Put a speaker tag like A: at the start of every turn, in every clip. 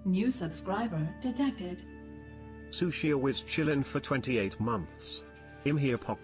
A: New subscriber detected.
B: Sushi was chillin' for 28 months. I'm here pop.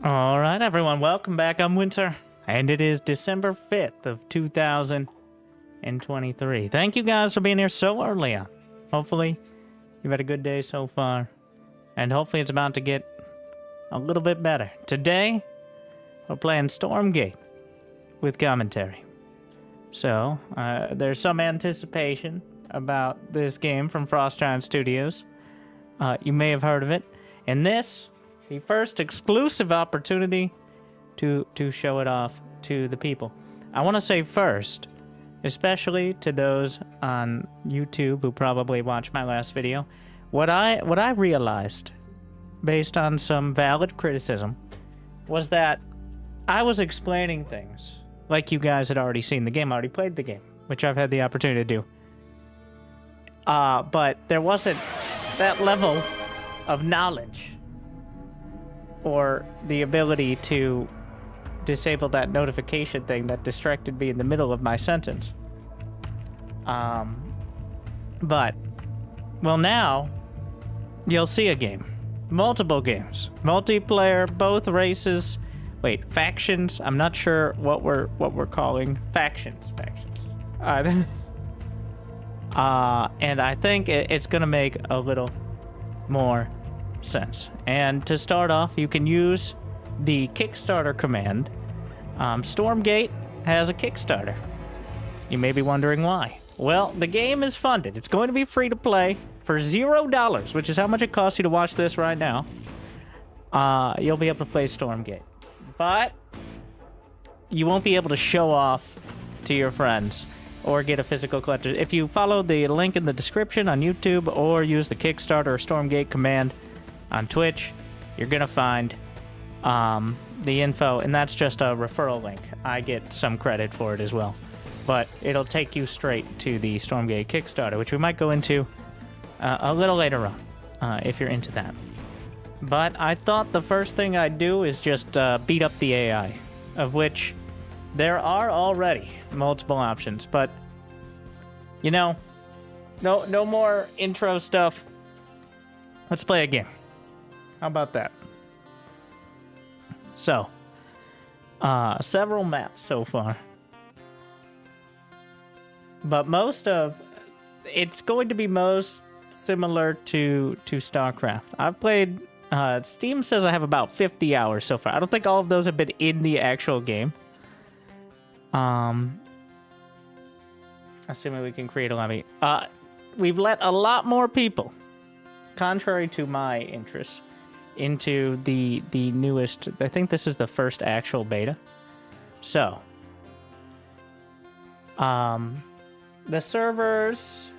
C: All right, everyone, welcome back. I'm Winter, and it is December 5th of 2023. Thank you guys for being here so early on. Hopefully, you've had a good day so far, and hopefully it's about to get a little bit better. Today, we're playing Stormgate with commentary. So, there's some anticipation about this game from Frost Giant Studios. You may have heard of it. And this, the first exclusive opportunity to show it off to the people. I want to say first, especially to those on YouTube who probably watched my last video, what I realized, based on some valid criticism, was that I was explaining things like you guys had already seen the game, already played the game, which I've had the opportunity to do. But there wasn't that level of knowledge or the ability to disable that notification thing that distracted me in the middle of my sentence. But, well, now you'll see a game. Multiple games. Multiplayer, both races. Wait, factions? I'm not sure what we're calling factions. And I think it's gonna make a little more sense. And to start off, you can use the Kickstarter command. Stormgate has a Kickstarter. You may be wondering why. Well, the game is funded. It's going to be free to play for $0, which is how much it costs you to watch this right now. You'll be able to play Stormgate. But you won't be able to show off to your friends or get a physical collector. If you follow the link in the description on YouTube or use the Kickstarter or Stormgate command on Twitch, you're going to find the info, and that's just a referral link. I get some credit for it as well. But it'll take you straight to the Stormgate Kickstarter, which we might go into a little later on, if you're into that. But I thought the first thing I'd do is just beat up the AI, of which there are already multiple options. But, you know, no more intro stuff. Let's play a game. How about that? So, several maps so far. But it's going to be most similar to StarCraft. I've played, Steam says I have about 50 hours so far. I don't think all of those have been in the actual game. Assuming we can create a lobby. We've let a lot more people, contrary to my interests, into the newest. I think this is the first actual beta. So, the servers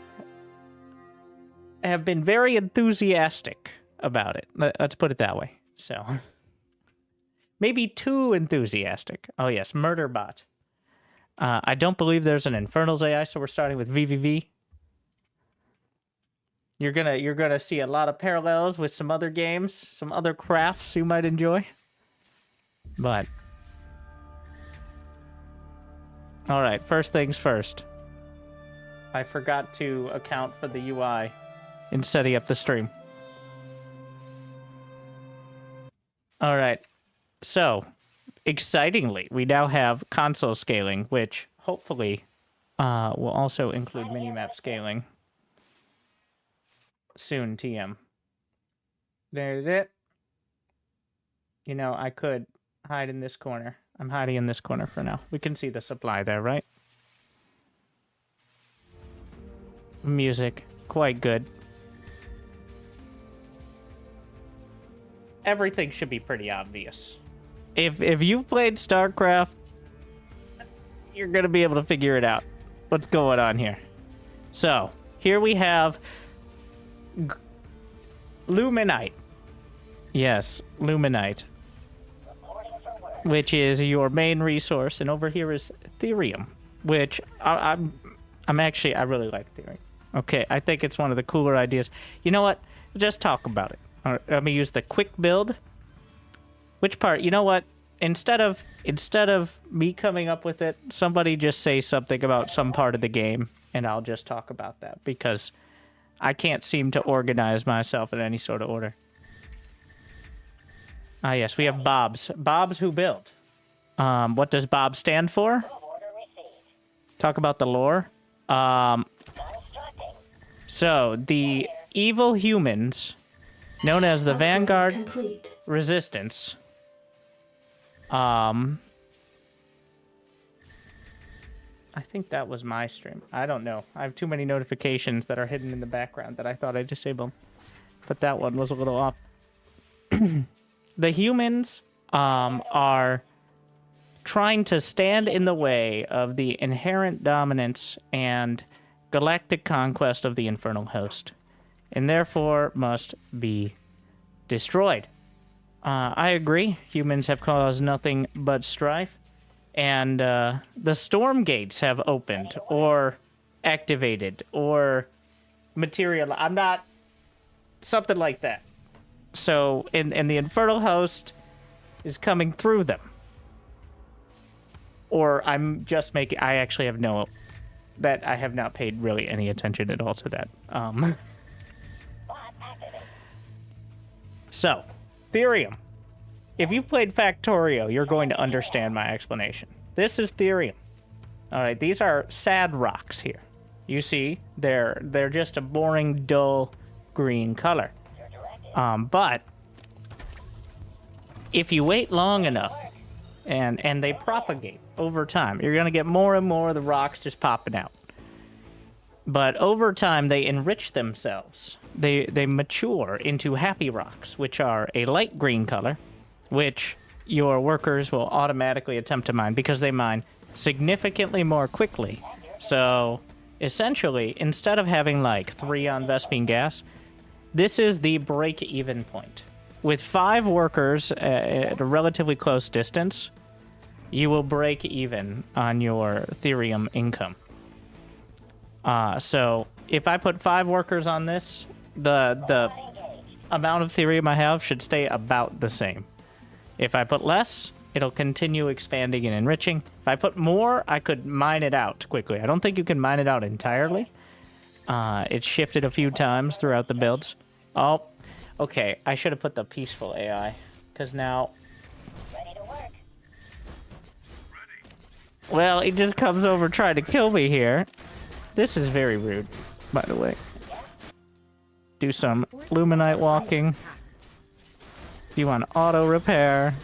C: have been very enthusiastic about it. Let's put it that way. So, maybe too enthusiastic. Oh yes, Murderbot. I don't believe there's an Infernal's AI, so we're starting with VVV. You're gonna see a lot of parallels with some other games, some other crafts you might enjoy. But all right, first things first. I forgot to account for the UI in setting up the stream. All right, so excitingly, we now have console scaling, which hopefully will also include minimap scaling. Soon, TM. There's it. You know, I could hide in this corner. I'm hiding in this corner for now. We can see the supply there, right? Music. Quite good. Everything should be pretty obvious. If you've played StarCraft, you're going to be able to figure it out. What's going on here? So, here we have Luminite. Yes, Luminite. Which is your main resource, and over here is Therium, which I really like Therium. Okay, I think it's one of the cooler ideas. You know what? Just talk about it. All right, let me use the quick build. Which part? You know what? Instead of me coming up with it, somebody just say something about some part of the game, and I'll just talk about that, because I can't seem to organize myself in any sort of order. Ah, yes, we have Bobs. Bobs who build. What does Bob stand for? Talk about the lore. So, the evil humans, known as the Vanguard
A: Complete.
C: Resistance, I think that was my stream. I don't know. I have too many notifications that are hidden in the background that I thought I disabled. But that one was a little off. The humans are trying to stand in the way of the inherent dominance and galactic conquest of the Infernal host, and therefore must be destroyed. I agree. Humans have caused nothing but strife. And the Stormgates have opened, or activated, or material. I'm not... Something like that. So, and the Infernal host is coming through them. Or I'm just making... I actually have no... That I have not paid really any attention at all to that. So, Therium. If you played Factorio, you're going to understand my explanation. This is Therium. All right, these are sad rocks here. You see, they're just a boring, dull green color. But if you wait long enough, and they propagate over time, you're gonna get more and more of the rocks just popping out. But over time, they enrich themselves. They mature into happy rocks, which are a light green color, which your workers will automatically attempt to mine because they mine significantly more quickly. So, essentially, instead of having like 3 on Vespine gas, this is the break-even point. With 5 workers at a relatively close distance, you will break even on your Therium income. So, if I put 5 workers on this, the amount of Therium I have should stay about the same. If I put less, it'll continue expanding and enriching. If I put more, I could mine it out quickly. I don't think you can mine it out entirely. It's shifted a few times throughout the builds. Oh, okay. I should have put the peaceful AI, because now... Well, he just comes over trying to kill me here. This is very rude, by the way. Do some Luminite walking. You want auto repair.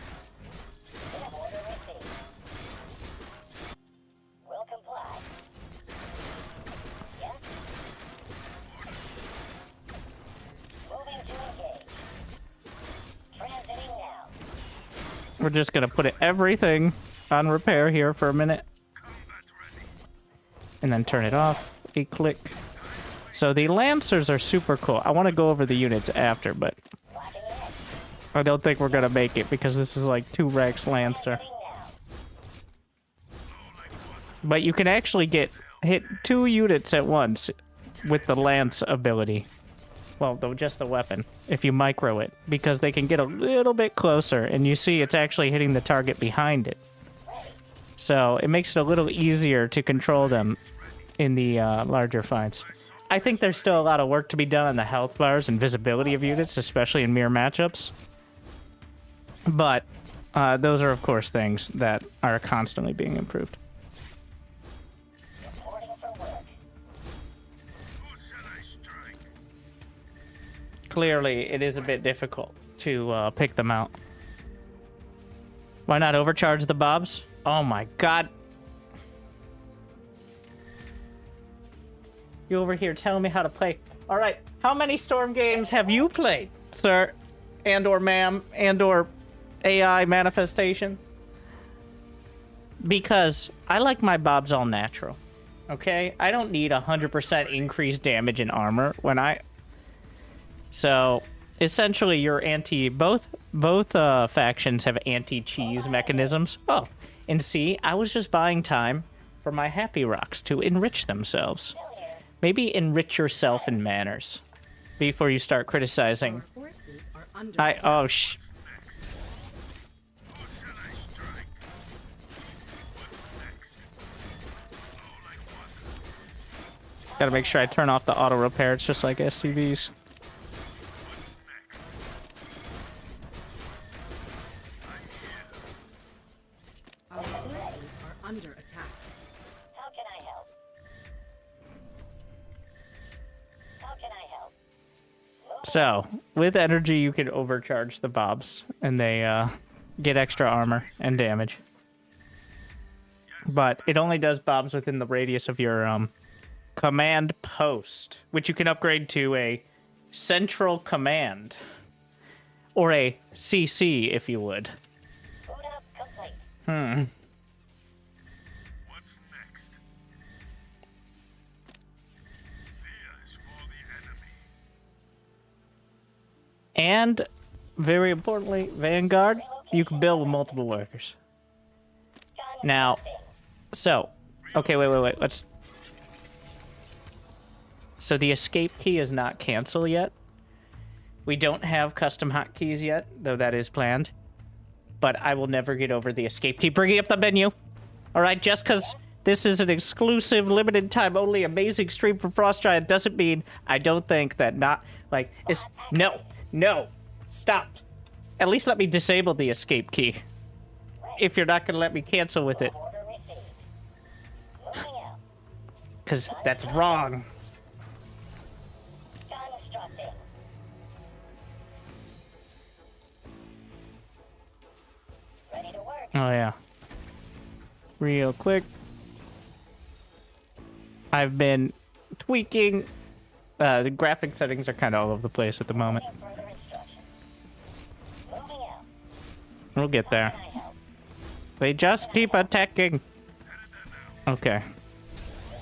C: We're just gonna put everything on repair here for a minute. And then turn it off. A click. So the Lancers are super cool. I want to go over the units after, but I don't think we're gonna make it because this is like 2 Rex Lancer. But you can actually hit 2 units at once with the Lance ability. Well, just the weapon, if you micro it, because they can get a little bit closer, and you see it's actually hitting the target behind it. So it makes it a little easier to control them in the larger fights. I think there's still a lot of work to be done on the health bars and visibility of units, especially in mirror matchups. But those are, of course, things that are constantly being improved. Clearly, it is a bit difficult to pick them out. Why not overcharge the Bobs? Oh my god. You over here telling me how to play. Alright, how many Storm games have you played, sir? And or ma'am, and or AI manifestation? Because I like my Bobs all natural. Okay? I don't need 100% increased damage in armor when I... So, essentially, your both factions have anti-cheese mechanisms. Oh, and see, I was just buying time for my happy rocks to enrich themselves. Maybe enrich yourself in manners before you start criticizing. Gotta make sure I turn off the auto repair. It's just like SCVs.
A: under attack.
D: How can I help? How can I help?
C: So, with energy, you can overcharge the bobs, and they get extra armor and damage. But it only does bobs within the radius of your command post, which you can upgrade to a central command, or a CC, if you would.
D: Boot up complete.
E: What's next? Fears for the enemy.
C: And, very importantly, Vanguard, you can build with multiple workers.
D: Gun
C: Now,
D: busting.
C: so, okay, wait, let's... So the escape key is not cancel yet. We don't have custom hotkeys yet, though that is planned. But I will never get over the escape key. Bringing up the menu. Alright, just because this is an exclusive, limited time only, amazing stream from Frost Giant doesn't mean I don't think that not, like, it's... No, stop. At least let me disable the escape key. If you're not going to let me cancel with it.
D: Order received. Moving out.
C: Because that's wrong.
D: Constructing. Ready to work.
C: Oh, yeah. Real quick. I've been tweaking. The graphic settings are kind of all over the place at the moment.
D: Waiting further instructions. Moving out.
C: We'll get there.
D: Can I help?
C: They just keep attacking. Okay.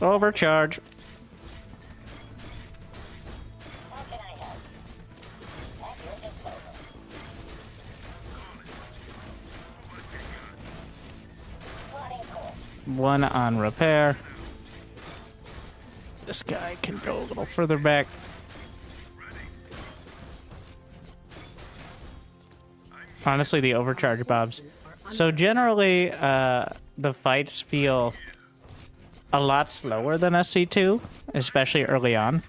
C: Overcharge.
D: How can I help? At your disposal. Plotting course.
C: One on repair. This guy can go a little further back. Honestly, the overcharge bobs. So generally, the fights feel a lot slower than SC2, especially early on.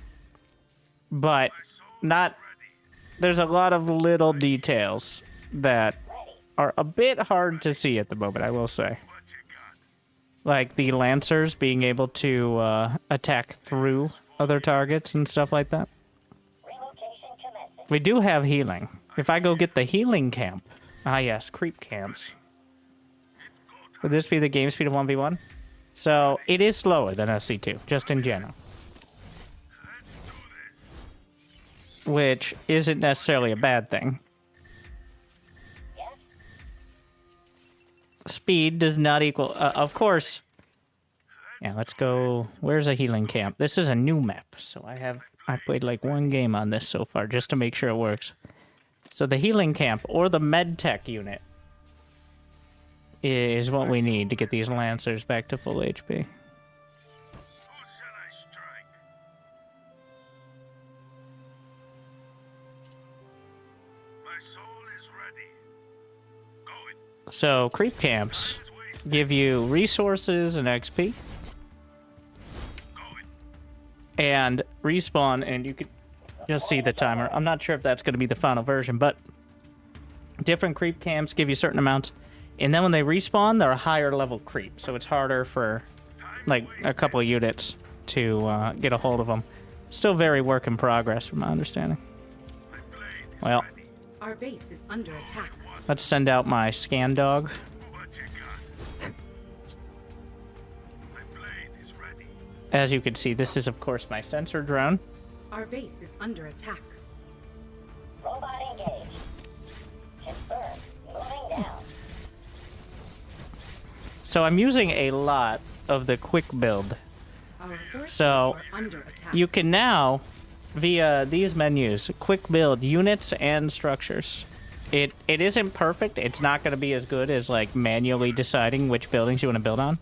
C: But not... There's a lot of little details that are a bit hard to see at the moment, I will say. Like the Lancers being able to attack through other targets and stuff like that.
D: Relocation commencing.
C: We do have healing. If I go get the healing camp... Ah, yes, creep camps. Would this be the game speed of 1v1? So, it is slower than SC2, just in general. Which isn't necessarily a bad thing.
D: Yes.
C: Speed does not equal... of course... Yeah, let's go... Where's a healing camp? This is a new map, so I played like one game on this so far, just to make sure it works. So the healing camp, or the medtech unit, is what we need to get these Lancers back to full HP.
E: Who shall I strike? My soul is ready. Going.
C: So, creep camps give you resources and XP.
E: Going.
C: And respawn, and you can just see the timer. I'm not sure if that's going to be the final version, but different creep camps give you certain amounts. And then when they respawn, they're a higher level creep, so it's harder for, like, a couple of units to get a hold of them. Still very work in progress, from my understanding.
E: My blade is
C: Well,
E: ready.
A: Our base is under attack.
C: let's send out my scan dog.
E: What you got? My blade is ready.
C: As you can see, this is, of course, my sensor drone.
A: Our base is under attack.
D: Robot engaged. Confirmed. Moving down.
C: So I'm using a lot of the quick build.
A: Our forces
C: So,
A: are under attack.
C: you can now, via these menus, quick build units and structures. It isn't perfect. It's not going to be as good as, like, manually deciding which buildings you want to build on.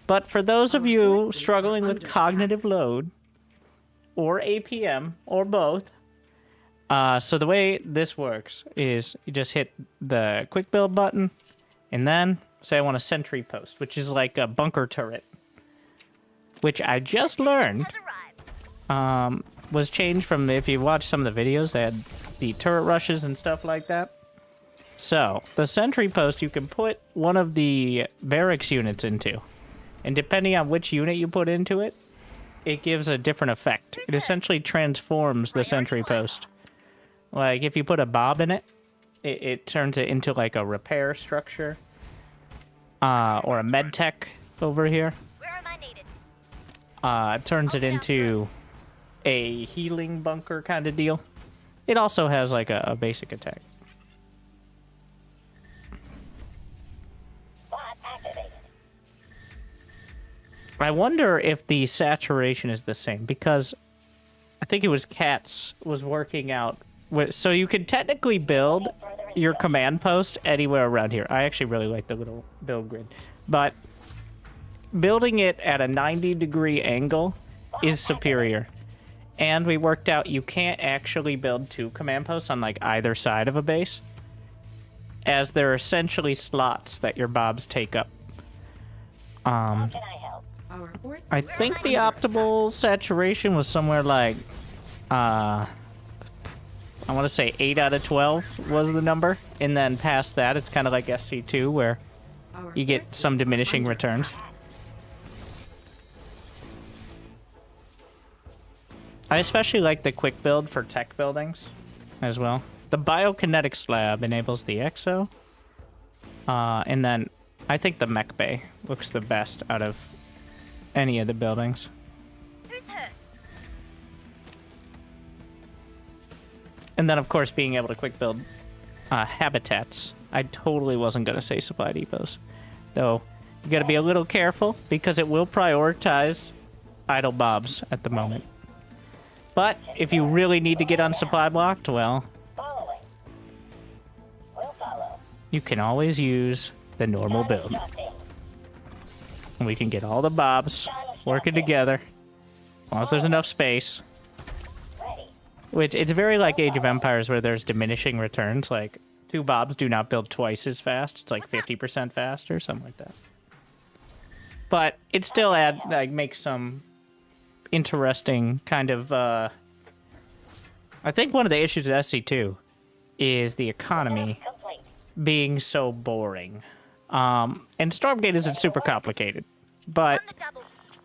C: But for those of you struggling with cognitive load, or APM, or both, so the way this works is you just hit the quick build button, and then say I want a sentry post, which is like a bunker turret, which I just learned was changed from, if you watch some of the videos, they had the turret rushes and stuff like that. So, the sentry post you can put one of the barracks units into. And depending on which unit you put into it, it gives a different effect. It essentially transforms the sentry post. Like, if you put a Bob in it, it turns it into, like, a repair structure. Or a med tech over here.
D: Where am I needed?
C: It turns it into a healing bunker kind of deal. It also has, like, a basic attack.
D: Bot activated.
C: I wonder if the saturation is the same, because I think it was Katz was working out. So you can technically build your command post anywhere around here. I actually really like the little build grid. But building it at a 90-degree angle is superior. And we worked out you can't actually build 2 command posts on like either side of a base, as they're essentially slots that your Bobs take up.
D: How can I help?
A: Our forces
C: I think the optimal saturation was somewhere like, I want to say 8 out of 12 was the number. And then past that, it's kind of like SC2, where
A: our
C: you get
A: forces
C: some
A: are
C: diminishing
A: under
C: returns.
A: attack.
C: I especially like the quick build for tech buildings as well. The biokinetic slab enables the exo. And then I think the mech bay looks the best out of any of the buildings.
D: Who's hurt?
C: And then, of course, being able to quick build habitats. I totally wasn't going to say supply depots. Though, you got to be a little careful, because it will prioritize idle Bobs at the moment. But if you really need to get on supply blocked, well,
D: Following. We'll follow.
C: you can always use the normal build.
D: Instructing.
C: And we can get all the Bobs working together, as long as there's enough space.
D: Ready.
C: Which, it's very like Age of Empires, where there's diminishing returns. Like, 2 Bobs do not build twice as fast. It's like 50% faster, something like that. But it still makes some interesting kind of, I think one of the issues with SC2 is the economy
D: Complete.
C: being so boring. And Stormgate isn't super complicated, but
D: On the double.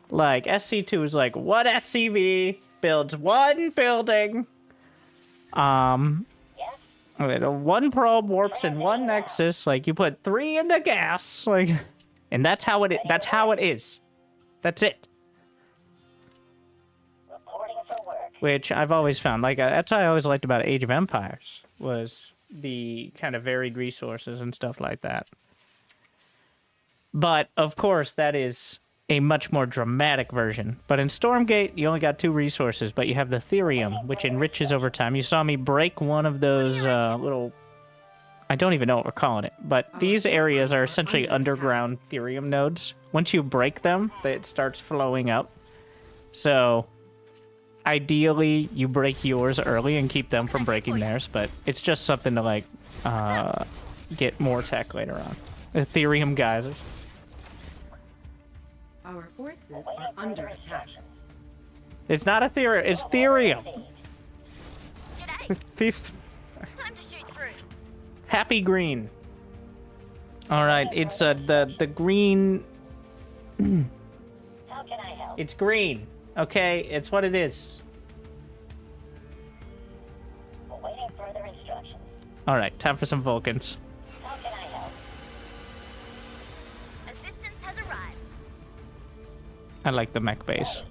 C: like SC2 is like one SCV builds one building,
D: Yes.
C: one probe warps in one nexus. Like, you put 3 in the gas, like, and that's how it is. That's it.
D: Reporting for work.
C: Which I've always found, like, that's what I always liked about Age of Empires, was the kind of varied resources and stuff like that. But, of course, that is a much more dramatic version. But in Stormgate, you only got 2 resources, but you have the Therium, which enriches over time. You saw me break one of those little... I don't even know what we're calling it, but these areas are essentially underground Therium nodes. Once you break them, it starts flowing up. So, ideally, you break yours early and keep them from breaking theirs, but it's just something to, like, get more tech later on. Ethereum geysers.
A: Our forces are under attack.
C: It's not Ethereum, it's Therium.
D: G'day. Time to shoot through.
C: Happy green. Alright, it's the green...
D: How can I help?
C: It's green. Okay, it's what it is.
D: Awaiting further instructions.
C: Alright, time for some Vulcans.
D: How can I help? Assistance has arrived.
C: I like the mech base.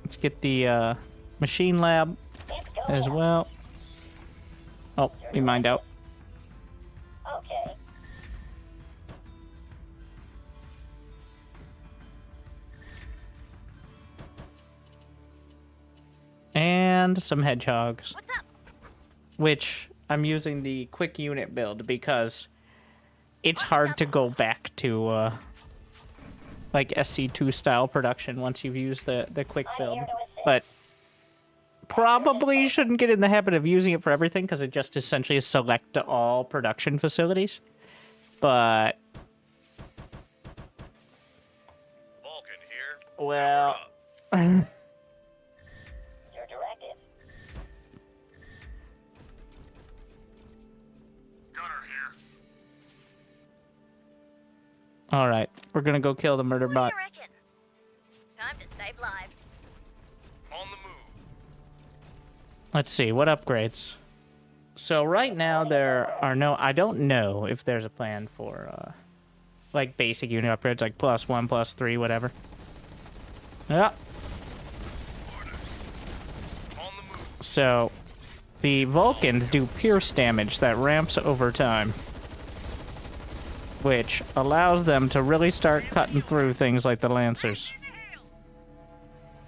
C: Let's get the machine lab
D: It's going
C: as
D: up.
C: well. Oh, we mined out.
D: Okay.
C: And some hedgehogs.
D: What's up?
C: Which I'm using the quick unit build because it's hard to go back to like SC2 style production once you've used the quick build. But probably shouldn't get in the habit of using it for everything, because it just essentially is select all production facilities. But
E: Vulcan here.
C: well,
D: Your directive.
E: Gunner here.
C: all right, we're gonna go kill the murder
D: What do
C: bot.
D: you reckon? Time to save lives.
E: On the move.
C: Let's see, what upgrades? So right now there are no... I don't know if there's a plan for, like, basic unit upgrades, like +1, +3, whatever. Yeah.
E: On the move.
C: So, the Vulcans do pierce damage that ramps over time, which allows them to really start cutting through things like the Lancers.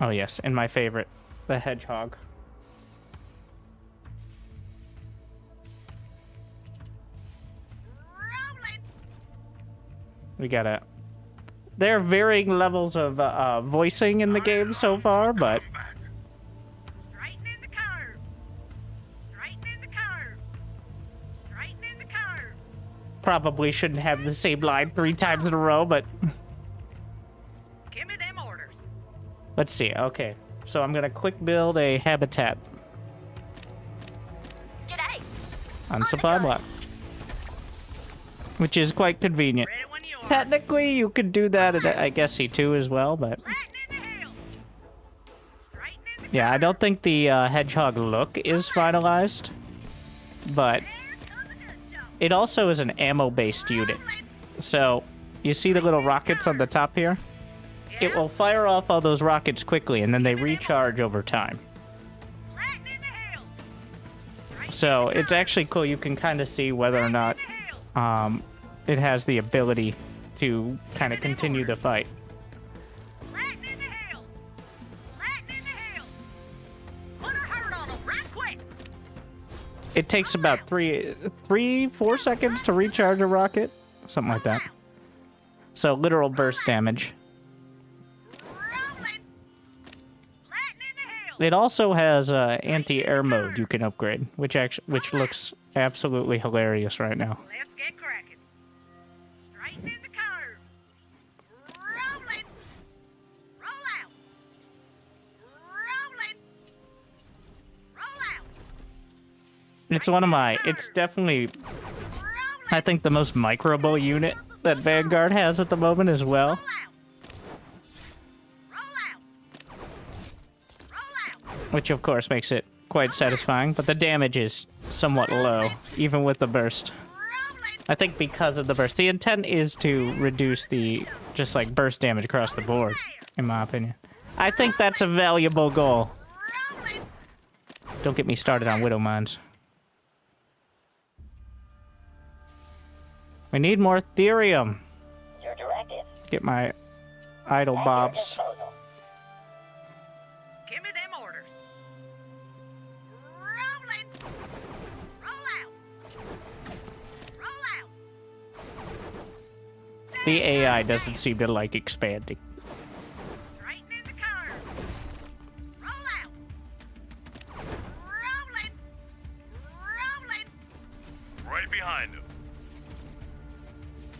C: Oh yes, and my favorite, the Hedgehog. We gotta... There are varying levels of voicing in the game so far, but...
F: Straightening the curve. Straightening the curve. Straightening the curve.
C: Probably shouldn't have the same line 3 times in a row, but...
F: Give me them orders.
C: Let's see, okay. So I'm gonna quick build a habitat
D: G'day.
C: on supply block, which is quite convenient.
F: Ready when you are.
C: Technically, you could do that at, I guess, C2 as well, but...
F: Flattening the hill. Straightening the
C: Yeah, I don't think the Hedgehog look is finalized, but it also is an ammo-based unit. So, you see the little rockets on the top here? It will fire off all those rockets quickly, and then they recharge over time.
F: flattening the hill.
C: So, it's actually cool. You can kind of see whether or not it has the ability to kind of continue the fight.
F: Flattening the hill. Flattening the hill. Put a hurt on them right quick.
C: It takes about 4 seconds to recharge a rocket, something like that. So, literal burst damage.
F: Rolling. Flattening the hill.
C: It also has anti-air mode you can upgrade, which looks absolutely hilarious right now.
F: Let's get cracking. Straightening the curve. Rolling. Roll out. Rolling. Roll out.
C: It's one of my... It's definitely, I think, the most microable unit that Vanguard has at the moment as well.
F: Roll out. Roll out.
C: Which, of course, makes it quite satisfying, but the damage is somewhat low, even with the burst.
F: Rolling.
C: I think because of the burst. The intent is to reduce the, just like, burst damage across the board, in my opinion. I think that's a valuable goal.
F: Rolling.
C: Don't get me started on Widow Mines. We need more Therium.
D: Your directive.
C: Get my idle
D: At your
C: bobs.
D: disposal.
F: Give me them orders. Rolling. Roll out. Roll out.
C: The AI doesn't seem to like expanding.
F: Straightening the curve. Roll out. Rolling. Rolling.
E: Right behind him.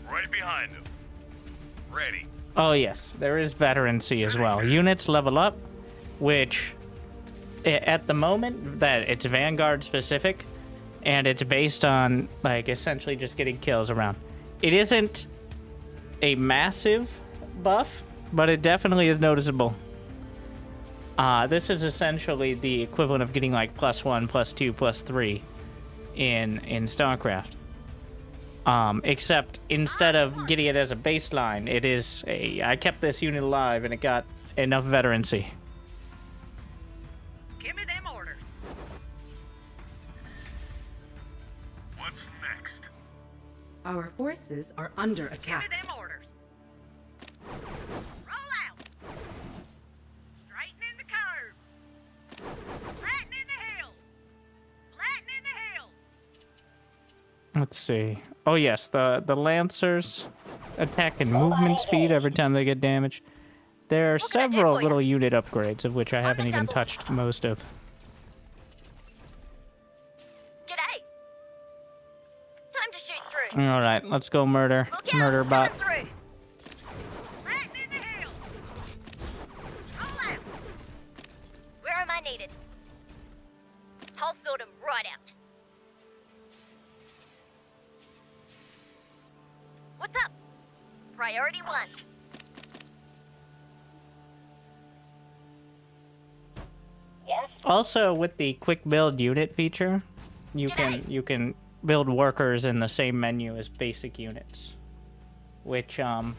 E: Right behind him. Ready.
C: Oh yes, there is veterancy as well. Units level up, which at the moment that it's Vanguard specific, and it's based on like essentially just getting kills around. It isn't a massive buff, but it definitely is noticeable. This is essentially the equivalent of getting like +1, +2, +3 in StarCraft. Except instead of getting it as a baseline, it is a... I kept this unit alive and it got enough veterancy.
F: Give me them orders.
E: What's next?
A: Our forces are under
F: Give me
A: attack.
F: them orders. Roll out. Straightening the curve. Flattening the hill. Flattening the hill.
C: Let's see. Oh yes, the Lancers attack and movement speed every time they get damaged. There are
D: What can I do
C: several
D: for you?
C: little unit upgrades, of which I haven't even
D: double.
C: touched most of.
D: G'day. Time to shoot through.
C: Alright, let's go murder.
D: Look out.
C: Murder bot.
D: Coming through.
F: Flattening the hill. Roll out.
D: Where am I needed? I'll sort 'em right out. What's up? Priority 1.
C: Also, with the quick build unit feature, you can build workers in the same menu as basic units, which well,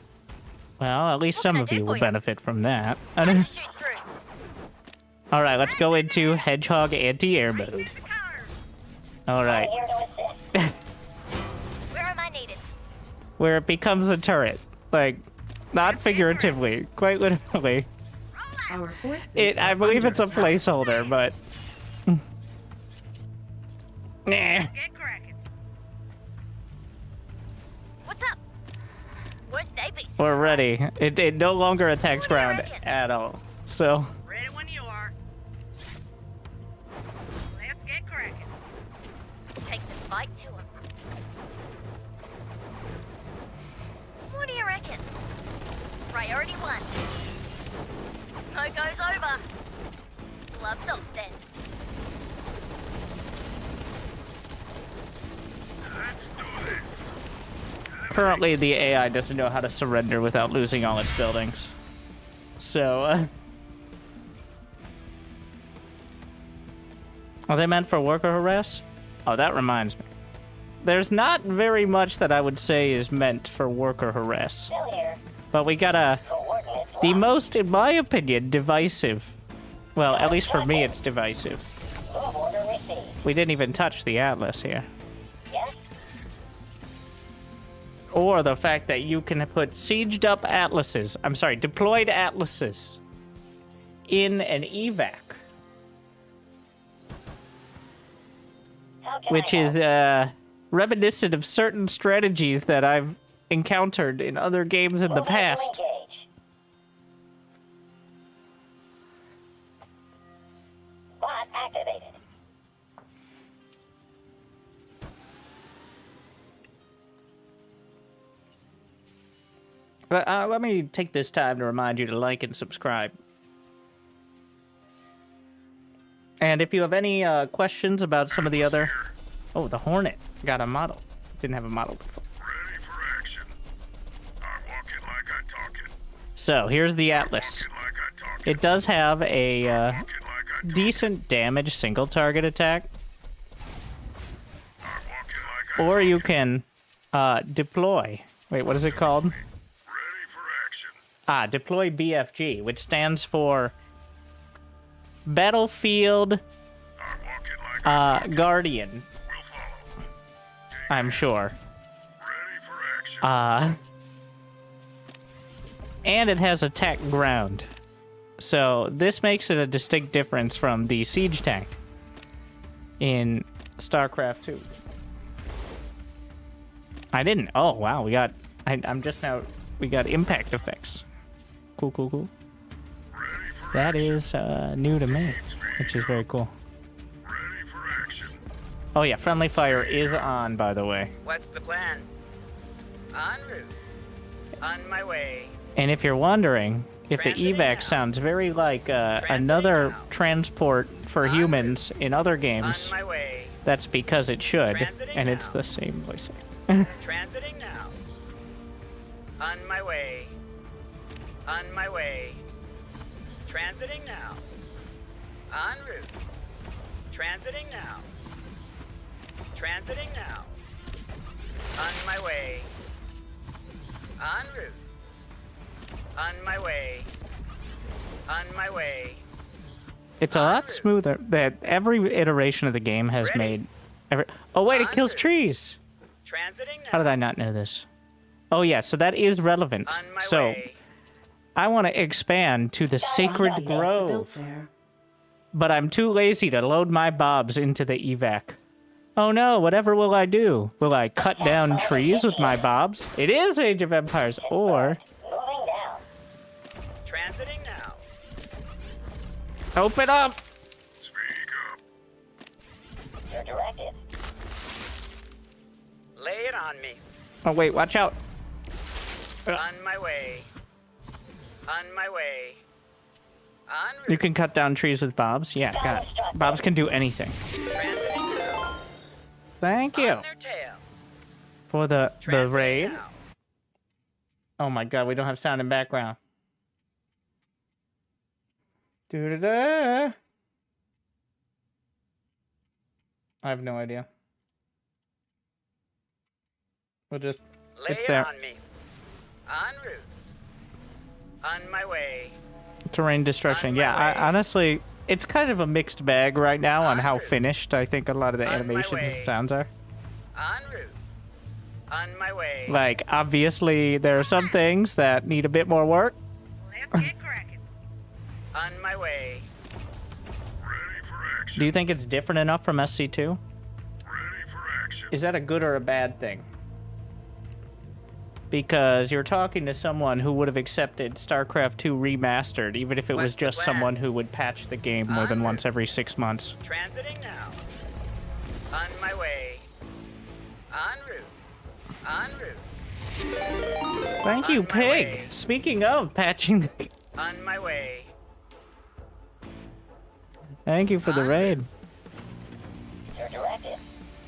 C: at least some of you will benefit from that.
D: Time to shoot through.
C: All right, let's go into Hedgehog anti-air mode.
F: In the cars.
C: All right,
D: Where am I needed?
C: where it becomes a turret, like not figuratively, quite literally.
A: Our forces
C: I
A: are
C: believe
A: under
C: it's a
A: attack.
C: placeholder, but nah.
F: Get cracking.
D: What's up? Where's Davey?
C: We're ready. It no longer attacks ground at all. So
F: Ready when you are. Let's get cracking.
D: Take this fight to him. What do you reckon? Priority 1. No goes over. Gloves off then.
C: currently the AI doesn't know how to surrender without losing all its buildings. So, are they meant for worker harass? Oh, that reminds me. There's not very much that I would say is meant for worker harass. But we got the most, in my opinion, divisive. Well, at least for me, it's divisive. We didn't even touch the Atlas here. Or the fact that you can put sieged up Atlases, deployed Atlases in an evac. Which is reminiscent of certain strategies that I've encountered in other games in the past.
G: Bot activated.
C: But let me take this time to remind you to like and subscribe. And if you have any questions about some of the other... Oh, the Hornet got a model. Didn't have a model before.
E: Ready for action. I'm walking like I talking.
C: So, here's the Atlas.
E: Walking like I talking.
C: It does have a
E: Walking like I talking.
C: decent damage single target attack.
E: I'm walking like I
C: Or you can deploy. Wait, what is it called?
E: Ready for action.
C: Deploy BFG, which stands for Battlefield
E: I'm walking like I talking.
C: Guardian,
E: We'll follow.
C: I'm sure.
E: Ready for action.
C: And it has attack ground. So this makes it a distinct difference from the siege tank in StarCraft 2. I didn't. Oh, wow. We got... I'm just now... We got impact effects. Cool, cool, cool.
E: Ready for
C: That is new to me, which is very cool.
E: Ready for action.
C: Oh yeah, friendly fire is on, by the way.
H: What's the plan? En route. On my way.
C: And if you're wondering, if the
H: Transiting
C: evac
H: now.
C: sounds very like another
H: now.
C: transport for
H: En
C: humans in other
H: On
C: games,
H: my way.
C: that's because it should,
H: Transiting
C: and it's
H: now.
C: the same voice.
H: Transiting now. On my way. On my way. Transiting now. En route. Transiting now. Transiting now. On my way. En route. On my way. On my way.
C: It's a lot smoother. That every iteration of the game has
H: Ready.
C: made. Oh wait, it kills trees.
H: Transiting now.
C: How did I not know this? Oh yeah, so that is relevant.
H: On my
C: So
H: way.
C: I want to expand to the Sacred
A: To build
C: Grove.
A: there.
C: But I'm too lazy to load my bobs into the evac. Oh no, whatever will I do? Will I cut down trees with my bobs? It is Age of Empires, or...
G: Moving down.
H: Transiting now.
C: Open up!
E: Speak up.
G: You're directed.
H: Lay it on me.
C: Oh wait, watch out.
H: On my way. On my way. En route.
C: You can cut down trees with bobs? Yeah, got it. Bobs can do anything.
H: Transiting now.
C: Thank you
H: On their tail.
C: for the
H: Transiting
C: raid.
H: now.
C: Oh my god, we don't have sound in background. Doo-da-da. I have no idea. We'll just...
H: Lay
C: it's
H: it
C: there.
H: on me. En route. On my way.
C: Terrain destruction.
H: On my
C: Yeah,
H: way.
C: I, honestly, it's kind of a mixed bag right now on
H: En
C: how
H: route.
C: finished I think a lot of the
H: On my
C: animations
H: way.
C: and sounds are.
H: En route. On my way.
C: Like, obviously, there are some things that need a bit more work.
F: Let's get cracking.
H: On my way.
E: Ready for action.
C: Do you think it's different enough from SC2?
E: Ready for action.
C: Is that a good or a bad thing? Because you're talking to someone who would have accepted StarCraft 2 remastered, even if it was
H: What's the
C: just
H: plan?
C: someone who would patch the game more than once every 6 months.
H: Transiting now. On my way. En route. En route.
C: Thank you,
H: On my
C: Pig!
H: way.
C: Speaking of patching the...
H: On my way.
C: Thank you for the
H: On
C: raid.
G: Your directive.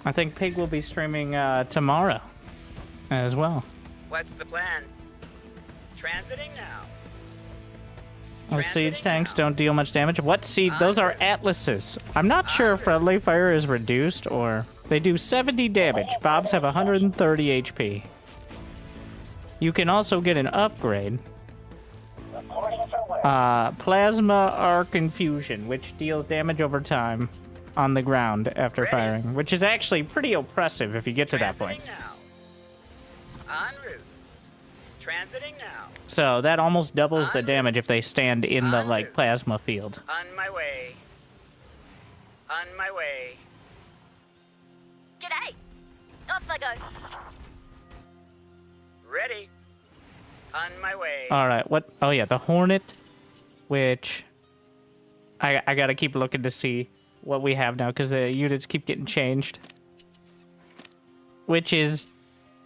C: I think Pig will be streaming tomorrow as well.
H: What's the plan? Transiting now.
C: Those siege
H: Transiting
C: tanks
H: now.
C: don't deal much damage. What siege? Those are atlases. I'm not sure if friendly fire is reduced or... They do 70 damage. Bobs have 130 HP. You can also get an upgrade.
G: Reporting for work.
C: Plasma Arc Infusion, which deals damage over time on the ground after
H: Ready.
C: firing, which is actually pretty oppressive if you get to that point.
H: Transiting now. En route. Transiting now.
C: So that almost doubles the
H: On
C: damage if they stand in the,
H: On
C: like,
H: route.
C: plasma field.
H: On my way. On my way.
D: G'day. Off I go.
H: Ready. On my way.
C: Alright, what? Oh yeah, the Hornet, which... I gotta keep looking to see what we have now, because the units keep getting changed. Which is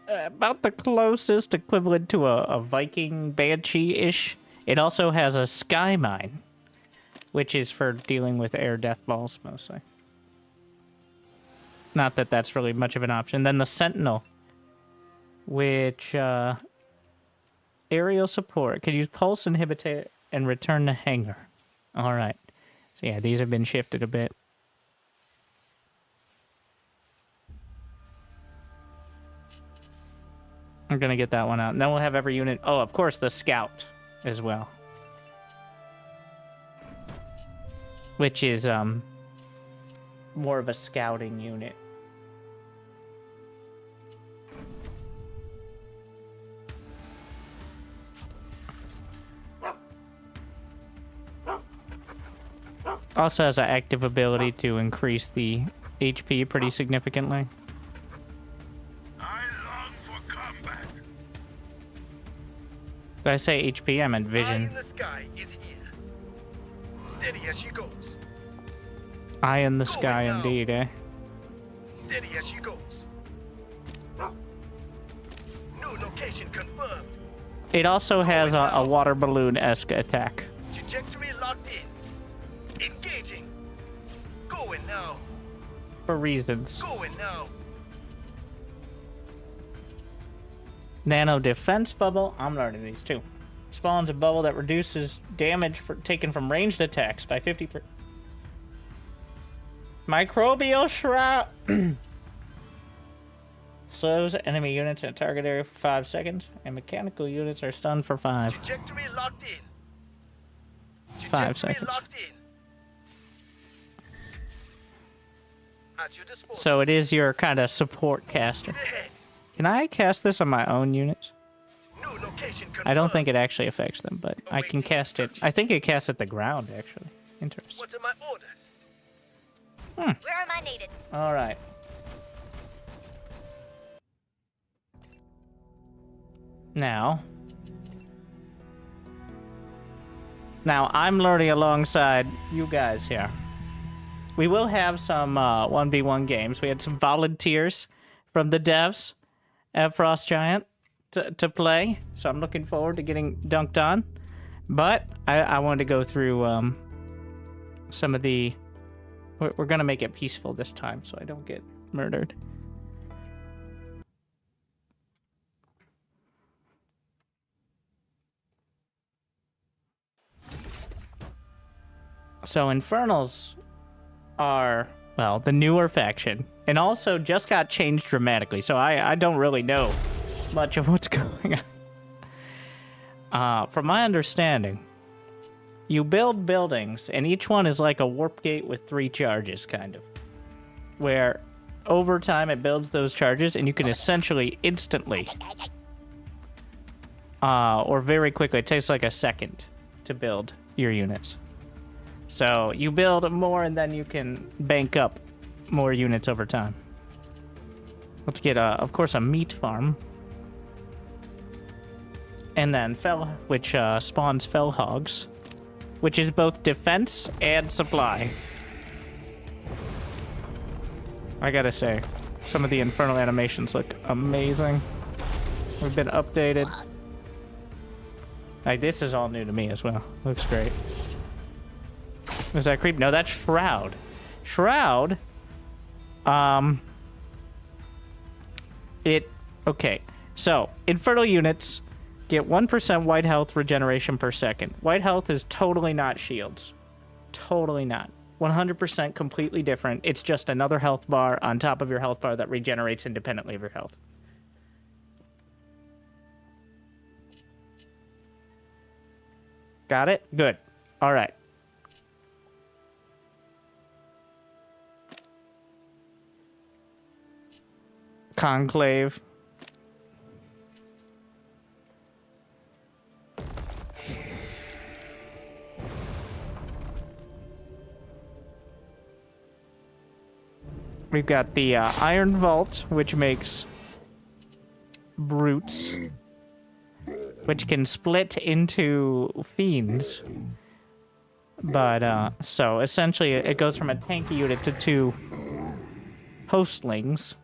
C: about the closest equivalent to a Viking Banshee-ish. It also has a Sky Mine, which is for dealing with air death balls, mostly. Not that that's really much of an option. Then the Sentinel, which... aerial support. Can use pulse inhibitor and return to hangar. Alright. So yeah, these have been shifted a bit. I'm gonna get that one out. And then we'll have every unit... Oh, of course, the Scout as well. Which is, more of a scouting unit. Also has an active ability to increase the HP pretty significantly.
E: I long for combat.
C: Did I say HP? I meant
I: Eye
C: vision.
I: in the sky is here. Steady as she goes.
C: Eye in the sky,
I: now.
C: indeed, eh?
I: Steady as she goes. New location confirmed.
C: It also has a water balloon-esque attack.
I: Trajectory locked in. Engaging. Going now.
C: For reasons.
I: Going now.
C: Nano defense bubble. I'm learning these too. Spawns a bubble that reduces damage taken from ranged attacks by 50%. Microbial shroud. Slows enemy units in a target area for 5 seconds, and mechanical units are stunned for 5.
I: Trajectory locked in.
C: 5
I: Trajectory
C: seconds.
I: locked in. At your disposal.
C: So it is your kind of support caster.
I: Ahead.
C: Can I cast this on my own units?
I: New location confirmed.
C: I don't think it actually affects them, but I can
I: Awaiting
C: cast it. I think it casts at the ground, actually. Interesting.
I: What are my orders?
D: Where am I needed?
C: All right. Now I'm learning alongside you guys here. We will have some 1v1 games. We had some volunteers from the devs at Frost Giant to play, so I'm looking forward to getting dunked on. But I wanted to go through some of the... We're going to make it peaceful this time so I don't get murdered. So Infernals are well, the newer faction, and also just got changed dramatically, so I don't really know much of what's going on. From my understanding, you build buildings, and each one is like a warp gate with 3 charges, kind of. Where, over time, it builds those charges, and you can essentially instantly, or very quickly, it takes like a second to build your units. So, you build more, and then you can bank up more units over time. Let's get, of course, a meat farm. And then which spawns fell hogs, which is both defense and supply. I gotta say, some of the Infernal animations look amazing. We've been updated. Like, this is all new to me as well. Looks great. Is that creep? No, that's Shroud. Shroud, okay. So, Infernal units get 1% white health regeneration per second. White health is totally not shields. Totally not. 100% completely different. It's just another health bar on top of your health bar that regenerates independently of your health. Got it? Good. All right. Conclave. We've got the Iron Vault, which makes brutes, which can split into fiends. But, so essentially it goes from a tanky unit to 2 hostlings.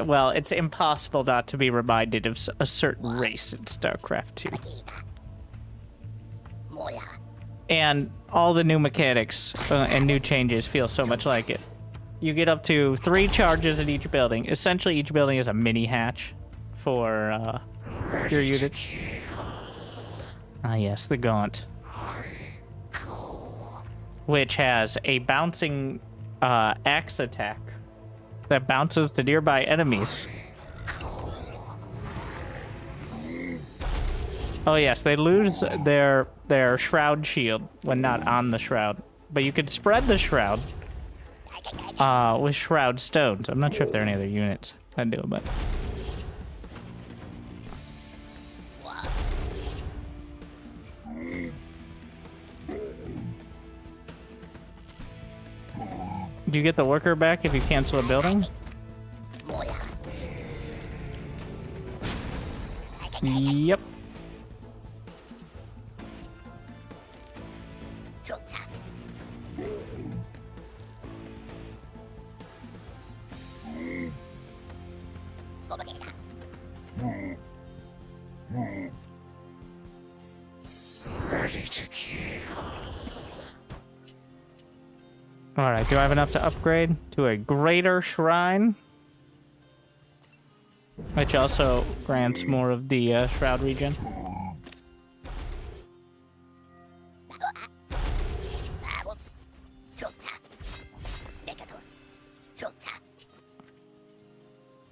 C: Well, it's impossible not to be reminded of a certain race in StarCraft 2. And all the new mechanics and new changes feel so much like it. You get up to 3 charges in each building. Essentially, each building is a mini hatch for your units. Ah, yes, the Gaunt. Which has a bouncing axe attack that bounces to nearby enemies. Oh yes, they lose their shroud shield when not on the shroud, but you can spread the shroud with shroud stones. I'm not sure if there are any other units that do it, but do you get the worker back if you cancel a building? Yep.
J: Ready to kill.
C: Alright, do I have enough to upgrade to a greater shrine? Which also grants more of the shroud regen.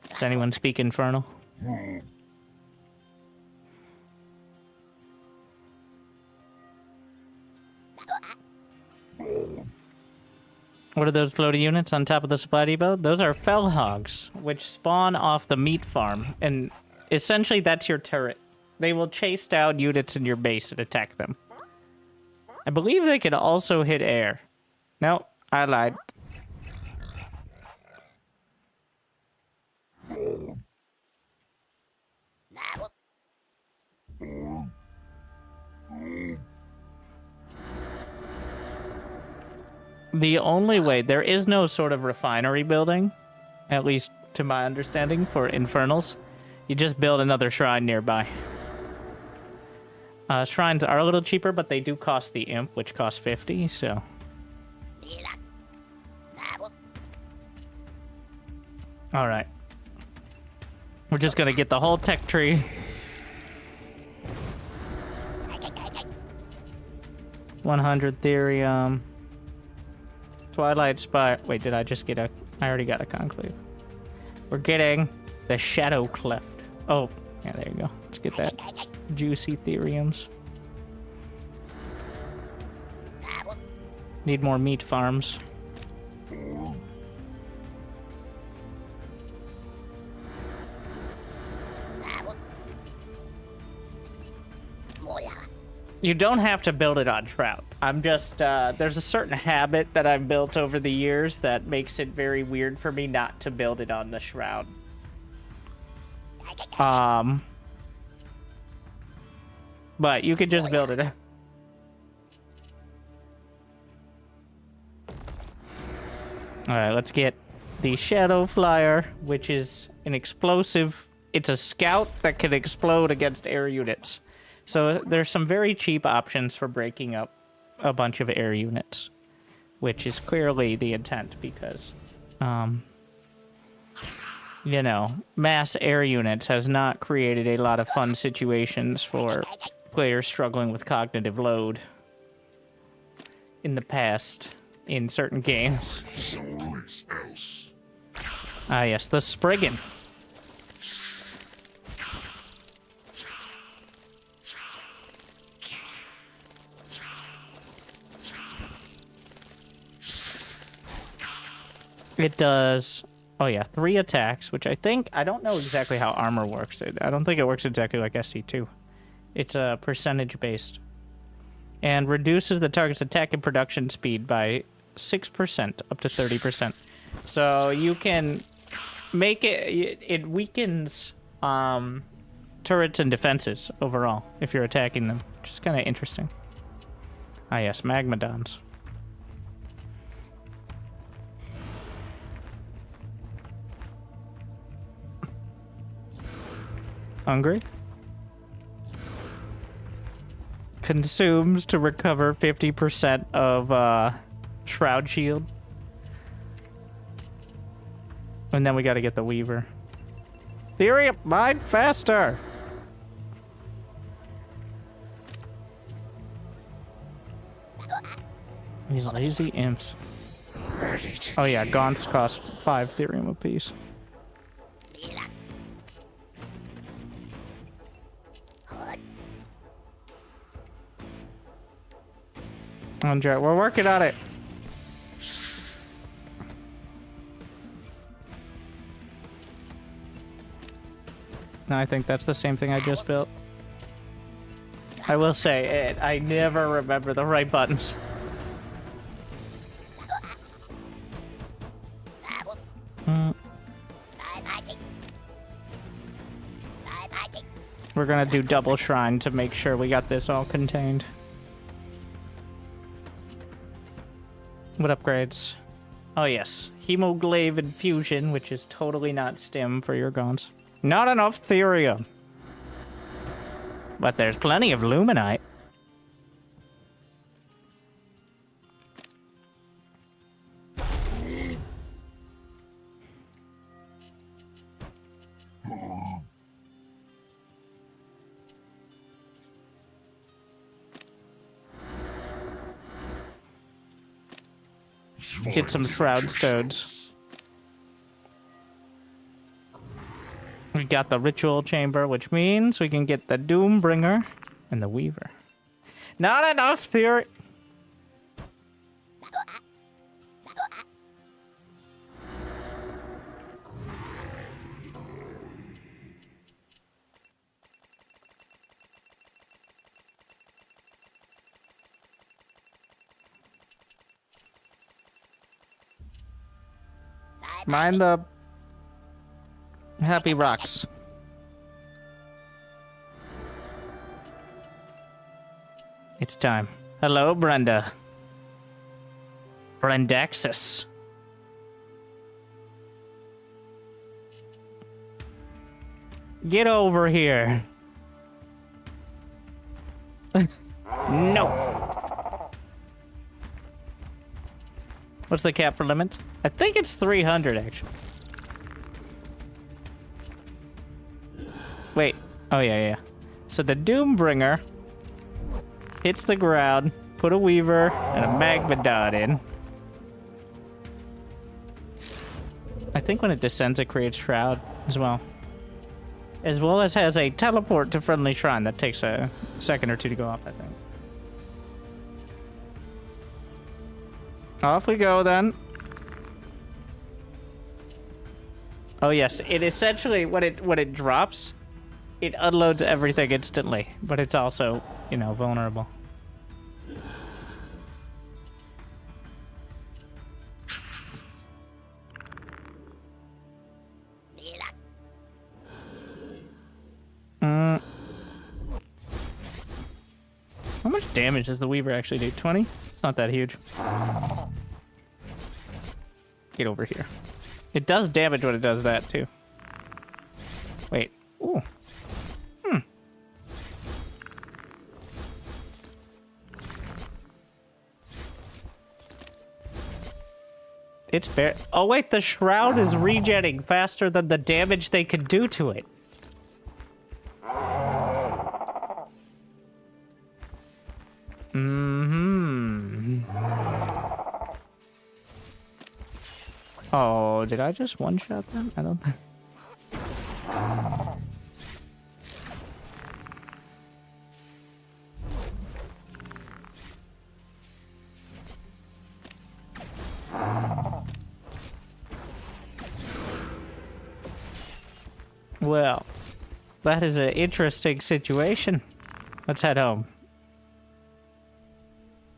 C: Does anyone speak Infernal? What are those floaty units on top of the supply depot? Those are fell hogs, which spawn off the meat farm. And essentially that's your turret. They will chase down units in your base and attack them. I believe they can also hit air. No, I lied. The only way, there is no sort of refinery building, at least to my understanding, for Infernals. You just build another shrine nearby. Shrines are a little cheaper, but they do cost the imp, which costs 50, so... Alright. We're just gonna get the whole tech tree. 100 Therium. Twilight Spire. Wait, did I just get a... I already got a Conclave. We're getting the Shadow Cleft. Oh, yeah, there you go. Let's get that. Juicy Theriums. Need more meat farms. You don't have to build it on Shroud. I'm just, there's a certain habit that I've built over the years that makes it very weird for me not to build it on the Shroud. But you could just build it. Alright, let's get the Shadow Flyer, which is an explosive. It's a scout that can explode against air units. So there's some very cheap options for breaking up a bunch of air units, which is clearly the intent because, you know, mass air units has not created a lot of fun situations for players struggling with cognitive load in the past in certain games. Ah, yes, the Spriggan. It does, oh yeah, 3 attacks, which I don't know exactly how armor works. I don't think it works exactly like SC2. It's percentage based. And reduces the target's attack and production speed by 6% up to 30%. So you can make it weakens turrets and defenses overall if you're attacking them, which is kind of interesting. Ah yes, Magmadons. Hungry? Consumes to recover 50% of Shroud Shield. And then we gotta get the Weaver. Therium, mine faster! These lazy imps. Oh yeah, Gaunts cost 5 Therium apiece. Andre, we're working on it. No, I think that's the same thing I just built. I will say, I never remember the right buttons. We're gonna do double shrine to make sure we got this all contained. What upgrades? Oh yes, Hemoglaive Infusion, which is totally not stim for your Gaunts. Not enough Therium. But there's plenty of Luminite. Get some Shroud Stones. We got the Ritual Chamber, which means we can get the Doombringer and the Weaver. Not enough theory. Mind the happy rocks. It's time. Hello, Brenda. Brendaxis. Get over here. No. What's the cap for limit? I think it's 300, actually. Wait. Oh, yeah. So the Doombringer hits the ground, put a Weaver and a Magma Dot in. I think when it descends, it creates Shroud as well. As well as has a teleport to Friendly Shrine that takes a second or two to go off, I think. Off we go, then. Oh, yes. It essentially, when it drops, it unloads everything instantly. But it's also, you know, vulnerable. How much damage does the Weaver actually do? 20? It's not that huge. Get over here. It does damage when it does that, too. Wait. Ooh. It's fair. Oh, wait. The Shroud is regenerating faster than the damage they can do to it. Oh, did I just one-shot them? I don't think... Well, that is an interesting situation. Let's head home.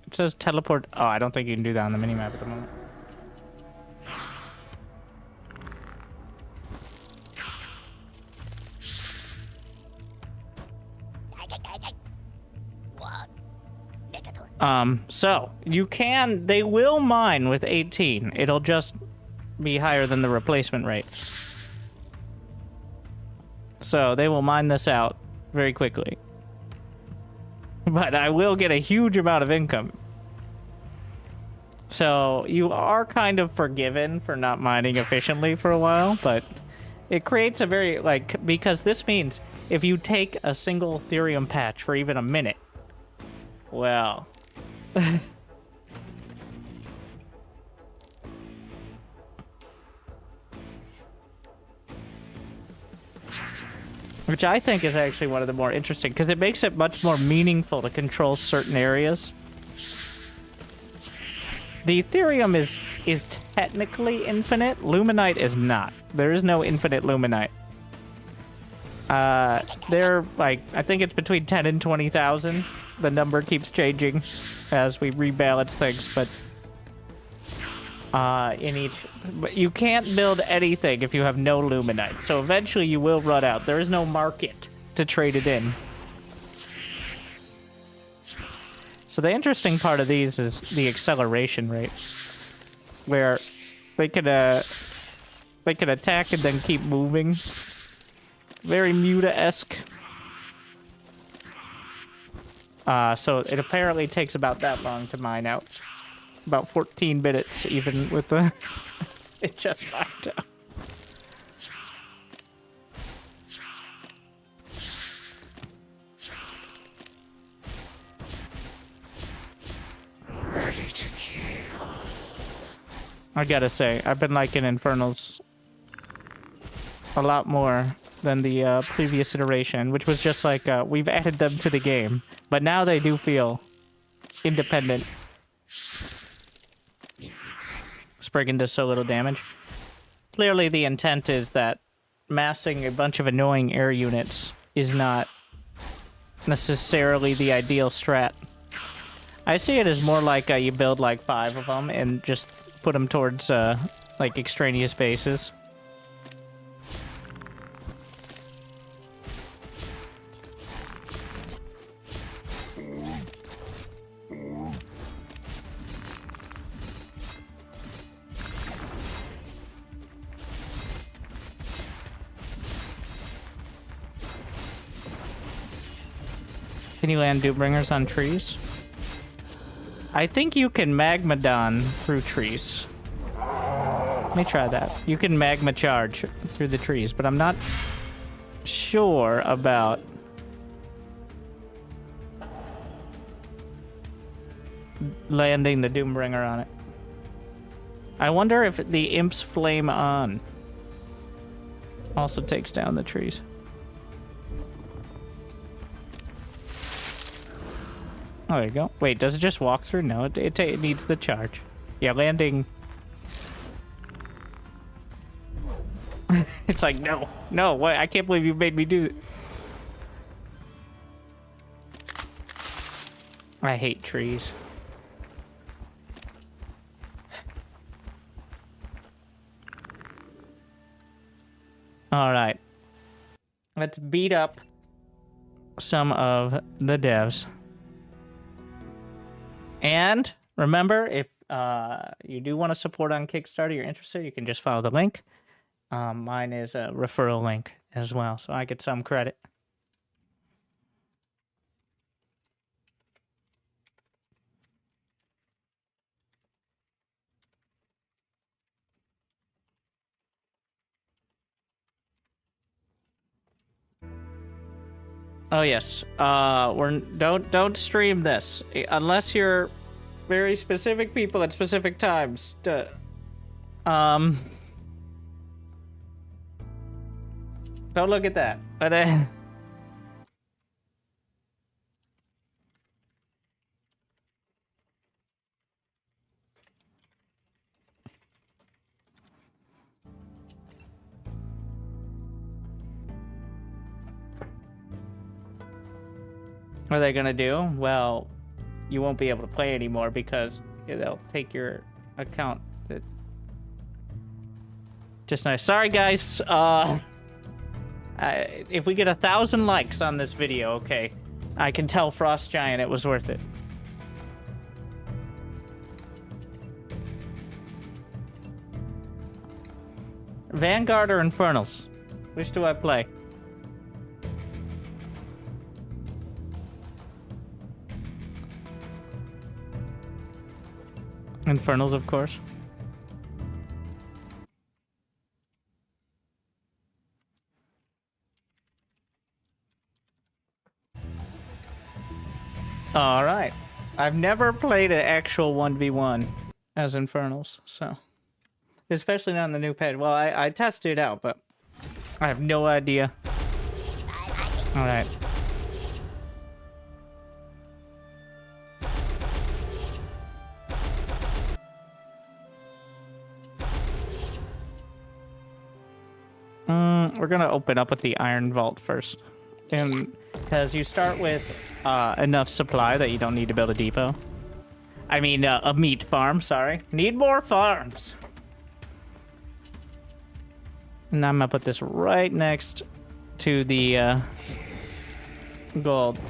C: It says teleport... Oh, I don't think you can do that on the minimap at the moment. So, you can... They will mine with 18. It'll just be higher than the replacement rate. So, they will mine this out very quickly. But I will get a huge amount of income. So, you are kind of forgiven for not mining efficiently for a while, but it creates a very, like, because this means if you take a single Ethereum patch for even a minute, well... Which I think is actually one of the more interesting, because it makes it much more meaningful to control certain areas. The Ethereum is technically infinite. Luminite is not. There is no infinite Luminite. They're, like, I think it's between 10 and 20,000. The number keeps changing as we rebalance things, but but you can't build anything if you have no Luminite. So eventually you will run out. There is no market to trade it in. So the interesting part of these is the acceleration rate, where they can attack and then keep moving. Very Muta-esque. So it apparently takes about that long to mine out. About 14 minutes, even with the... It just mined out.
J: Ready to kill.
C: I gotta say, I've been liking Infernals a lot more than the previous iteration, which was just like, we've added them to the game. But now they do feel independent. Spriggan does so little damage. Clearly the intent is that massing a bunch of annoying air units is not necessarily the ideal strat. I see it as more like you build like 5 of them and just put them towards like extraneous bases. Can you land Doombringers on trees? I think you can Magmadon through trees. Let me try that. You can Magma Charge through the trees, but I'm not sure about landing the Doombringer on it. I wonder if the Imp's Flame On also takes down the trees. Oh, there you go. Wait, does it just walk through? No, it needs the charge. Yeah, landing. It's like, no, no, what? I can't believe you made me do it. I hate trees. All right. Let's beat up some of the devs. And remember, if you do want to support on Kickstarter, you're interested, you can just follow the link. Mine is a referral link as well, so I get some credit. Oh yes, don't stream this unless you're very specific people at specific times. Don't look at that. But what are they gonna do? Well, you won't be able to play anymore because they'll take your account. Just nice. Sorry, guys. If we get 1,000 likes on this video, okay, I can tell Frost Giant it was worth it. Vanguard or Infernals? Which do I play? Infernals, of course. Alright. I've never played an actual 1v1 as Infernals, so... Especially not on the new pad. Well, I tested it out, but... I have no idea. Alright. We're gonna open up with the Iron Vault first. And because you start with enough supply that you don't need to build a depot. I mean, a meat farm, sorry. Need more farms. And I'm gonna put this right next to the gold.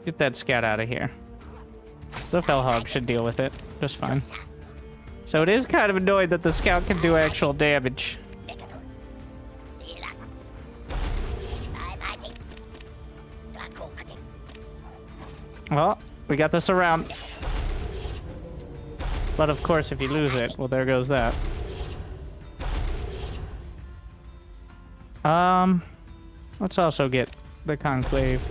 C: Get that scout out of here. The Fellhog should deal with it just fine. So it is kind of annoying that the scout can do actual damage. Well, we got this around. But of course, if you lose it, well, there goes that. Let's also get the Conclave.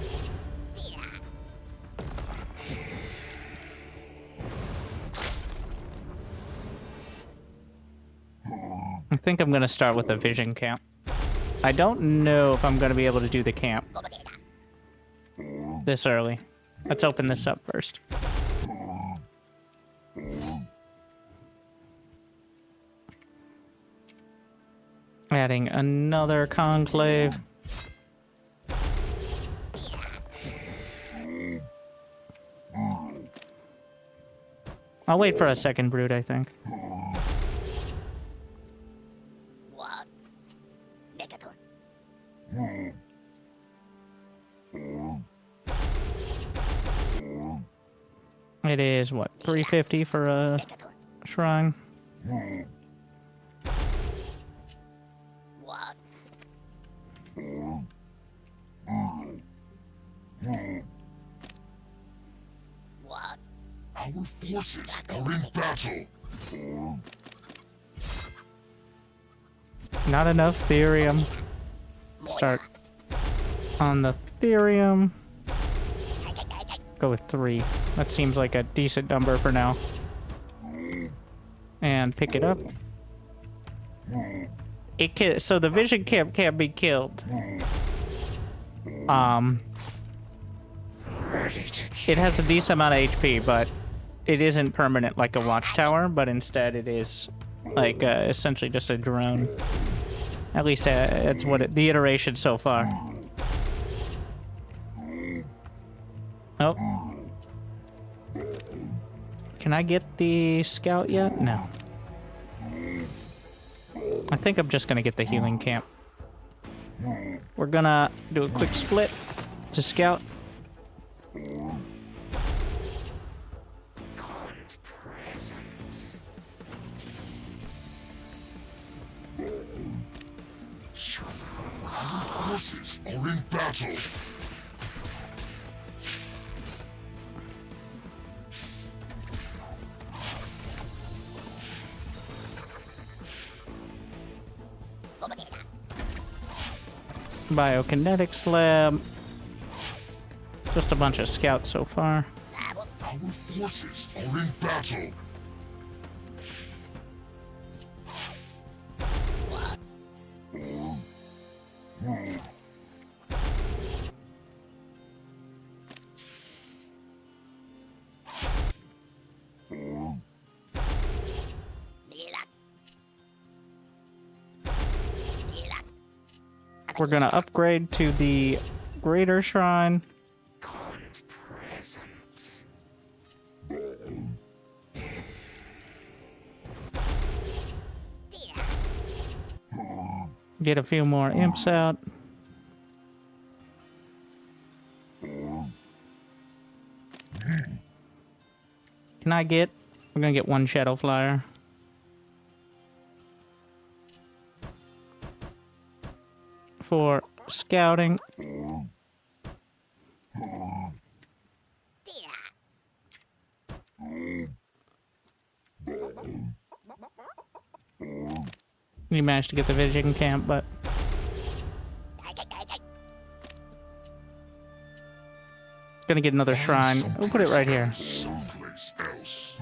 C: I think I'm gonna start with a vision camp. I don't know if I'm gonna be able to do the camp this early. Let's open this up first. Adding another conclave. I'll wait for a second brood, I think. It is, what, 350 for a shrine.
G: What? What?
J: Our forces are in battle.
C: Not enough therium. Start on the therium. Go with 3. That seems like a decent number for now. And pick it up. So the vision camp can't be killed. It has a decent amount of HP, but it isn't permanent like a watchtower, but instead it is like essentially just a drone. At least it's what the iteration so far. Oh. Can I get the scout yet? No. I think I'm just gonna get the healing camp. We're gonna do a quick split to scout.
J: God's presence. Forces are in battle.
C: Biokinetics lab. Just a bunch of scouts so far.
J: Our forces are in battle.
C: We're gonna upgrade to the Greater Shrine.
J: God's presence.
C: Get a few more imps out. Can I get... We're gonna get 1 Shadow Flyer. For scouting. You managed to get the vision camp, but... Gonna get another shrine. We'll put it right here.
J: Someplace else.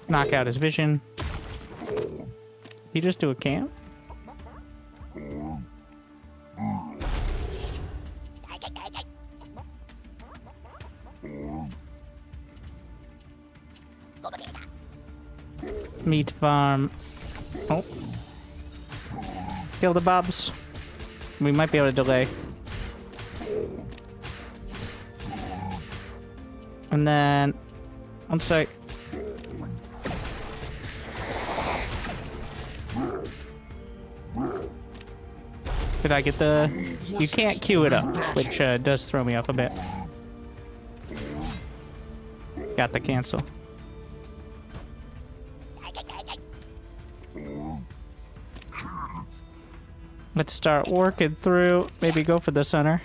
C: Knock out his vision. He just do a camp? Meat farm. Oh. Kill the bobs. We might be able to delay. And then... One sec. Did I get the... You can't queue it up, which does throw me off a bit. Got the cancel. Let's start working through. Maybe go for the center.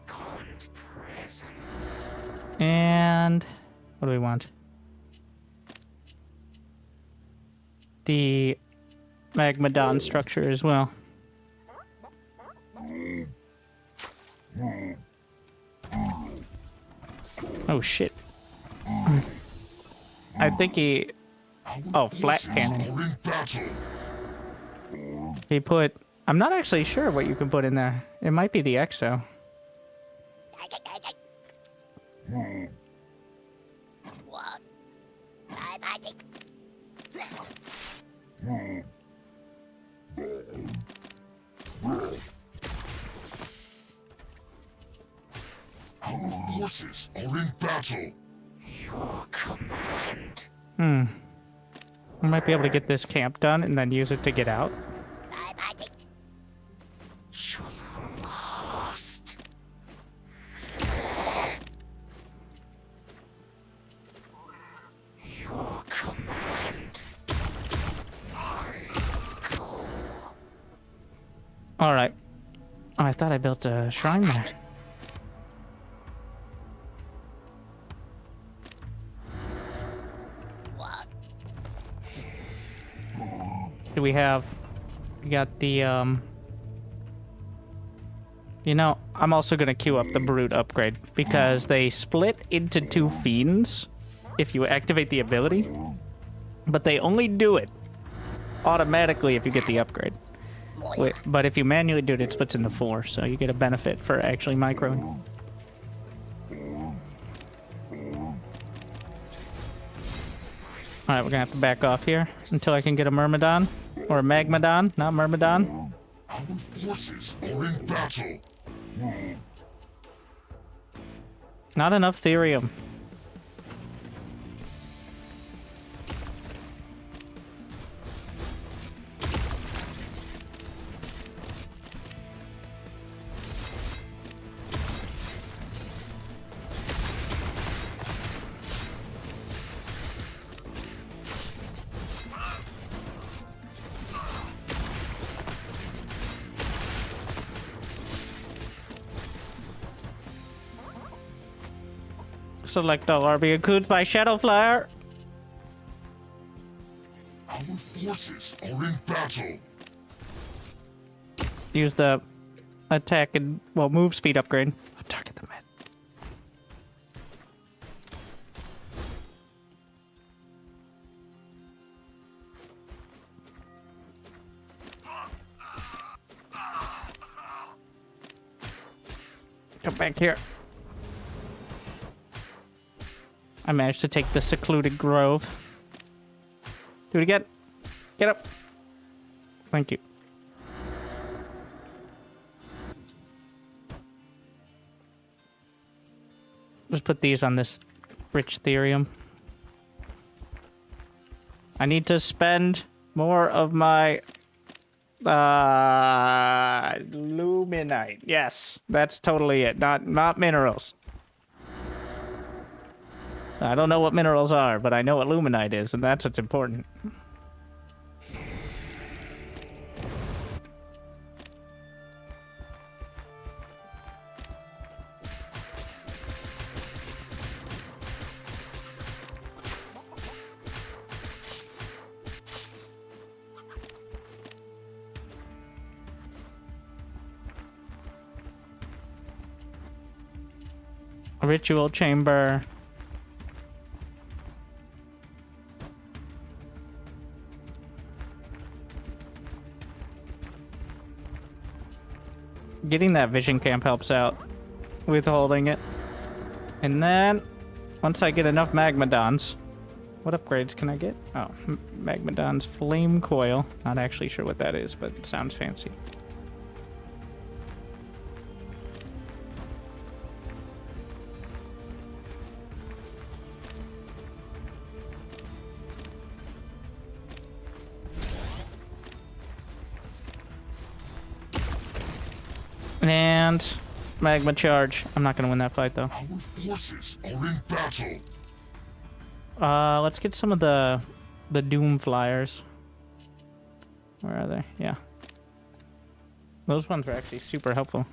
J: God's presence.
C: And... What do we want? The Magmadon structure as well. Oh shit. I think he... Oh, flat cannon. He put... I'm not actually sure what you can put in there. It might be the Exo.
G: What?
J: Our forces are in battle. Your command.
C: We might be able to get this camp done and then use it to get out. Alright. Oh, I thought I built a shrine there.
G: What?
C: Do we have... We got the, You know, I'm also gonna queue up the Brute upgrade, because they split into 2 fiends if you activate the ability, but they only do it automatically if you get the upgrade. Wait, but if you manually do it, it splits into 4, so you get a benefit for actually microing. Alright, we're gonna have to back off here until I can get a Myrmidon. Or a Magmadon, not Myrmidon.
J: Our forces are in battle.
C: Not enough Therium. Select all RB includes by Shadow Flyer.
J: Our forces are in battle.
C: Use the attack and, well, move speed upgrade. Attack at the mid. Come back here. I managed to take the secluded grove. Do it again. Get up. Thank you. Just put these on this rich Therium. I need to spend more of my luminite. Yes, that's totally it. Not minerals. I don't know what minerals are, but I know what luminite is, and that's what's important. A ritual chamber. Getting that vision camp helps out with holding it. And then, once I get enough Magmadons, what upgrades can I get? Oh, Magmadon's Flame Coil. Not actually sure what that is, but it sounds fancy. And magma charge. I'm not gonna win that fight though.
J: Our forces are in battle.
C: Let's get some of the Doom flyers. Where are they? Yeah. Those ones are actually super helpful.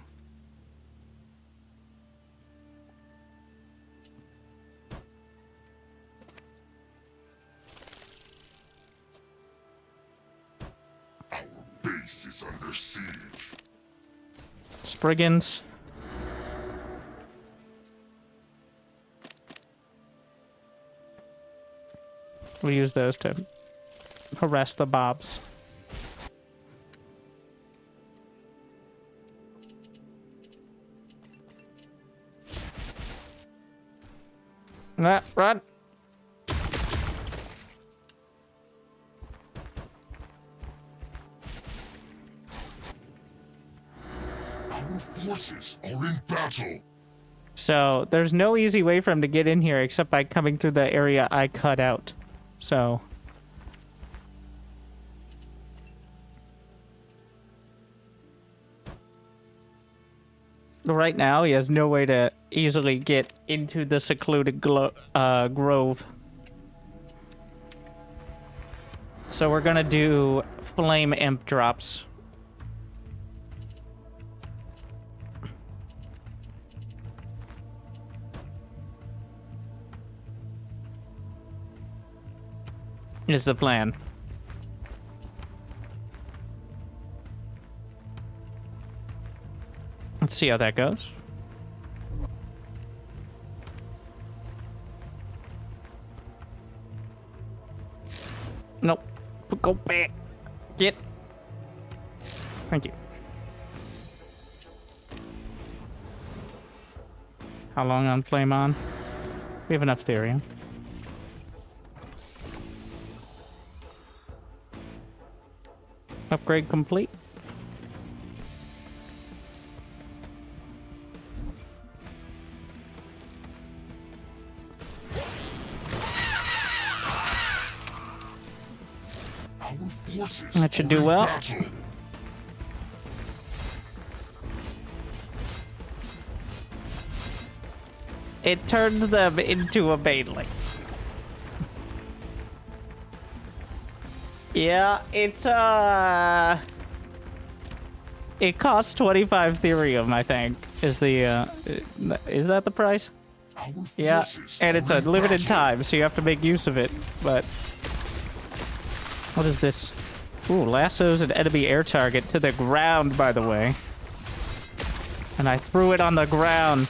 J: Our base is under siege.
C: Spriggans. We use those to harass the bobs. Run!
J: Our forces are in battle.
C: So, there's no easy way for him to get in here except by coming through the area I cut out. So... right now, he has no way to easily get into the secluded grove. So we're gonna do flame imp drops. is the plan. Let's see how that goes. Nope. Go back. Get. Thank you. How long on flame on? We have enough therium. Upgrade complete. That should do well. It turns them into a mainling. Yeah, it's it costs 25 therium, I think. Is that the price? Yeah, and it's a limited time, so you have to make use of it. But what is this? Ooh, lassos an enemy air target to the ground, by the way. And I threw it on the ground.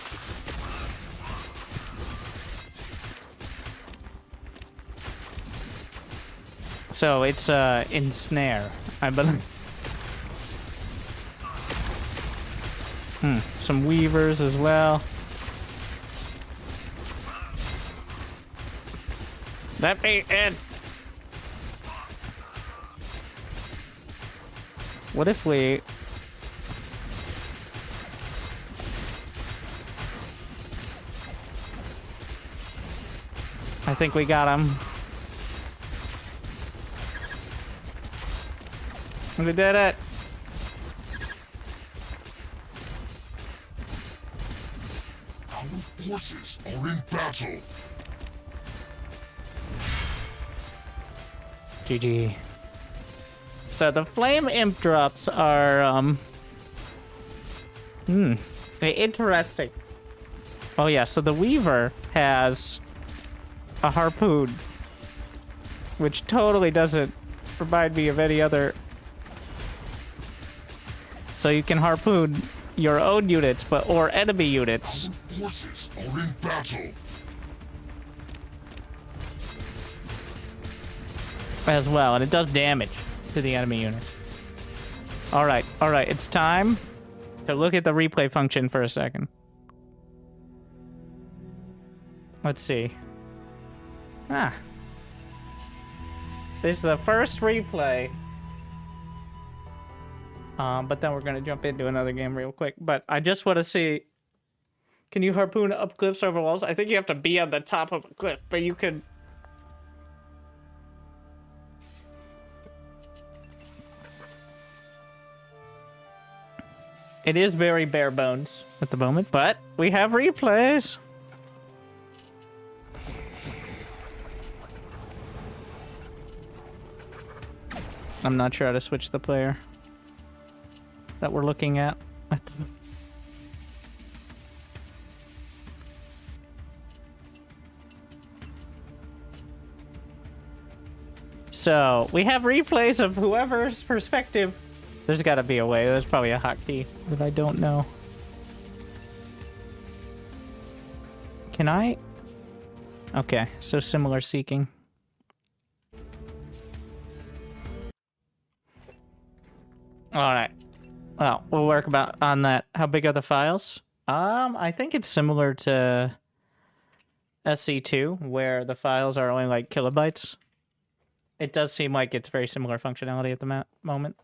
C: So it's ensnare, I believe. Some weavers as well. Let me in. What if we... I think we got him. We did it.
J: Our forces are in battle.
C: GG. So the flame imp drops are interesting. Oh yeah, so the weaver has a harpoon, which totally doesn't remind me of any other. So you can harpoon your own units, or enemy units.
J: Our forces are in battle.
C: As well, and it does damage to the enemy unit. Alright, it's time to look at the replay function for a second. Let's see. This is the first replay. But then we're gonna jump into another game real quick. But I just want to see, can you harpoon up cliffs over walls? I think you have to be on the top of a cliff, but you can... It is very bare bones at the moment, but we have replays. I'm not sure how to switch the player that we're looking at. So we have replays of whoever's perspective. There's got to be a way. There's probably a hotkey that I don't know. Can I? Okay, so similar seeking. All right. Well, we'll work on that. How big are the files? I think it's similar to SC2, where the files are only like kilobytes. It does seem like it's very similar functionality at the moment.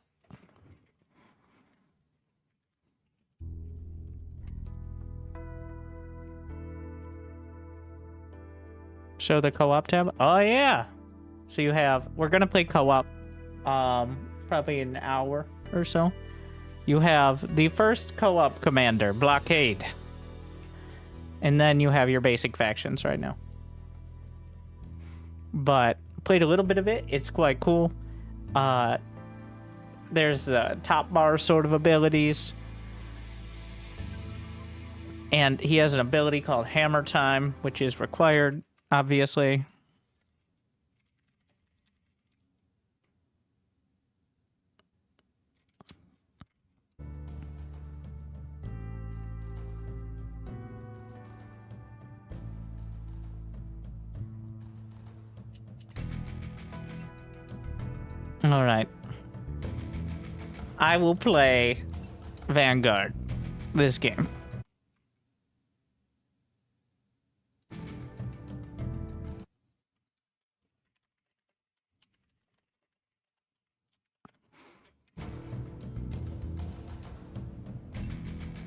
C: Show the co-op tab. Oh yeah. So you have, we're gonna play co-op, probably an hour or so. You have the first co-op commander, Blockade, and then you have your basic factions right now. But played a little bit of it. It's quite cool. There's the top bar sort of abilities, and he has an ability called Hammer Time, which is required, obviously. All right. I will play Vanguard this game.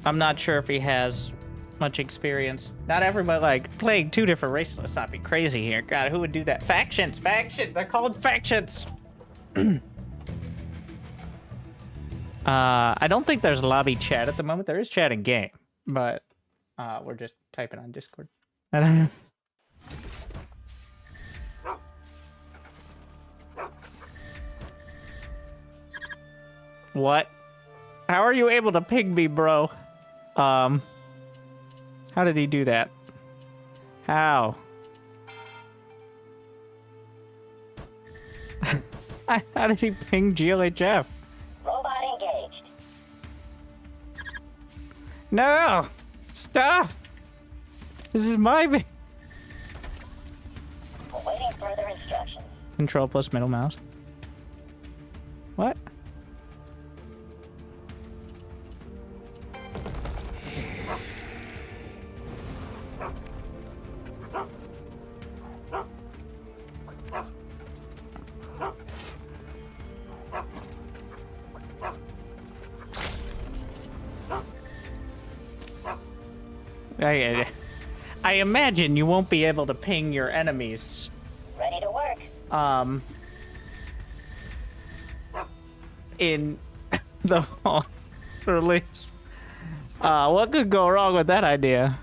C: I'm not sure if he has much experience. Not everybody, like, playing 2 different races. Let's not be crazy here. God, who would do that? Factions! Factions! They're called factions! I don't think there's lobby chat at the moment. There is chat in game, but we're just typing on Discord. What? How are you able to ping me, bro? How did he do that? How? How did he ping GLHF?
G: Robot engaged.
C: No! Stop! This is my...
G: Awaiting further instructions.
C: Control plus middle mouse. What? I imagine you won't be able to ping your enemies.
G: Ready to work.
C: In the release. What could go wrong with that idea?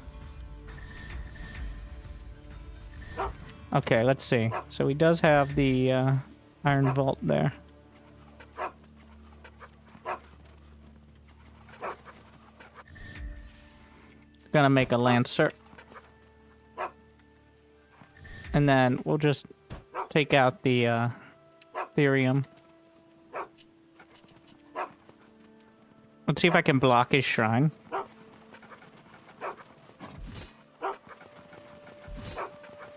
C: Okay, let's see. So he does have the iron vault there. Gonna make a lancer. And then we'll just take out the Therium. Let's see if I can block his shrine.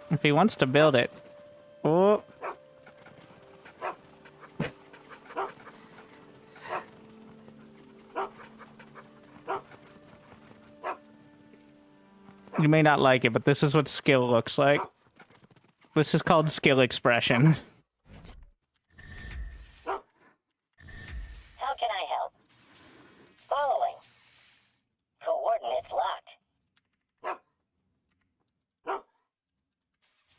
C: If he wants to build it. Oh. You may not like it, but this is what skill looks like. This is called skill expression.
G: How can I help? Following. Coordinates locked.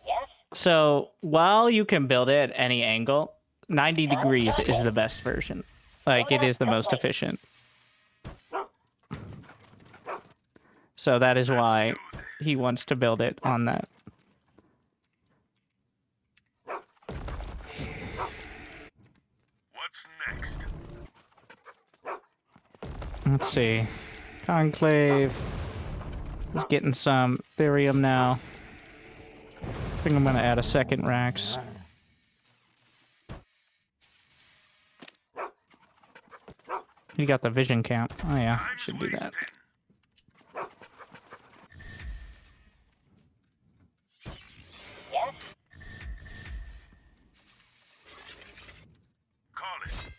G: Yes?
C: So, while you can build it at any angle, 90 degrees is the best version. Like, it is the most efficient. So that is why he wants to build it on that.
E: What's next?
C: Let's see. Conclave is getting some Therium now. I think I'm going to add a second Rax. You got the vision camp. Oh yeah, should do that.
G: Yes?
E: Call it.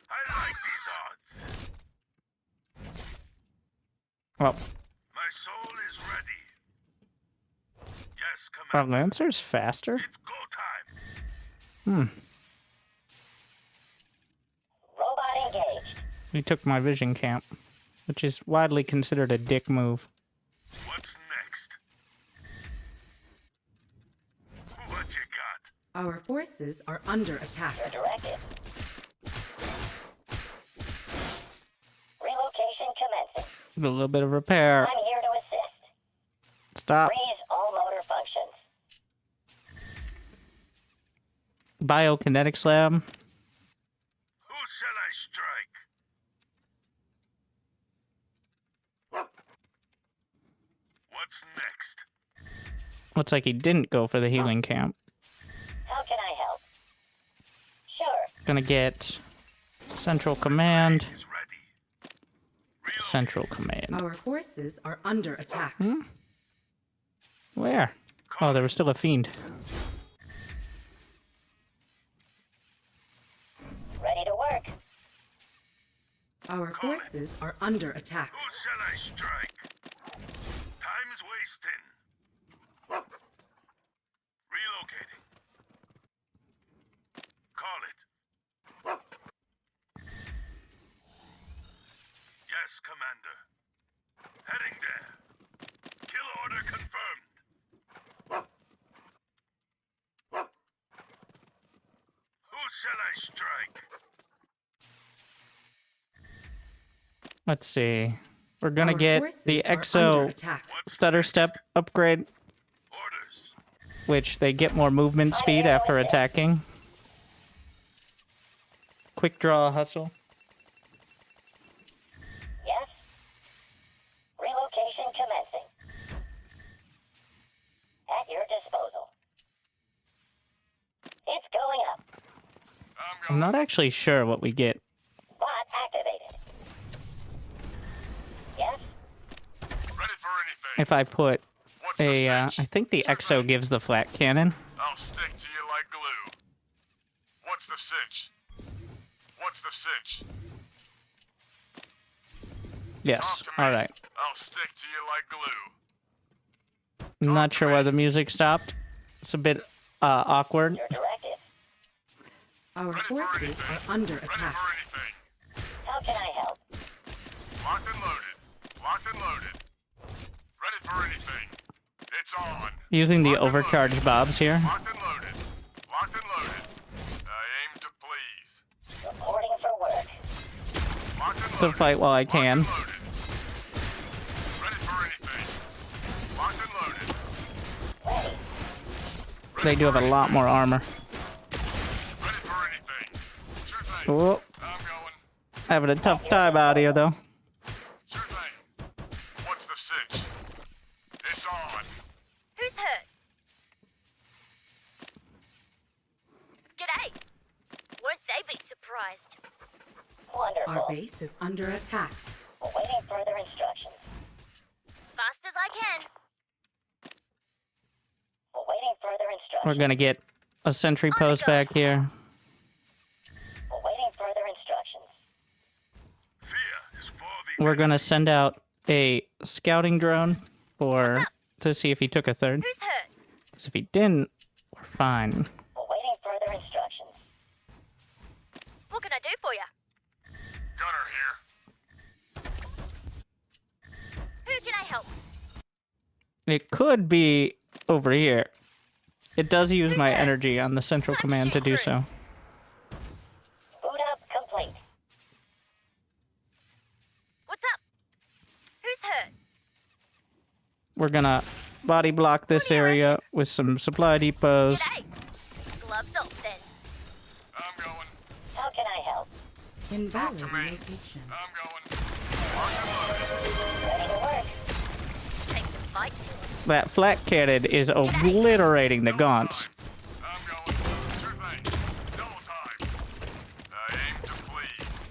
E: I like these odds.
C: Well,
E: My soul is ready. Yes,
C: our
E: Commander.
C: Lancer's faster?
E: It's go time.
G: Robot engaged.
C: He took my vision camp, which is widely considered a dick move.
E: What's next? What you got?
A: Our forces are under attack.
G: Your directive. Relocation commencing.
C: A little bit of repair.
G: I'm here to assist.
C: Stop.
G: Freeze all motor functions.
C: Biokinetics lab.
E: Who shall I strike? What's next?
C: Looks like he didn't go for the healing camp.
G: How can I help? Sure.
C: Gonna get Central Command.
E: Is ready.
C: Central Command.
A: Our forces are under attack.
C: Where? Oh, there was still a fiend.
A: forces are under attack.
E: Who shall I strike? Time's wasting. Relocating. Call it. Yes, Commander. Heading there. Kill order confirmed. Who shall I strike?
C: Let's see. We're gonna
A: Our
C: get
A: forces
C: the
A: are under
C: Exo
A: attack.
C: stutter step upgrade,
E: Orders.
C: which they get more movement speed after attacking. Quick draw hustle.
G: Yes? Relocation commencing. At your disposal. It's going up.
C: I'm not actually sure what we get.
G: Bot activated. Yes?
E: Ready for anything.
C: If I put
E: What's the
C: a,
E: cinch?
C: I think the Exo gives the flat cannon.
E: I'll stick to you like glue. What's the cinch? What's the cinch?
C: Yes.
E: Talk to me.
C: All right.
E: I'll stick to you like glue.
C: I'm not sure why the music stopped. It's a bit awkward.
G: Your directive.
A: Our
E: Ready for
A: forces
E: anything.
A: are under
E: Ready
A: attack.
E: for anything.
G: How can I help?
E: Locked and loaded. Locked and loaded. Ready for anything. It's on.
C: Using the
E: Locked and
C: overcharged
E: loaded.
C: bobs here.
E: Locked and loaded. Locked and loaded. I aim to please.
G: Reporting for work.
E: Locked and
C: To
E: loaded.
C: fight while I
E: Locked
C: can.
E: and loaded. Ready for anything. Locked and loaded.
G: Ready.
C: They do have a lot more armor.
E: Ready for anything. Sure thing.
C: Oh,
E: I'm going.
C: having a tough time out here though.
E: Sure thing. What's the cinch? It's on.
D: Who's hurt? G'day. Won't they be surprised?
G: Wonderful.
A: Our base is under attack.
G: Awaiting further instructions.
D: Fast as I can.
G: Awaiting further instructions.
C: We're gonna get a sentry post back here.
G: Awaiting further instructions.
E: Fear is for the
C: We're gonna send out a scouting drone to see if he took a third.
D: Who's hurt?
C: 'Cause if he didn't, we're fine.
G: Awaiting further instructions.
D: What can I do for you?
E: gunner here.
D: Who can I help?
C: It could be over here. It does use my energy on the central command to do so.
G: Boot up complete.
D: What's up? Who's hurt?
C: We're gonna body block this area with some supply depots.
D: G'day. Gloves off then.
E: I'm going.
G: How can I help?
A: Invalid
E: to me.
A: location.
E: I'm going. Locked and loaded.
G: Ready to work.
D: Take the fight to it.
C: That flat cannon is obliterating the Gaunts.
E: I'm going. Sure thing. Double time. I aim to please.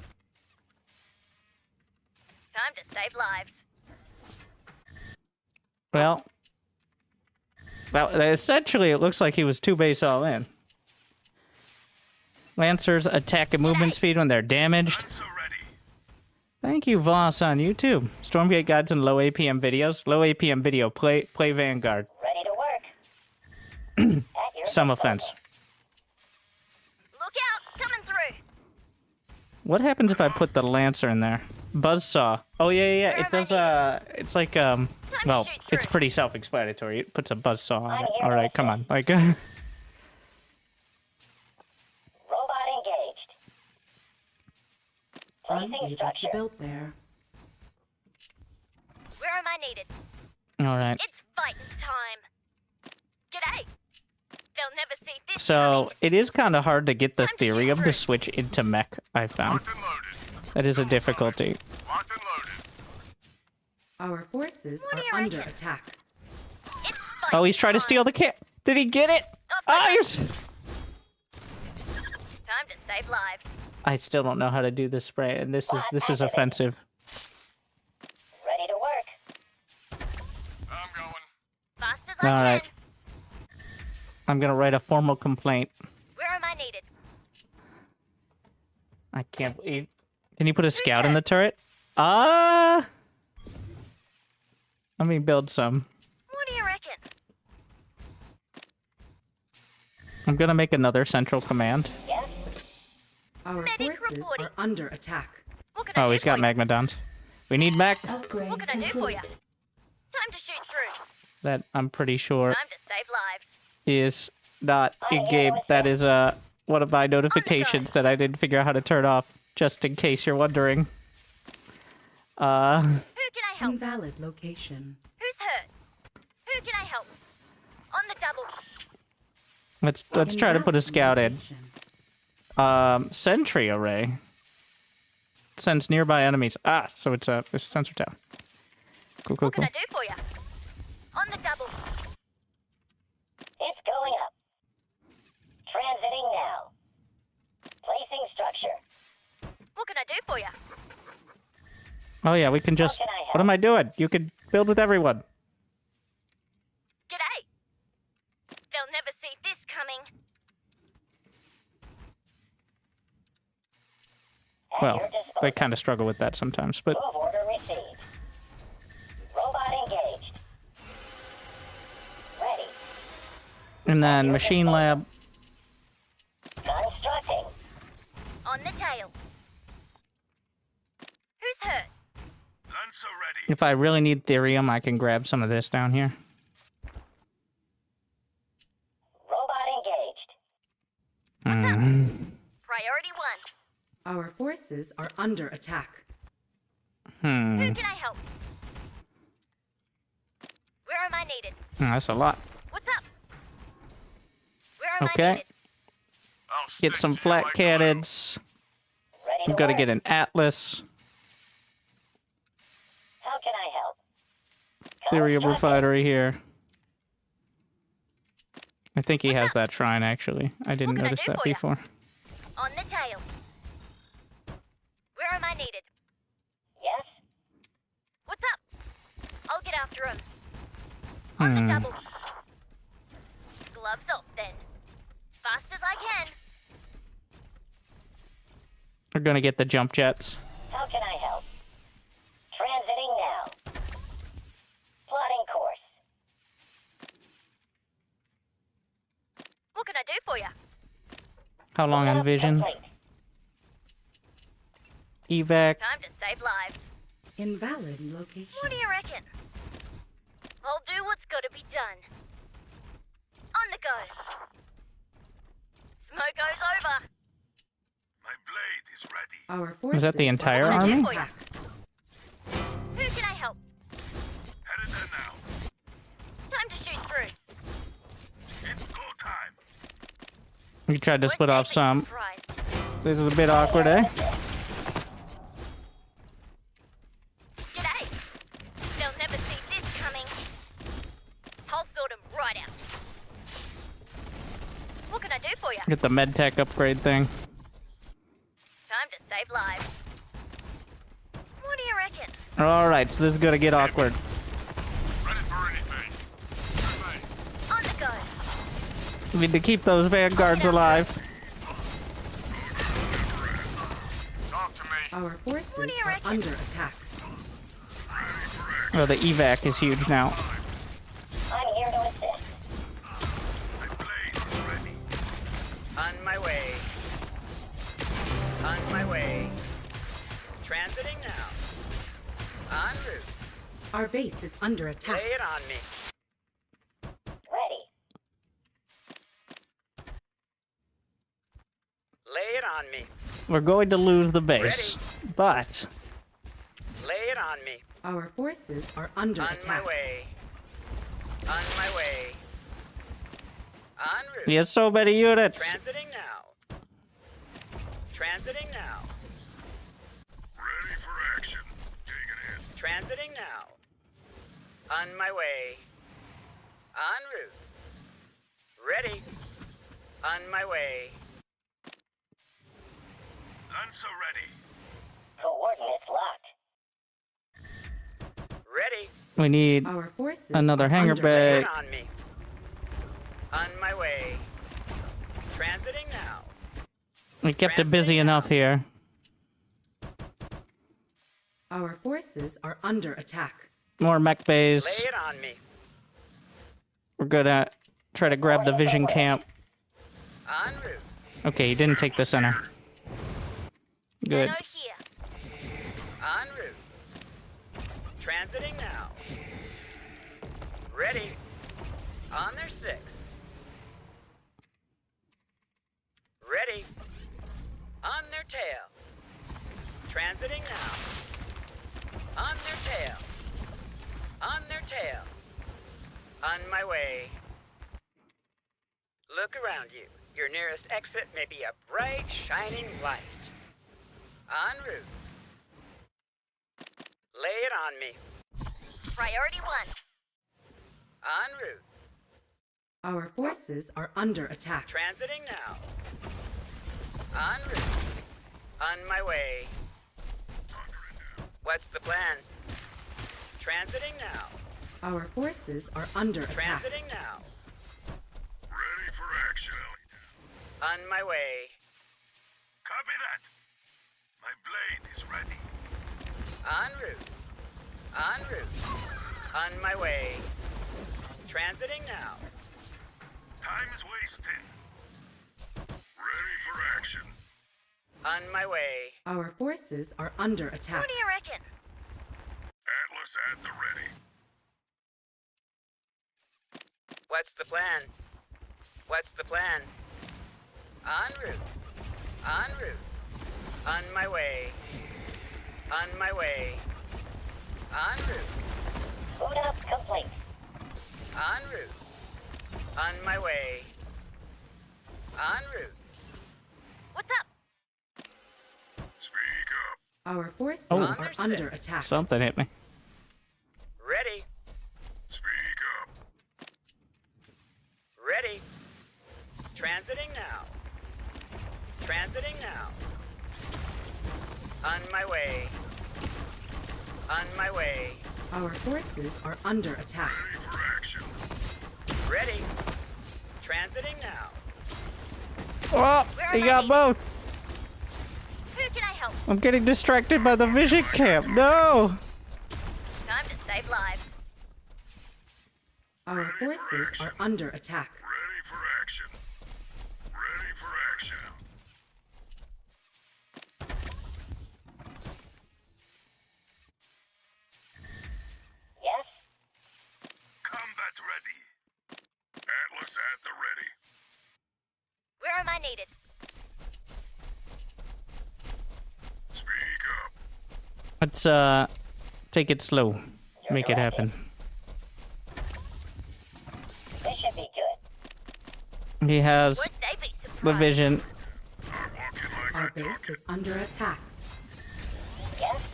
D: Time to save lives.
C: Well, essentially it looks like he was 2 base all in. Lancers attack and movement speed when they're damaged.
E: So ready.
C: Thank you, Voss, on YouTube. Stormgate guides and low APM videos. Low APM video. Play Vanguard.
G: Ready to work. At your
C: Some
G: disposal.
C: offense.
D: Look out! Coming through.
C: What happens if I put the Lancer in there? Buzzsaw. Oh yeah. It does. It's like well, it's pretty self-explanatory. It puts a buzzsaw on it. All right, come on. Like.
G: Robot engaged. Placing
A: Unable to
G: structure.
A: build there.
D: Where am I needed?
C: All right.
D: It's fighting time. G'day. They'll never see this
C: So
D: coming.
C: it is kind of hard to get the theory of the switch into mech. I found
E: Locked and loaded.
C: that is a difficulty.
E: Locked and loaded.
A: Our forces
D: What do
A: are
D: you
A: under
D: reckon?
A: attack.
D: It's fighting
C: Oh, he's trying to
D: time.
C: steal the kit. Did he get it? Ah, yes.
D: Time to save lives.
C: I still don't know how to do this spray, and this is offensive.
G: Ready to work.
E: I'm going.
D: Fast as
C: All
D: I
C: right.
D: can.
C: I'm gonna write a formal complaint.
D: Where am I needed?
C: I can't believe Can you put a scout in the turret? Let me build some.
D: What do you reckon?
C: I'm gonna make another central command.
G: Yes?
A: Our
D: Medic
A: forces
D: reporting.
A: are under attack.
D: What can I
C: Oh,
D: do
C: he's got
D: for you?
C: magmadons. We need mech.
K: Upgrade
D: What can I do for you?
K: complete.
D: Time to shoot through.
C: That I'm pretty sure
D: Time to save lives.
C: is not in game. That is one of my notifications that I didn't figure out how to turn off. Just in case you're wondering.
D: Who can I help?
A: Invalid location.
D: Who's hurt? Who can I help? On the double.
C: Let's try to put a
A: Invalid
C: scout in.
A: location.
C: Sentry array. Sends nearby enemies. Ah, so it's a sensor tower. Cool, cool,
D: What can
C: cool.
D: I do for you? On the double.
G: It's going up. Transiting now. Placing structure.
D: What can I do for you?
C: Oh yeah, we can just.
G: can I help?
C: What am I doing? You can build with everyone.
D: G'day. They'll never see this coming.
G: At
C: Well,
G: your disposal.
C: I kind of struggle with that sometimes, but
G: Move order received. Robot engaged. Ready.
C: and then machine lab.
G: Constructing.
D: On the tail. Who's hurt?
E: Lancer ready.
C: If I really need therium, I can grab some of this down here.
G: Robot engaged.
D: Priority 1.
A: Our forces are under attack.
D: Who can I help? Where am I needed?
C: That's a lot.
D: What's up? Where am I
C: Okay,
D: needed?
E: I'll stick
C: get some
E: to you
C: flat
E: like
C: cannons.
G: Ready
C: I'm
G: to
C: gonna
G: work.
C: get an atlas.
G: How can I help?
C: Therium
G: Constructing.
C: refinery here. I think he has that shrine actually. I didn't
D: What can I
C: notice
D: do
C: that
D: for ya?
C: before.
D: On the tail. Where am I needed?
G: Yes?
D: What's up? I'll get after him. On the double. Gloves off then. Fast as I can.
C: We're gonna get the jump jets.
G: How can I help? Transiting now. Plotting course.
D: What can I do for you?
C: How long on
G: Setup
C: vision?
G: complete.
C: Evac.
D: Time to save lives.
A: Invalid location.
D: What do you reckon? I'll do what's gotta be done. On the go. Smoke goes over.
E: My blade is ready.
A: Our forces
C: that the
A: are
C: entire
A: under
C: army?
A: attack.
D: Who can I help?
E: Headed there now.
D: Time to shoot through.
E: It's go time.
C: We tried to split off
D: We're
C: some.
D: surprised.
C: This is a bit awkward, eh?
D: G'day. They'll never see this coming. I'll sort 'em right out. What can I do for you?
C: Get the medtech upgrade thing.
D: Time to save lives. What do you reckon?
C: Alright, so this is gonna get awkward.
E: Ready for anything. Good thing.
D: On the go.
C: We need to keep those vanguards alive.
E: Talk to me.
A: Our forces
D: What do you
A: are
D: reckon?
A: under attack.
C: Oh, the evac is huge now.
G: I'm here to assist.
E: My blade is ready.
H: On my way. On my way. Transiting now. En route.
A: Our base is under attack.
H: Lay it on me.
G: Ready.
H: Lay it on me.
C: We're going to lose the base, but
H: Lay it on me.
A: Our forces are under
H: On
A: attack.
H: my way. On my way. En route.
C: he has so many units.
H: Transiting now. Transiting now.
E: Ready for action. Taking it.
H: Transiting now. On my way. En route. Ready. On my way.
E: Lancer ready.
G: Coordinates locked.
H: Ready.
C: We need
A: Our forces
C: Another
A: are
C: hangar
A: under
C: bay.
H: Lay
A: attack.
H: it on me. On my way. Transiting now.
C: we kept it busy enough here.
A: forces are under attack.
C: More mech bays.
H: Lay it on me.
C: We're gonna try to grab the vision camp.
H: En route.
C: Okay, he didn't take the center. Good.
D: Nano here.
H: En route. Transiting now. Ready. On their 6. Ready. On their tail. Transiting now. On their tail. On their tail. On my way. Look around you. Your nearest exit may be a bright, shining light. En route. Lay it on me.
D: Priority 1.
H: En route.
A: Our forces are under attack.
H: Transiting now. En route. On my way. What's the plan? Transiting now.
A: Our forces are under attack.
H: Transiting now.
E: Ready for action.
H: On my way.
E: Copy that. My blade is ready.
H: En route. En route. On my way. Transiting now.
E: Time is wasted. Ready for action.
H: On my way.
A: Our forces are under
D: Who
A: attack.
D: do you reckon?
E: Atlas at the ready.
H: What's the plan? What's the plan? En route. En route. On my way. On my way. En route.
G: Boot up complete.
H: En route. On my way. En route.
D: What's up?
E: Speak up.
A: Our forces
C: Oh.
A: are under attack.
C: Something hit me.
H: Ready.
E: Speak up.
H: Ready. Transiting now. Transiting now. On my way. On my way.
A: Our forces are under attack.
E: Ready for action.
H: Ready. Transiting now.
C: Oh, he got both.
D: Who can I help?
C: I'm getting distracted by the vision camp. No.
D: Time to save lives.
A: Our forces are under attack.
E: Ready for action. Ready for action.
G: Yes?
E: Combat ready. Atlas at the ready.
D: Where am I needed?
E: Speak up.
C: Let's take it slow. Make it happen.
G: This should be good.
C: He has
D: Would they be
C: the
D: surprised?
C: vision.
E: I'm walking like
A: Our
E: I told
A: base
E: you.
A: is under attack.
G: Yes?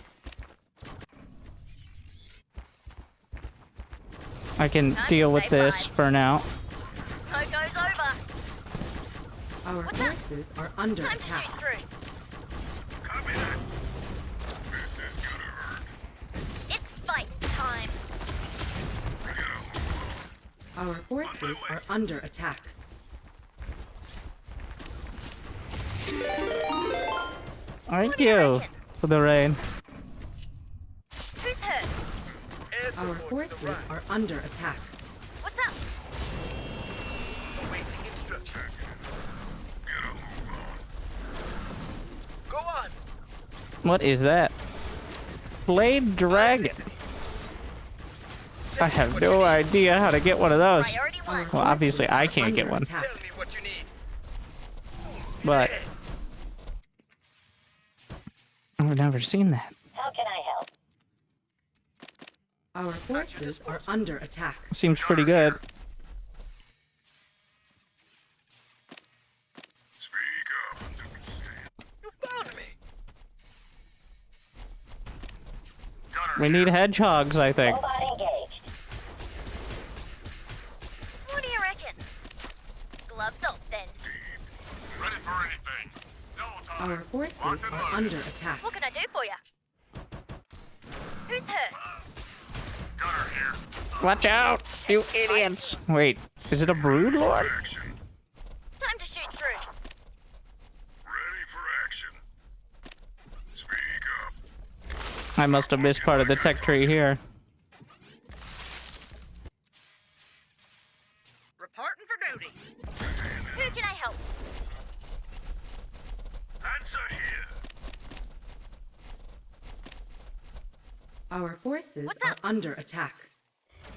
C: I can
D: Time to
C: deal with
D: stay
C: this
D: alive.
C: for now.
D: Smoke goes over.
A: Our
D: What's up?
A: forces are under
D: Time to
A: attack.
D: shoot through.
E: Copy that. This is gonna hurt.
D: It's fight time.
A: Our forces are under attack.
C: Thank you for the rain.
D: Who's hurt?
A: Our forces are under attack.
D: What's up?
I: Awaiting instruction.
E: Get a move on.
I: Go on.
C: What is that? Blade Dragon. I have no idea how to get one of those.
D: Priority 1.
A: Our
C: Well, obviously
A: forces
C: I
A: are
C: can't get
A: under
C: one.
A: attack.
I: Tell me what you need.
C: But I've never seen that.
G: How can I help?
A: Our forces are under attack.
C: Seems pretty good.
E: Speak up.
I: You found me.
E: Gunner
C: We need hedgehogs, I think.
G: Robot engaged.
D: What do you reckon? Gloves off then.
E: ready for anything. Double time.
A: Our forces
E: Locked and
A: are
E: loaded.
A: under attack.
D: What can I do for you? Who's hurt?
E: Gunner here.
C: Watch out, you idiots. Wait, is it a brood lord?
E: Action.
D: Time to shoot through.
E: Ready for action. Speak up.
C: I must have missed part of the tech tree here.
F: Reporting for duty.
D: Who can I help?
E: Answer here.
A: Our forces
D: What's
A: are
D: up?
A: under attack.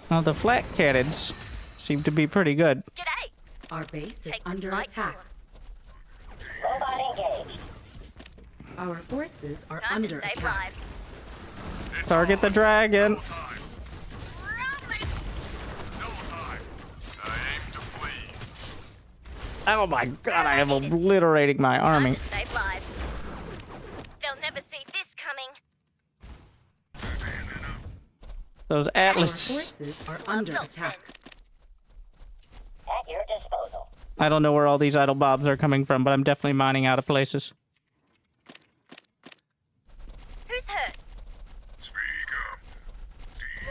C: Well, the flat cannons seem to be pretty good.
D: G'day.
A: Our base is
D: Take
A: under
D: light
A: attack.
D: tour.
G: Robot engaged.
A: Our forces are
D: Time
A: under
D: to save
A: attack.
D: lives.
E: It's
C: Target the
E: on.
C: dragon.
E: No time. No time. I aim to please.
C: Oh my god, I am obliterating my
D: Time
C: army.
D: to save lives. They'll never see this coming.
C: Those
A: Our
C: Atlas.
A: forces are under
D: Well
A: attack.
G: At your disposal.
C: I don't know where all these idle bobs are coming from, but I'm definitely mining out of places.
D: Who's hurt?
E: Speak up.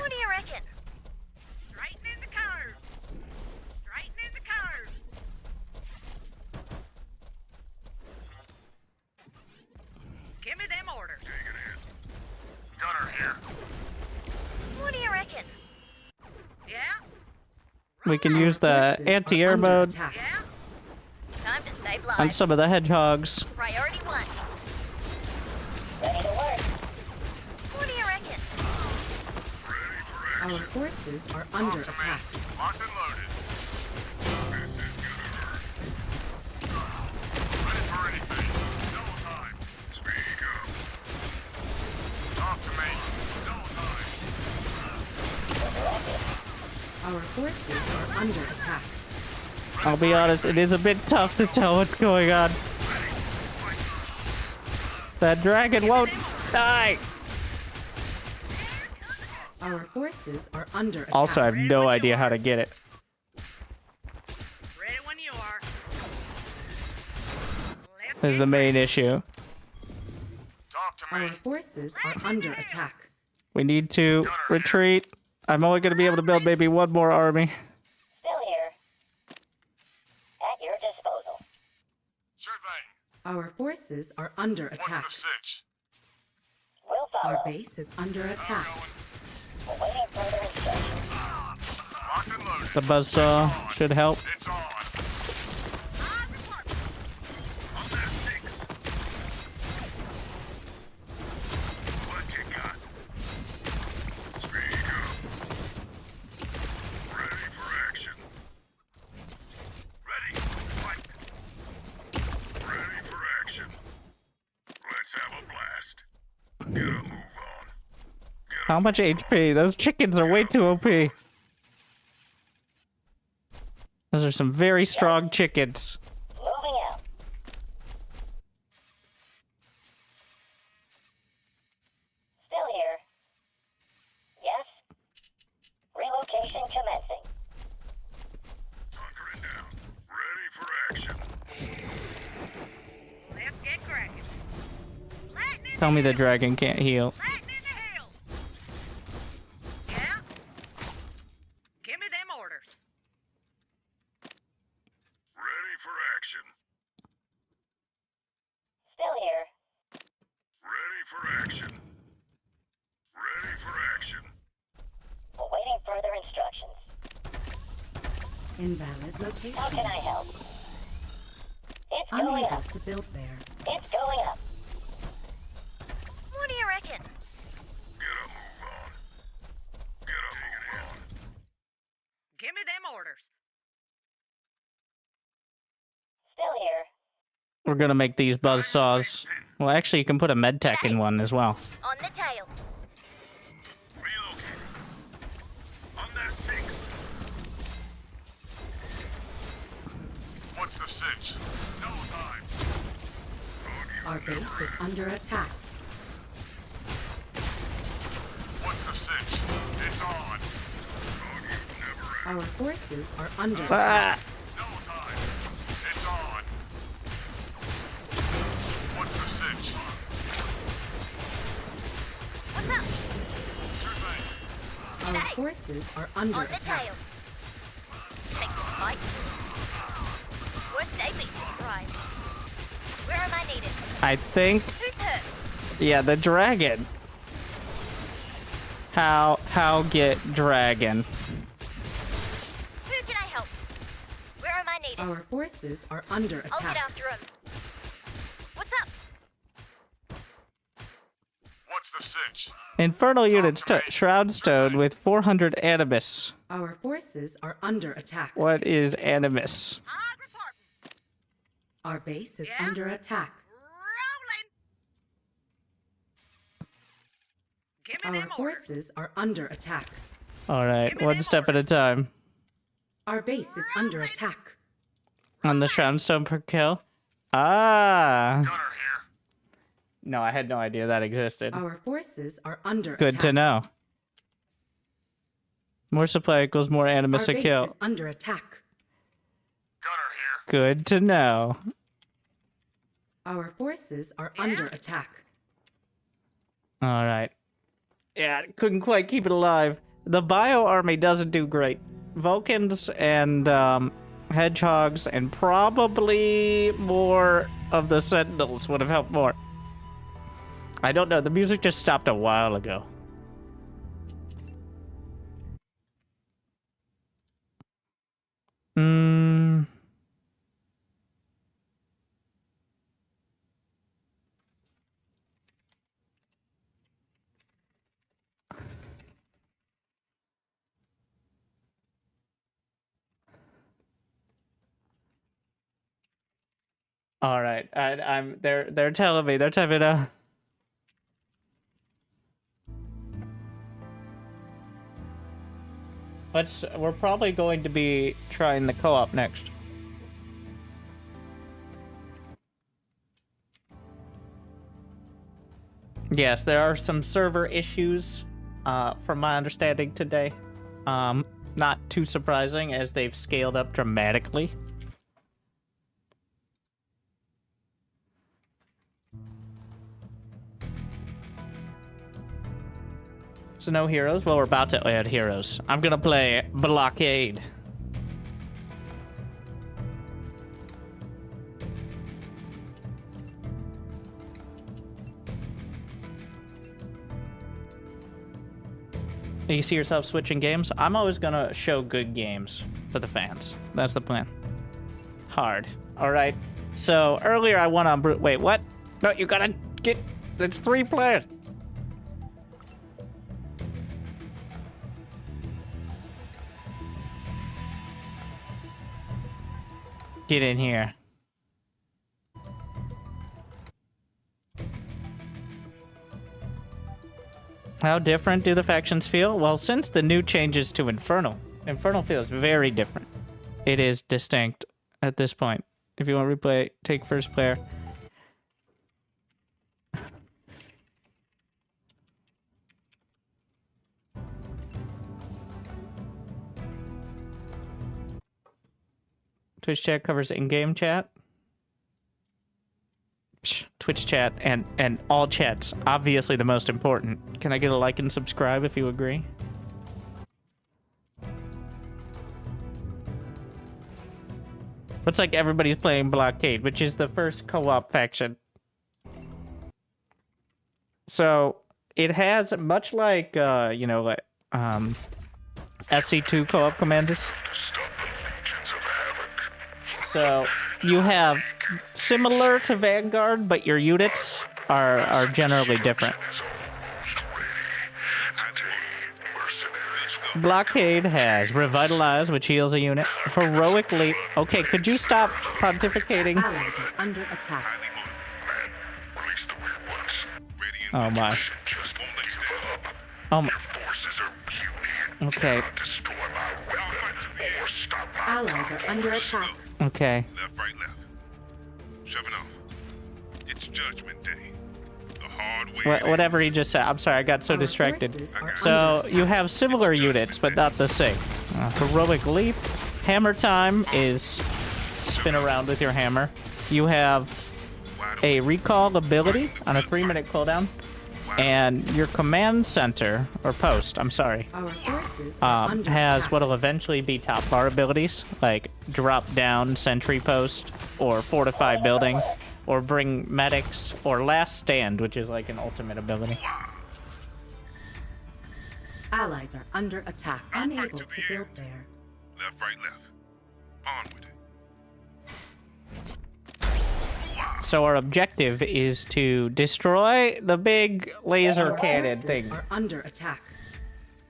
D: What do you reckon?
F: Straightening the cars. Straightening the cars. Give me them orders.
E: Gunner here.
D: What do you reckon?
F: Yeah?
C: We can
A: Our
C: use the
A: forces
C: anti-air
A: are under
C: mode
A: attack.
F: Yeah?
D: Time to save
C: on
D: lives.
C: some of the hedgehogs.
D: Priority 1.
G: Ready to work.
D: What do you reckon?
A: Our forces are under attack.
E: Locked and loaded. Ready for anything. No time. Speak up. Talk to me. No time.
A: Our forces are under attack.
C: I'll be honest, it is a bit tough to tell what's going on. That dragon won't die.
A: Our forces are under attack.
C: Also, I have no idea how to get it.
F: Ready when you are. Let's
C: This is
F: get
C: the main
F: ready.
C: issue.
E: Talk to
A: Our
E: me.
A: forces are under attack.
C: We need to retreat. I'm only going to be able to build maybe one more army.
G: Still here. At your disposal.
E: Sure thing.
A: Our forces are under
E: What's
A: attack.
E: the sitch?
G: We'll
A: Our
G: follow.
A: base is under attack.
G: Awaiting further instructions.
E: Locked and loaded.
C: The buzzsaw should help.
E: It's on. On that 6. What you got? Speak up. Ready for action. Ready. Fight. Ready for action. Let's have a blast. Get a move on.
C: How much HP? Those chickens are way too OP. Those are some very strong chickens.
G: Moving out. Still here. Yes? Relocation commencing.
E: Hunkering down. Ready for action.
F: Let's get cracking. Lightning
C: Tell me the dragon can't heal.
F: Lightning the hills. Yeah? Give me them orders.
E: Ready for action.
G: Still here.
E: Ready for action. Ready for action.
G: Awaiting further instructions.
A: Invalid location.
G: How can I help? It's going
A: Unable
G: up.
A: to build there.
G: It's going up.
D: What do you reckon?
E: Get a move on. Get a move on.
F: Give me them orders.
G: Still here.
C: We're gonna make these buzzsaws. Well, actually, you can put a med tech in one as well.
D: On the tail.
E: Relocating. On that 6. What's the sitch? No time.
A: Our base is under attack.
E: What's the sitch? It's on.
A: Our forces are under
C: Ah!
A: attack.
E: No time. It's on. What's the sitch?
D: What's up?
E: Sure thing.
A: Our forces are under
D: On the
A: attack.
D: tail. Take this fight. Worst day beat surprise. Where am I needed?
C: I think,
D: Who's hurt?
C: yeah, the dragon. How get dragon?
D: Who can I help? Where are my natives?
A: Our forces are under
D: I'll get
A: attack.
D: after them. What's up?
E: What's the sitch?
C: Infernal units shroud stone with 400 animus.
A: Our forces are under attack.
C: What is animus?
F: I'm reporting.
A: Our base is
F: Yeah?
A: under attack.
F: Rolling. Give me
A: Our
F: them orders.
A: forces are under attack.
C: All right, one step at a time.
A: Our base is under attack.
C: On the shroud stone per kill. Ah.
E: Gunner here.
C: No, I had no idea that existed.
A: Our forces are under
C: Good
A: attack.
C: to know. More supply equals more
A: Our
C: animus a
A: base
C: kill.
A: is under attack.
E: Gunner here.
C: Good to know.
A: Our forces are under attack.
C: All right. Yeah, couldn't quite keep it alive. The bio army doesn't do great. Vulcans and hedgehogs and probably more of the sentinels would have helped more. I don't know. The music just stopped a while ago. All right, they're telling me we're probably going to be trying the co-op next. Yes, there are some server issues, from my understanding today. Not too surprising as they've scaled up dramatically. So no heroes? Well, we're about to add heroes. I'm gonna play Blockade. You see yourself switching games? I'm always gonna show good games for the fans. That's the plan. Hard. Alright. So, earlier I won on Brute. Wait, what? No, you gotta get... It's 3 players. Get in here. How different do the factions feel? Well, since the new changes to Infernal, Infernal feels very different. It is distinct at this point. If you want to replay, take first player. Twitch chat covers in-game chat. Psh, Twitch chat and all chats, obviously the most important. Can I get a like and subscribe if you agree? Looks like everybody's playing Blockade, which is the first co-op faction. So it has much like you know, like SC2 co-op commanders. So you have similar to Vanguard, but your units are generally different. Blockade has Revitalize, which heals a unit. Heroic Leap. Okay, could you stop pontificating?
A: Allies are under attack.
C: Oh my. Oh my. Okay.
A: Allies are under attack.
C: Okay.
E: Left, right, left. Shoving off. It's Judgment Day. The hard way.
C: Whatever he just said. I'm sorry, I got so
A: Our
C: distracted.
A: forces are
C: So
A: under
C: you
A: attack.
C: have similar units, but not the same. Heroic Leap. Hammer Time is spin around with your hammer. You have a recall ability on a 3-minute cooldown. And your command center, or post, I'm sorry,
A: Our forces are under
C: has
A: attack.
C: what'll eventually be top bar abilities, like drop down sentry post, or fortify building, or bring medics, or last stand, which is like an ultimate ability.
A: Allies are under attack.
E: I'll fight
A: Unable
E: to
A: to
E: the
A: build
E: end.
A: there.
E: Left, right, left. Onward.
C: So our objective is to destroy the big laser
A: Our
C: cannon
A: forces
C: thing.
A: are under attack.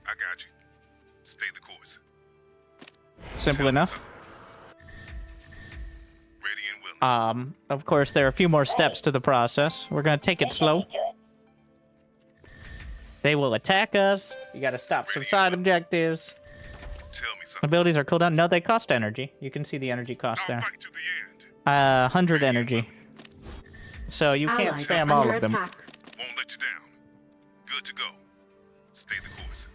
E: I got you. Stay the course.
C: Simple
E: Tell me
C: enough.
E: something. Ready and willing.
C: Of course, there are a few more steps to the process. We're gonna take it slow.
G: Good.
C: They will attack us. You gotta stop some side objectives.
E: Tell me something.
C: Abilities are cooldown. No, they cost energy. You can see the energy cost
E: I'll
C: there.
E: fight to the end.
C: 100 energy. So you can't
A: Allies
C: spam
A: are
C: all
A: under
C: of them.
A: attack.
E: Won't let you down. Good to go. Stay the course.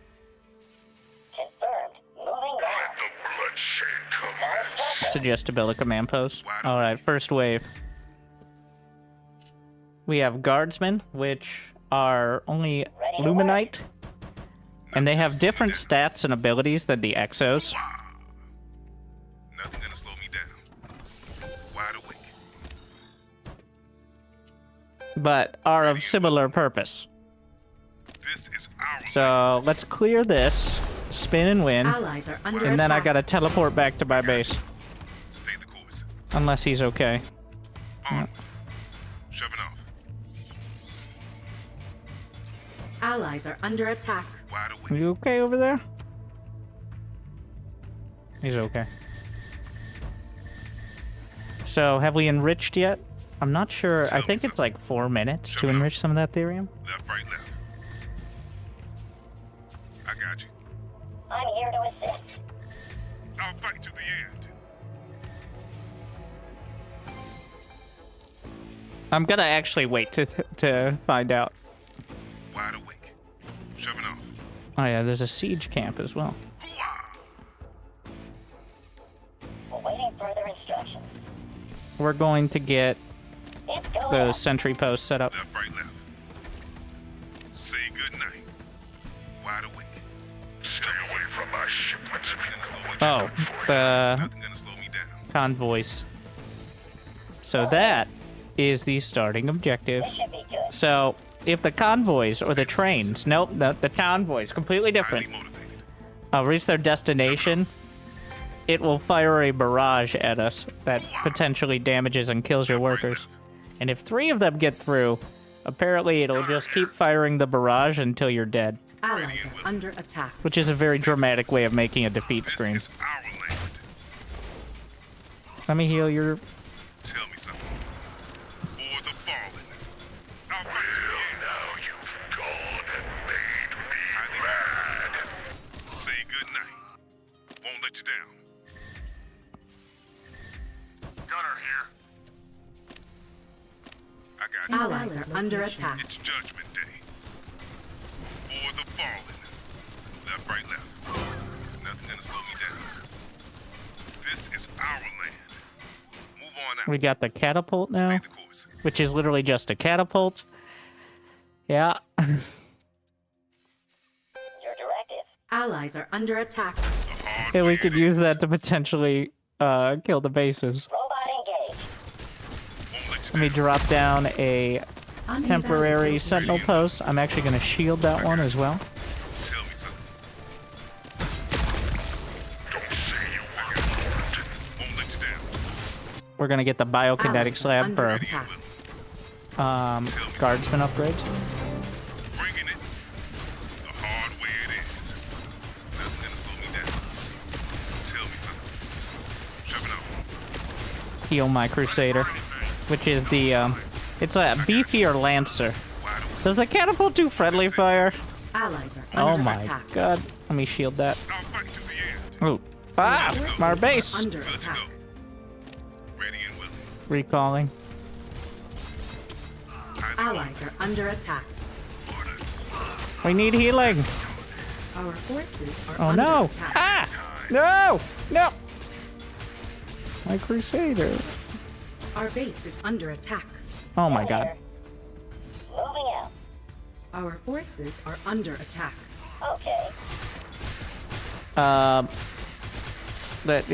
G: Confirmed. Moving now.
E: The bloodshed commence.
C: Suggest to build a command post. Alright, first wave. We have guardsmen, which are only luminite. And they have different stats and abilities than the exos.
E: Nothing gonna slow me down. Wide awake.
C: But are of similar purpose.
E: This is our
C: So let's clear this, spin and win,
A: Allies are under
C: and then I
A: attack.
C: gotta teleport back to my base.
E: Stay the course.
C: Unless he's okay.
E: Onward. Shoving off.
A: Allies are under attack.
E: Wide awake.
C: Are you okay over there? He's okay. So, have we enriched yet? I'm not sure. I think it's like 4 minutes to enrich some of that therium.
E: Left, right, left. I got you.
G: I'm here to assist.
E: I'll fight to the end.
C: I'm gonna actually wait to find out.
E: Wide awake. Shoving off.
C: Oh yeah, there's a siege camp as well.
G: Awaiting further instructions.
C: We're going to get
G: It's going
C: those
G: up.
C: sentry posts set up.
E: Left, right, left. Say good night. Wide awake. Stay away from my shipments.
C: Oh, the
E: Nothing gonna slow me down.
C: convoys. So that is the starting objective.
G: This should be good.
C: So if the convoys or the trains, nope, the convoys, completely different,
E: Highly motivated.
C: reach their destination, it will fire a barrage at us that potentially damages and kills your workers. And if 3 of them get through, apparently it'll just keep firing the barrage until you're dead,
A: Allies are under attack.
C: which is a very dramatic way of making a defeat
E: This
C: screen.
E: is our land.
C: Let me heal your...
E: Tell me something. For the fallen. I'll fight to the end. Now you've gone and made me mad. Say good night. Won't let you down. Gunner here. I got you.
A: Allies are under attack.
E: It's Judgment Day. For the fallen. Left, right, left. Nothing gonna slow me down. This is our land. Move on out.
C: We got the catapult
E: Stay
C: now,
E: the course.
C: which is literally just a catapult. Yeah.
G: Your directive.
A: Allies are under attack.
C: And we could use that to potentially kill the bases.
G: Robot engaged.
E: Won't let you
C: Let me
E: down.
C: drop down a temporary sentinel post. I'm actually going to shield that one as well.
E: Tell me something. Don't say you won't let you down.
C: We're going to get the biokinetic
A: Allies are
C: slab
A: under
C: for
A: attack.
C: guardsman upgrades.
E: Bringing it the hard way it is. Nothing gonna slow me down. Tell me something. Shoving up.
C: Heal my crusader, which is the it's a beefier lancer.
E: Wide awake.
C: Does the catapult do friendly fire?
A: Allies are
C: Oh
A: under
C: my
A: attack.
C: god. Let me shield that.
E: I'll fight to the end.
C: Oh. Ah! Our base!
A: Under
E: Good to
A: attack.
E: go. Ready and willing.
C: Recalling.
A: Allies are under attack.
C: We need healing.
A: Our forces are
C: Oh
A: under
C: no!
A: attack.
C: Ah! No! No! My crusader.
A: Our base is under attack.
C: Oh my god.
G: Moving out.
A: Our forces are under attack.
G: Okay.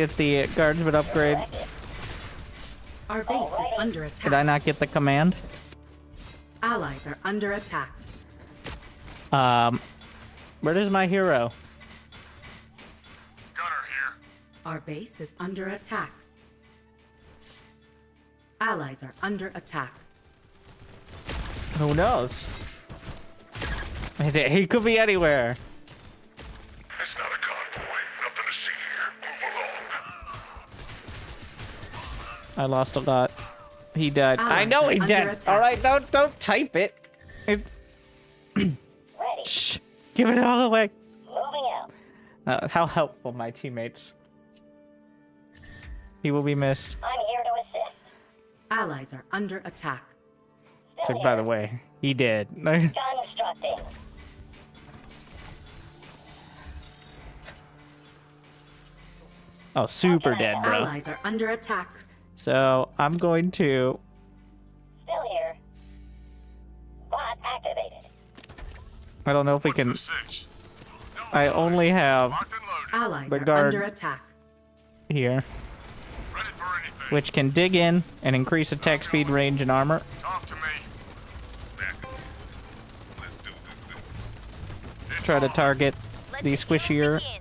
C: If the guardsman upgrade.
G: Directive.
A: Our base is under
C: Did
A: attack.
C: I not get the command?
A: Allies are under attack.
C: Where is my hero?
I: Gunner here.
A: Our base is under attack. Allies are under attack.
C: Who knows? He could be anywhere.
J: It's not a convoy. Nothing to see here. Move along.
C: I lost a lot. He died. I
A: Allies
C: know
A: are
C: he
A: under
C: did.
A: attack.
C: All right, don't type it.
G: Ready.
C: Shh. Give it all away.
G: Moving out.
C: How helpful, my teammates. He will be missed.
G: I'm here to assist.
A: Allies are under attack.
C: So,
G: Still
C: by
G: here.
C: the way, he did.
G: Constructing.
C: Oh, super dead, bro.
A: Allies are under attack.
C: So I'm going to.
G: Still here. Bot activated.
C: I don't know if we
I: What's
C: can.
I: the sitch?
C: I only have
I: Locked and loaded.
A: Allies
C: The
A: are
C: guard.
A: under attack.
C: here,
I: Ready for anything.
C: which can dig in and increase attack speed, range, and armor.
I: Talk to me.
E: Back up. Let's do this thing.
I: It's
C: Try to
I: on.
C: target
D: Let
C: the
D: the kills
C: squishier.
D: begin.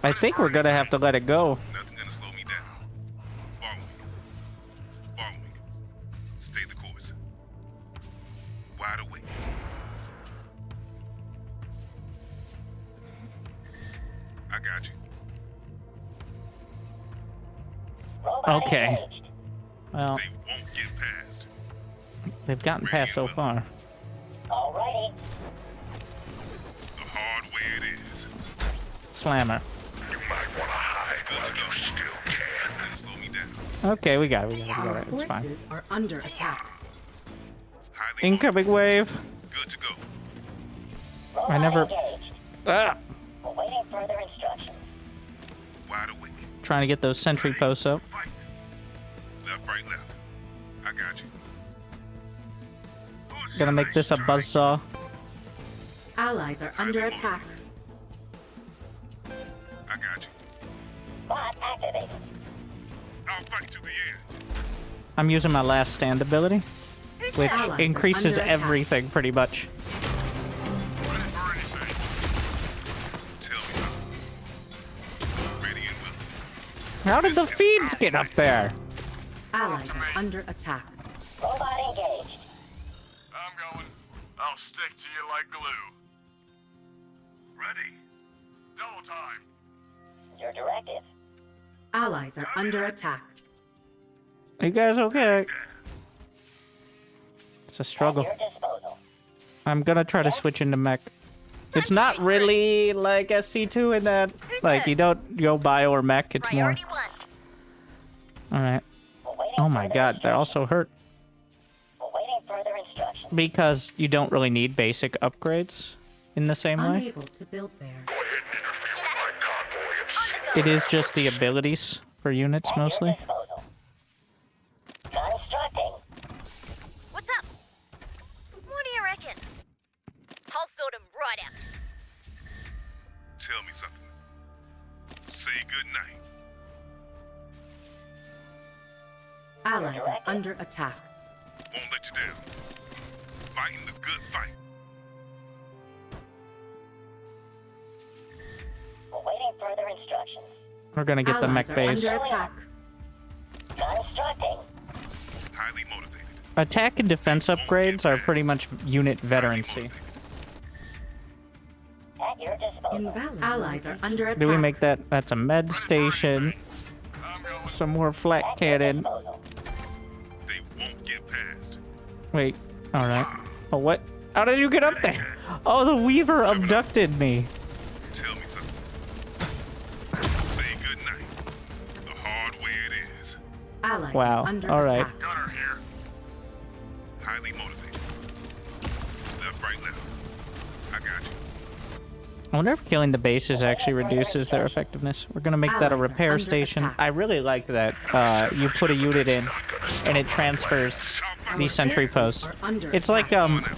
C: I think we're gonna have to let it go.
E: Nothing gonna slow me down. Follow me. Follow me. Stay the course. Wide awake. I got you.
G: Robot
C: Okay.
G: engaged.
C: Well,
E: They won't get past.
C: they've gotten past so far.
G: Alrighty.
E: The hard way it is.
C: Slammer.
J: You might want to hide
E: Good
J: while
E: to go.
J: you still can.
E: Gonna slow me down.
C: Okay, we got it. We got
A: Our
C: it. It's fine.
A: forces are under attack.
E: Highly
C: Incoming wave.
E: good to go.
G: Robot
C: I never-
G: engaged.
C: Ah!
G: Awaiting further instructions.
E: Wide awake.
C: Trying to get those sentry posts up.
E: Fight. Left, right, left. I got you.
C: Gonna make this a buzzsaw.
A: Allies are under attack.
E: I got you.
G: Bot activated.
E: I'll fight to the end.
C: I'm using my last stand ability, which
A: Allies are
C: increases
A: under attack.
C: everything pretty much.
I: Ready for anything.
E: Tell me something. Ready and willing.
C: How did the feeds get up there?
A: Allies are under attack.
G: Robot engaged.
I: I'm going. I'll stick to you like glue. Ready. Double time.
G: Your directive.
A: Allies are under attack.
C: Are you guys okay? It's a struggle.
G: At your disposal.
C: I'm gonna try to switch into mech. It's not really like SC2 in that, like, you don't go bio or mech, it's more.
D: Priority one.
C: Alright.
G: Awaiting
C: Oh my
G: further
C: god, they're also hurt.
G: Awaiting further instructions.
C: Because you don't really need basic upgrades in the same way.
A: Unable to build there.
C: It is just the abilities for units
G: At your
C: mostly.
G: disposal. Constructing.
D: What's up? What do you reckon? I'll sort him right out.
E: Tell me something. Say good night.
A: Allies are under attack.
E: Won't let you down. Fighting the good fight.
G: Awaiting further instructions.
C: We're gonna get the
A: Allies
C: mech
A: are
C: base.
A: under attack.
G: Constructing.
E: Highly motivated.
C: Attack and defense upgrades are pretty much unit veterancy.
G: At your disposal.
A: Invalid. Allies are under attack.
C: Do we make that? That's a med station.
I: I'm going.
C: Some more flat
G: At your
C: cannon.
G: disposal.
E: They won't get past.
C: Wait. Alright. Oh, what? How did you get up there? Oh, the Weaver abducted me.
E: Tell me something. Say good night. The hard way it is.
A: Allies
C: Wow,
A: are under
C: all right.
A: attack.
I: Gunner here.
E: Highly motivated. Left, right, left. I got you.
C: I wonder if killing the bases actually reduces their effectiveness. We're gonna make that a
A: Allies are
C: repair
A: under
C: station.
A: attack.
C: I really like that. You put a unit in, and it transfers the sentry post.
A: Are under
C: It's like
A: attack.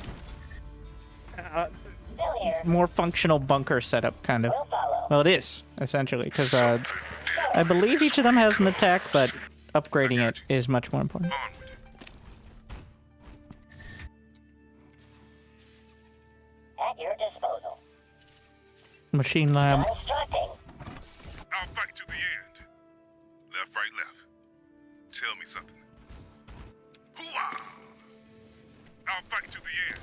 G: Still here.
C: more functional bunker setup kind of.
G: Will follow.
C: Well, it is essentially because I believe each of them has an attack, but upgrading it is much more important.
E: Onward.
G: At your disposal.
C: Machine lab.
G: Constructing.
E: I'll fight to the end. Left, right, left. Tell me something. Hoo-ah! I'll fight to the end.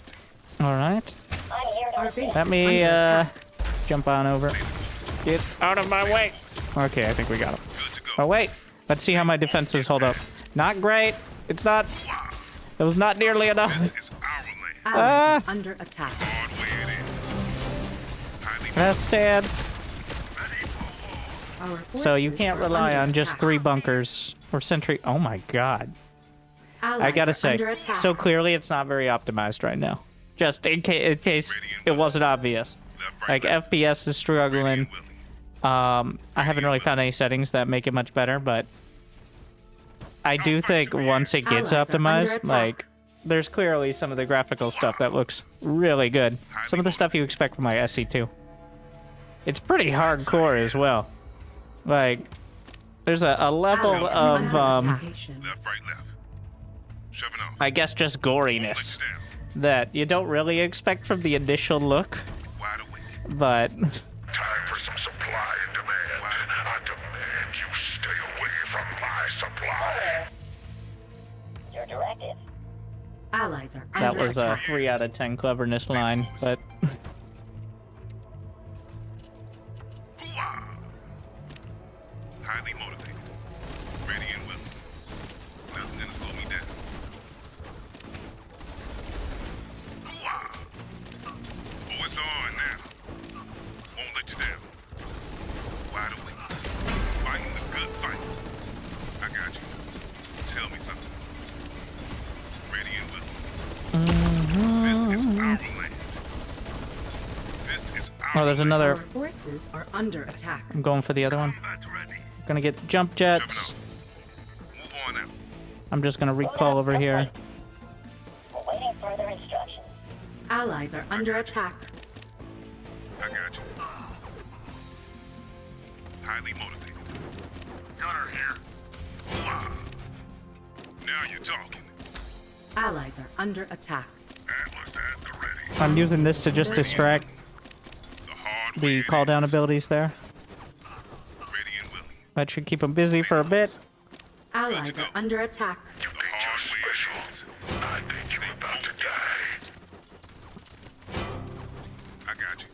C: All right.
G: I'm here to
A: Our
G: assist.
A: base
C: Let
A: is
C: me
A: under attack.
C: jump on over. Get out of my way. Okay, I think we got him.
E: Good to go.
C: Oh wait, let's see how my defenses hold up. Not great. It's not. It was not nearly enough.
E: This is our land.
A: Allies are under attack.
E: Hard way it ends. Highly
C: Let's stand.
A: Our
C: So you
A: forces
C: can't
A: are
C: rely
A: under
C: on just
A: attack.
C: 3 bunkers or sentry. Oh my god. I
A: Allies
C: gotta
A: are
C: say,
A: under attack.
C: so clearly it's not very optimized right now. Just in case it wasn't obvious.
E: left, right,
C: Like
E: left.
C: FPS is struggling.
E: Radiant Willie.
C: I haven't really found any settings that make it much better, but I do think once it gets
A: Allies are under
C: optimized,
A: attack.
C: like there's clearly some of the graphical stuff that looks really good. Some of the stuff you expect from my SC2. It's pretty hardcore as well. Like there's a level
A: Allies are
C: of
A: under attack.
E: Left, right, left. Shoving off.
C: I guess just
E: Legs
C: goriness
E: down.
C: that you don't really expect from the initial look,
E: Wide awake.
C: but
J: Time for some supply and demand. I demand you stay away from my supply.
G: Your directive.
A: Allies are
C: that
A: under
C: was a
A: attack.
C: 3 out of 10 cleverness line, but
E: Hoo-ah! Highly motivated. Ready and willing. Nothing gonna slow me down. Hoo-ah! Oh, it's on now. Won't let you down. Wide awake. Fighting the good fight. I got you. Tell me something. Ready and willing. This is our land. This is our
C: oh, there's
E: land.
C: another.
A: Our forces are under attack.
C: I'm going for the other one.
E: That's ready.
C: Gonna get jump
E: Shoving
C: jets.
E: off. Move on out.
C: I'm just gonna recall over here.
G: Awaiting further instructions.
A: Allies are under attack.
E: I got you. Highly motivated.
I: Gunner here.
E: Wow. Now you're talking.
A: Allies are under attack.
I: Atlas at the ready.
C: I'm using this to just distract
E: The hard way
C: the
E: it
C: call down
E: is.
C: abilities there.
E: Ready and willing.
C: That should keep them busy for a bit.
A: Allies are under attack.
E: The hard way it is.
J: I think you're about to die.
E: I got you.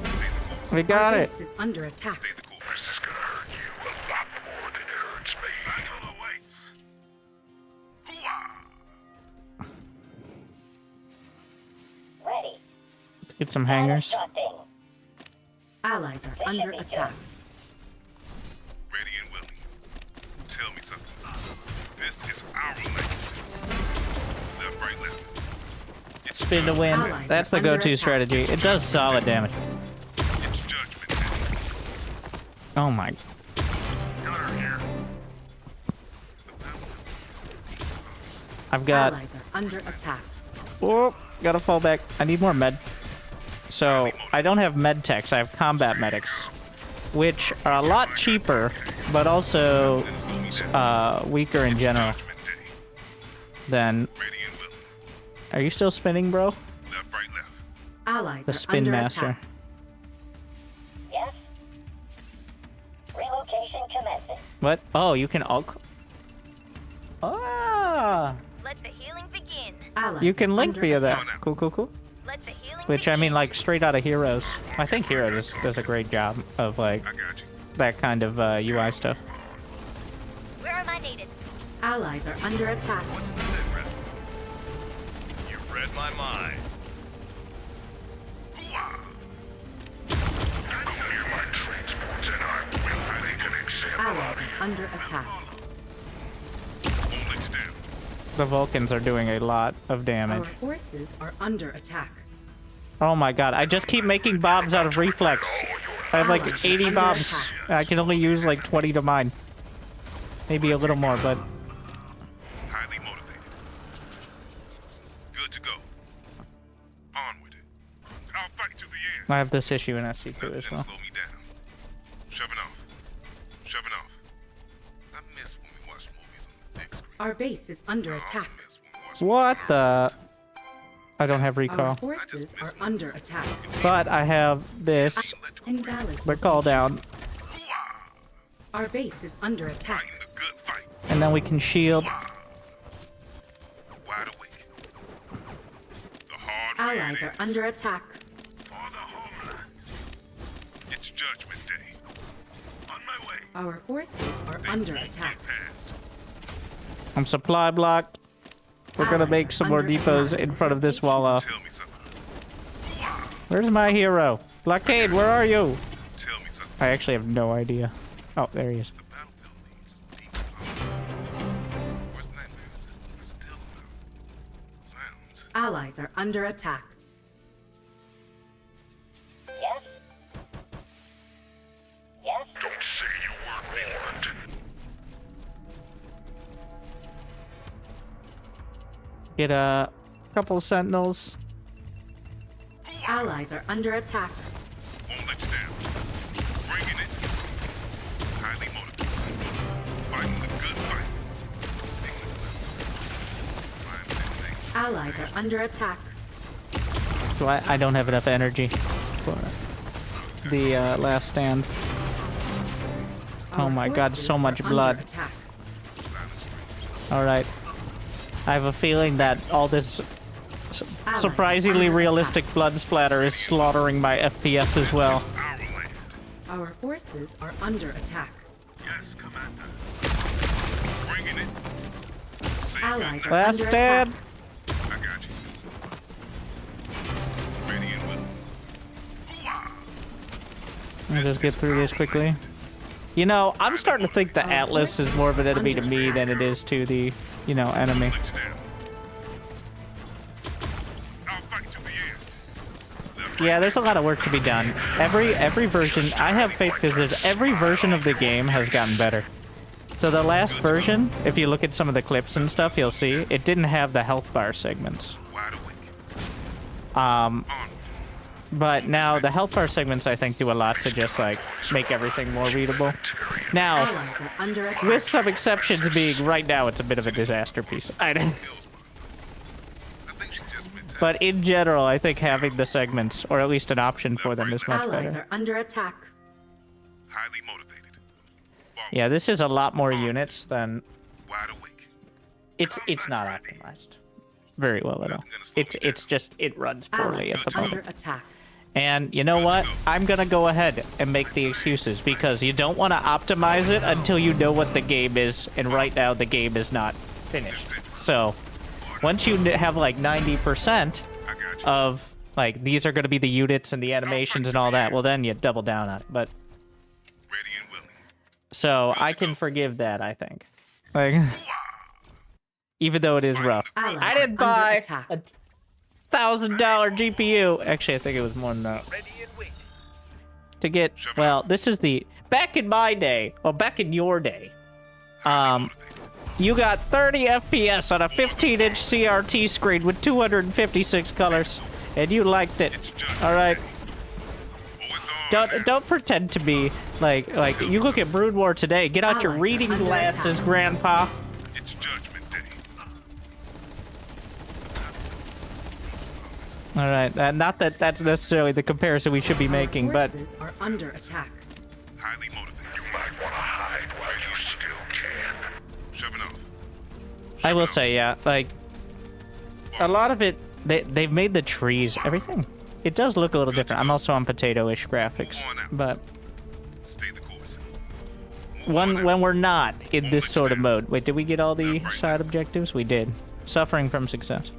E: Stay the course.
C: We got
A: Our
C: it.
A: base is under attack.
E: Stay the course.
J: This is gonna hurt you a lot more than it hurts me.
E: Battle awaits. Hoo-ah!
G: Ready.
C: Get some hangers.
G: Constructing.
A: Allies are under attack.
E: Ready and willing. Tell me something. This is our land. Left, right, left. It's
C: Spin to win.
A: Allies
C: That's
A: are
C: the
A: under
C: go-to
A: attack.
C: strategy. It does solid damage.
E: It's judgment day.
C: Oh my.
I: Gunner here.
C: I've got.
A: Allies are under attack.
C: Oh, gotta fall back. I need more med. So I don't have med techs. I have combat medics, which are a lot cheaper, but also weaker in general
E: Judgment day.
C: than.
E: Ready and willing.
C: Are you still spinning, bro?
E: Left, right, left.
A: Allies
C: The
A: are
C: spin
A: under
C: master.
A: attack.
G: Yes. Relocation commencing.
C: What? Oh, you can all. Ah,
D: Let the healing begin.
A: Allies
C: you can
A: are
C: link
A: under
C: via
A: attack.
C: that. Cool, cool, cool.
D: Let the healing
C: Which I
D: begin.
C: mean, like straight out of Heroes. I think Heroes does a great job of like
E: I got you.
C: that kind of UI stuff.
D: Where am I needed?
A: Allies are under attack.
I: You read my mind.
E: Hoo-ah!
J: Clear my transports and I will make an example
A: Allies
J: of you.
A: are under attack.
E: Won't let you down.
C: The Vulcans are doing a lot of
A: Our
C: damage.
A: forces are under attack.
C: Oh my god, I just keep making bombs out of reflex. I have like 80 bombs. I can only use like 20 to mine. Maybe a little more, but
E: Highly motivated. Good to go. Onward. I'll fight to the end.
C: I have this issue in SC2
E: Nothing
C: as
E: gonna
C: well.
E: slow me down. Shoving off. Shoving off. I miss when we watched movies on the big screen.
A: Our base is under
E: I also
A: attack.
E: miss when we watched
C: What
E: movies on our
C: the?
E: phones.
C: I don't have
A: Our
C: recall.
A: forces are under attack.
C: But I have this
A: Invalid.
C: recall down.
A: Our base is under attack.
E: Fighting the good fight.
C: And then we can shield.
E: Wide awake. The hard
A: Allies
E: way
A: are under attack.
E: for the homeland. It's Judgment Day. On my way.
A: Our forces are under attack.
E: Past.
C: I'm supply blocked. We're gonna
A: Allies
C: make
A: are
C: some more
A: under
C: depots
A: attack.
C: in front of this wall off.
E: Tell me something.
C: Where's my hero? Blockade, where are you?
E: Tell me something.
C: I actually have no idea. Oh, there he is.
E: The battlefield leaves deep slumber. Worst nightmares are still around. Clowns.
A: Allies are under attack.
G: Yes? Yes?
J: Don't say you were warned.
C: Get a couple sentinels.
A: Allies are under attack.
E: Won't let you down. Bringing it. Highly motivated. Fighting the good fight. Speaking of clowns. Flying things.
A: Allies are under attack.
C: So I don't have enough energy for the last stand. Oh
A: Our
C: my god,
A: forces
C: so much
A: are under
C: blood.
A: attack.
C: Alright. I have a feeling that all this
A: Allies
C: surprisingly
A: are under
C: realistic blood splatter is slaughtering my FPS as well.
E: Our land.
A: Our forces are under attack.
E: Yes, Commander. Bringing it. Say
A: Allies
E: good
A: are
E: night.
C: Last
A: under
C: stand.
A: attack.
E: I got you. Ready and willing.
C: Let me just get through this quickly. You know, I'm starting to think the Atlas is more of an enemy to me than it is to the, you know, enemy.
E: Let you down. I'll fight to the end. Left,
C: Yeah, there's a lot of work to be done. Every version, I have faith because every version of the game has gotten better. So the last version, if you look at some of the clips and stuff, you'll see it didn't have the health bar segments.
E: wide awake.
C: Um, but now the health bar segments, I think, do a lot to just like make everything more readable. Now,
A: Allies are under attack.
C: with some exceptions being right now, it's a bit of a disaster piece.
E: I think she just been
C: But in general, I think having the segments, or at least an option for them, is much
A: Allies
C: better.
A: are under attack.
E: highly motivated.
C: Yeah, this is a lot more units than
E: Wide awake.
C: it's not optimized very well at all. It's just it runs poorly
A: Allies
C: at the
A: are under
C: moment.
A: attack.
C: And you know what? I'm gonna go ahead and make the excuses because you don't want to optimize it until you know what the game is, and right now the game is not finished. So once you have like 90%
E: I got you.
C: of like these are gonna be the units and the animations and all that, well then you double down on it. But
E: Ready and willing.
C: so I can forgive that, I think. Like, even though it is rough.
A: Allies
C: I
A: are
C: didn't
A: under
C: buy
A: attack.
C: a $1,000 GPU. Actually, I think it was more than that.
H: Ready and wait.
C: To get, well, this is the, back in my day, or back in your day, you got 30 FPS on a 15-inch CRT screen with 256 colors, and you liked it. All right.
E: Oh, it's on.
C: Don't pretend to be like you look at Brood War today. Get out your
A: Allies are
C: reading
A: under
C: glasses,
A: attack.
C: Grandpa.
E: It's Judgment Day.
C: All right, not that that's necessarily the comparison we should be making,
A: Our
C: but
A: forces are under attack.
E: Highly motivated.
J: You might want to hide while you still can.
E: Shoving off.
C: I will say, yeah, like a lot of it, they've made the trees, everything. It does look a little different. I'm also on potato-ish graphics, but
E: Stay the course.
C: when we're not in this sort of mode, wait, did we get all the side objectives? We did. Suffering from success.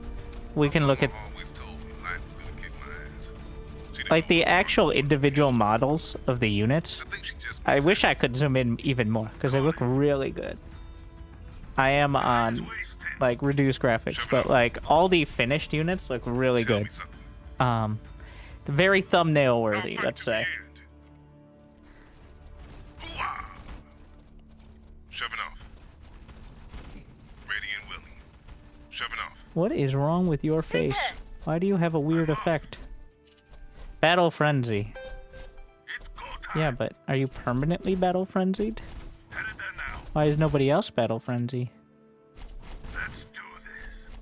C: We can look at
E: Always told me life was gonna kick my ass. She didn't
C: like the actual individual models of the units.
E: I think she just
C: I wish I could zoom in even more because they look really good. I am on like reduced graphics, but like all the finished units look really
E: tell
C: good.
E: me something.
C: Very thumbnail
E: I'll
C: worthy,
E: fight
C: let's
E: to the
C: say.
E: end. Hoo-ah. Shoving off. Ready and willing. Shoving off.
C: What is wrong with your face? Why do you have a weird effect? Battle frenzy. Yeah, but are you permanently battle frenzied?
J: Headed there now.
C: Why is nobody else battle frenzy?
J: Let's do this.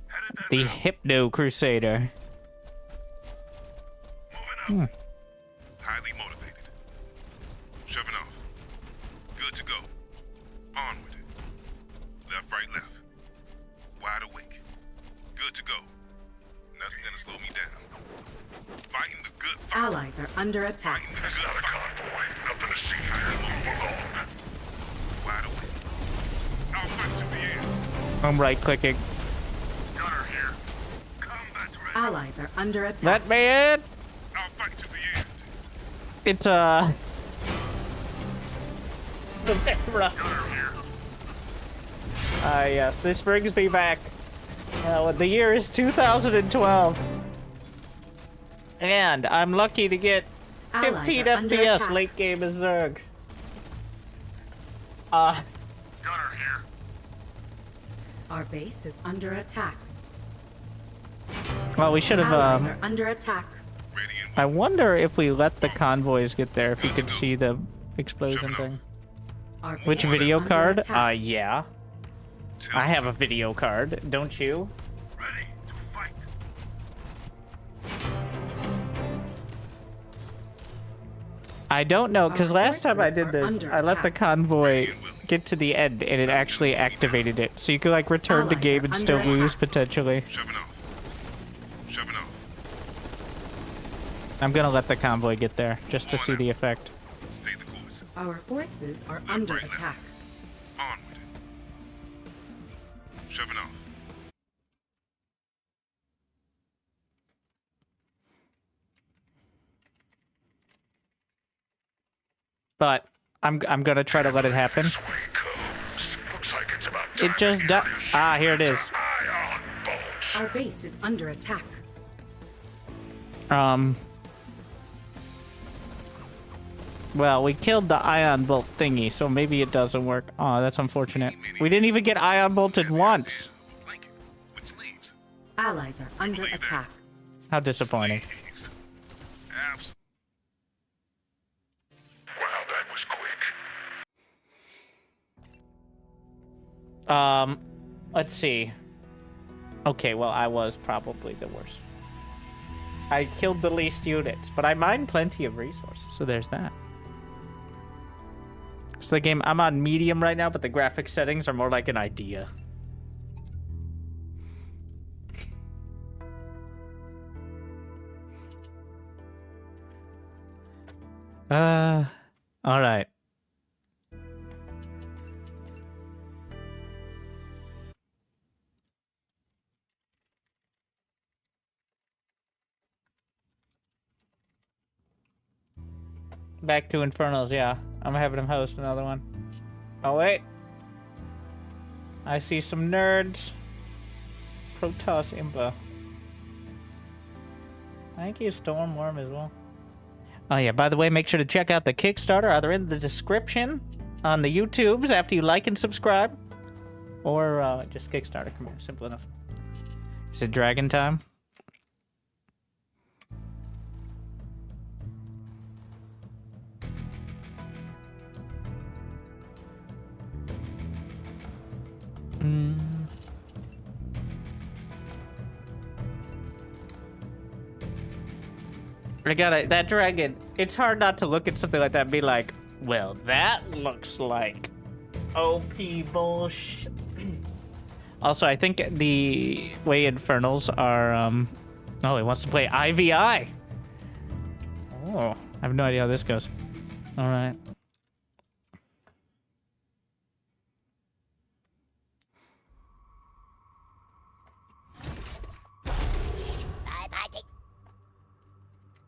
J: Headed
C: The Hypno Crusader.
E: Moving up. Highly motivated. Shoving off. Good to go. On with it. Left, right, left. Wide awake. Good to go. Nothing gonna slow me down. Fighting the good fight.
A: Allies are under attack.
E: Fighting the good fight.
J: Nothing to see here. Move along.
E: Wide awake. I'll fight to the end.
C: I'm right-clicking.
I: Gunner here.
E: Combat ready.
A: Allies are under attack.
C: Let me in!
E: I'll fight to the end.
C: It's a camera.
I: Gunner here.
C: Yes, this brings me back. The year is 2012. And I'm lucky to get
A: Allies
C: 15
A: are under
C: FPS
A: attack.
C: late game as Zerg.
I: Gunner here.
A: Our base is under attack.
C: Well, we should have,
A: Allies are under attack.
E: Ready and
C: I wonder if we let the convoys get there, if you could see the explosion
E: Shoving
C: thing.
A: Our
C: Which
A: base is
C: video
A: under
C: card?
A: attack.
C: Yeah.
E: tell
C: I
E: me
C: have a video card, don't you?
E: ready to fight.
C: I don't know, because
A: Our
C: last time I
A: forces
C: did
A: are
C: this,
A: under
C: I let the
A: attack.
C: convoy get to the end, and it actually activated it. So you could, like, return to
A: Allies
C: game
A: are
C: and still
A: under
C: lose,
A: attack.
C: potentially.
E: Shoving off. Shoving off.
C: I'm gonna let the convoy get there, just to see the effect.
E: Stay the course.
A: Our forces are
E: Left,
A: under
E: right, left.
A: attack.
E: On with it. Shoving off.
C: But I'm gonna try to let it happen.
J: This way comes. Looks like it's about
C: It
J: time
C: just
J: to
C: di-
J: introduce
C: Ah, here it
J: you
C: is.
J: to Ion bolts.
A: Our base is under attack.
C: Well, we killed the ion bolt thingy, so maybe it doesn't work. Oh, that's unfortunate. We didn't even get ion bolted once.
E: Blanket with sleeves.
A: Allies are under
E: Believe that.
A: attack.
C: How disappointing.
E: Sleeves. Abs.
J: Wow, that was quick.
C: Let's see. Okay, well, I was probably the worst. I killed the least units, but I mined plenty of resources, so there's that. So the game, I'm on medium right now, but the graphic settings are more like an idea. All right. Back to Infernals, yeah. I'm having him host another one. Oh, wait. I see some nerds. Protoss Impa. Thank you, Stormworm, as well. Oh, yeah, by the way, make sure to check out the Kickstarter, either in the description on the YouTubes after you like and subscribe, or just Kickstarter. Come here, simple enough. Is it dragon time? I got it. That dragon. It's hard not to look at something like that and be like, well, that looks like OP bullshit. Also, I think the way Infernals are, oh, he wants to play IVI. Oh, I have no idea how this goes. All right.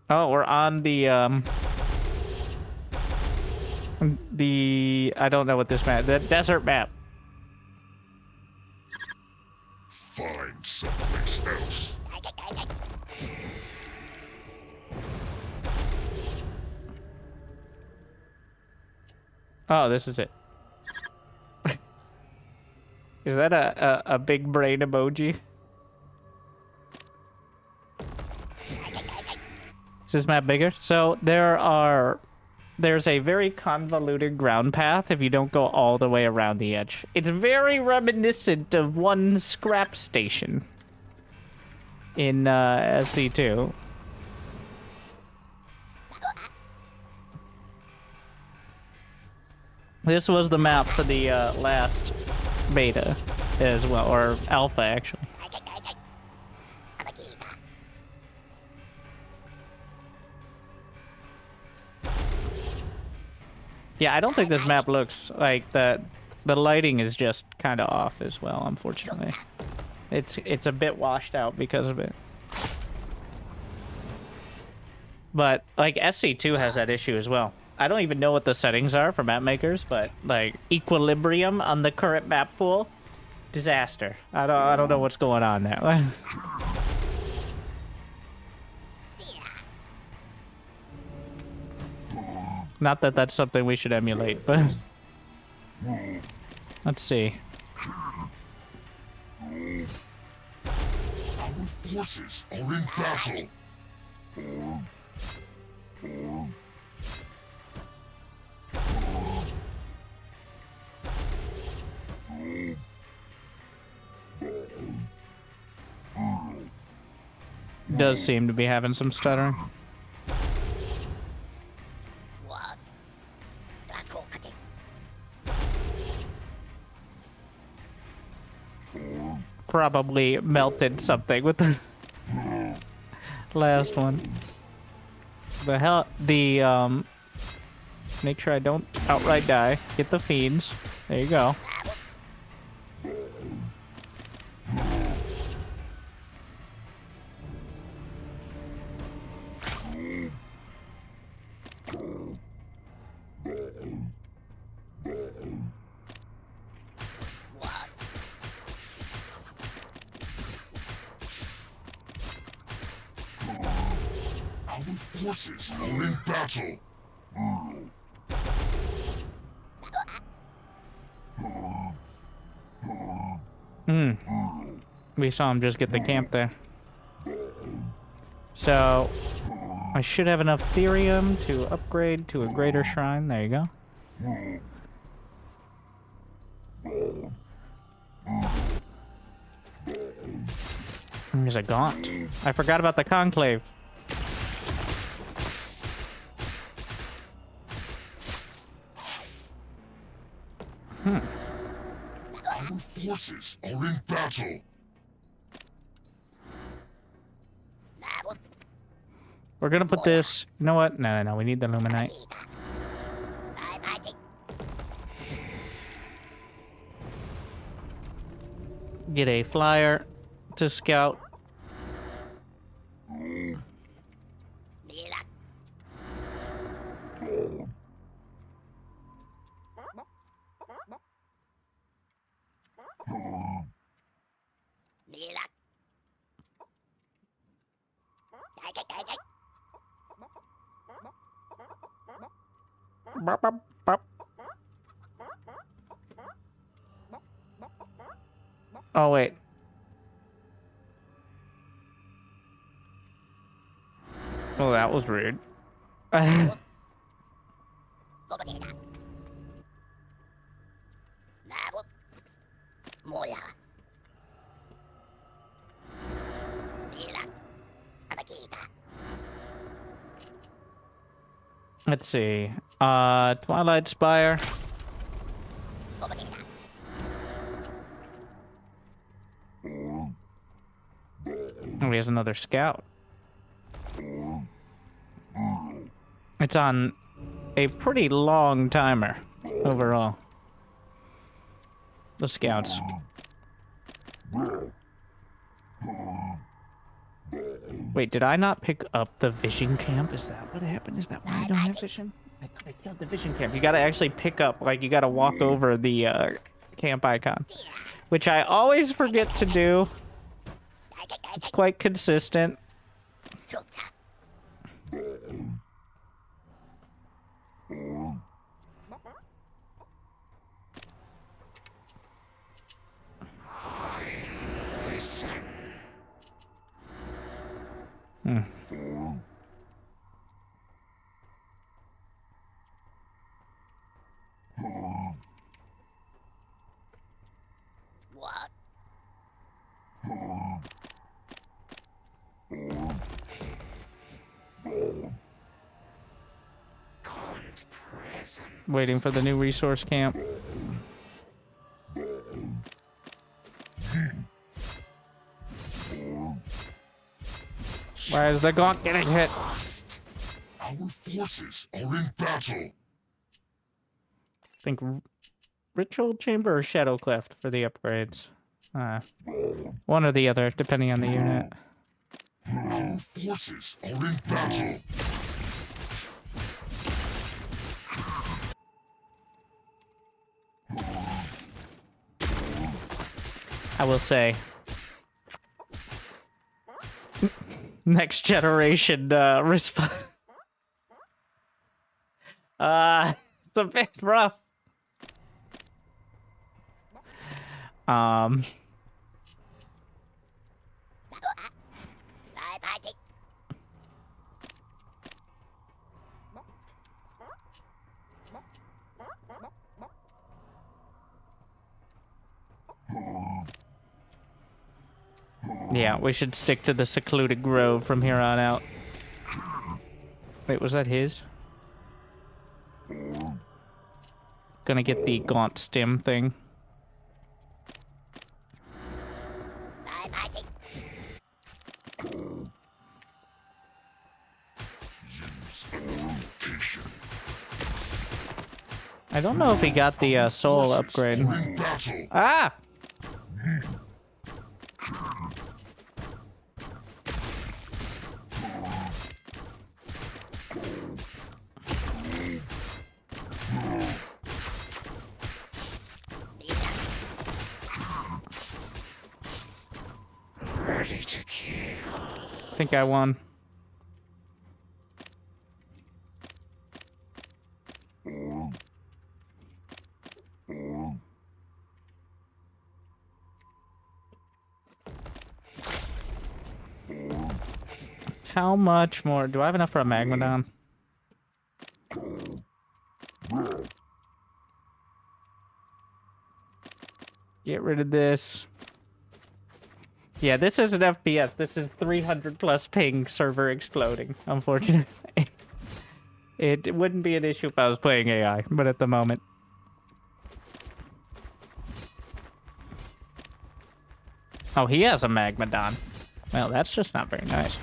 C: Oh, we're on the I don't know what this map, the desert map.
J: Find someplace else.
C: Oh, this is it. Is that a big brain emoji? Is this map bigger? So there's a very convoluted ground path if you don't go all the way around the edge. It's very reminiscent of one scrap station. in SC2. This was the map for the last beta as well, or alpha actually. Yeah, I don't think this map looks like that. The lighting is just kind of off as well, unfortunately. It's a bit washed out because of it. But like SC2 has that issue as well. I don't even know what the settings are for map makers, but like equilibrium on the current map pool, disaster. I don't know what's going on there. Not that that's something we should emulate, but let's see.
J: Our forces are in battle.
C: Does seem to be having some stuttering. Probably melted something with the last one. Make sure I don't outright die. Get the fiends. There you go.
J: Forces are in battle.
C: We saw him just get the camp there. So I should have enough Therium to upgrade to a greater shrine. There you go. There's a Gaunt. I forgot about the Conclave.
J: Our forces are in battle.
C: We're gonna put this. You know what? No. We need the Luminite. Get a flyer to scout. Bop, bop, bop. Oh, wait. Oh, that was rude. Let's see. Twilight Spire. Oh, he has another scout. It's on a pretty long timer overall. The scouts. Wait, did I not pick up the vision camp? Is that what happened? Is that why I don't have vision? I thought I killed the vision camp. You gotta actually pick up, like, you gotta walk over the camp icon. Which I always forget to do. It's quite consistent.
J: Listen.
G: What?
C: Waiting for the new resource camp. Why is the Gaunt getting hit?
J: Our forces are in battle.
C: I think Ritual Chamber or Shadow Cleft for the upgrades. One or the other, depending on the unit.
J: Our forces are in battle.
C: I will say, next generation response. It's a bit rough. Yeah, we should stick to the secluded grove from here on out. Wait, was that his? Gonna get the Gaunt stim thing. I don't know if he got the soul upgrade. Ah!
J: Ready to kill.
C: I think I won. How much more? Do I have enough for a Magmadon? Get rid of this. Yeah, this isn't FPS. This is 300 plus ping server exploding, unfortunately. It wouldn't be an issue if I was playing AI, but at the moment. Oh, he has a Magmadon. Well, that's just not very nice.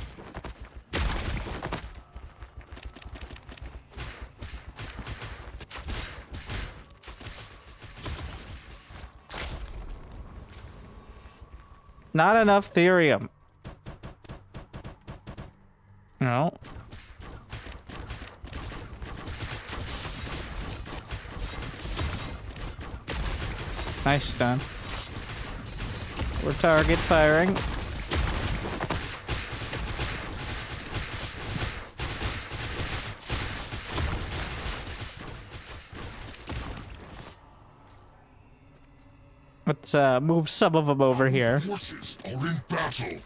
C: Not enough therium. No. Nice stun. We're target firing. Let's move some of them over here.
J: Forces are in battle.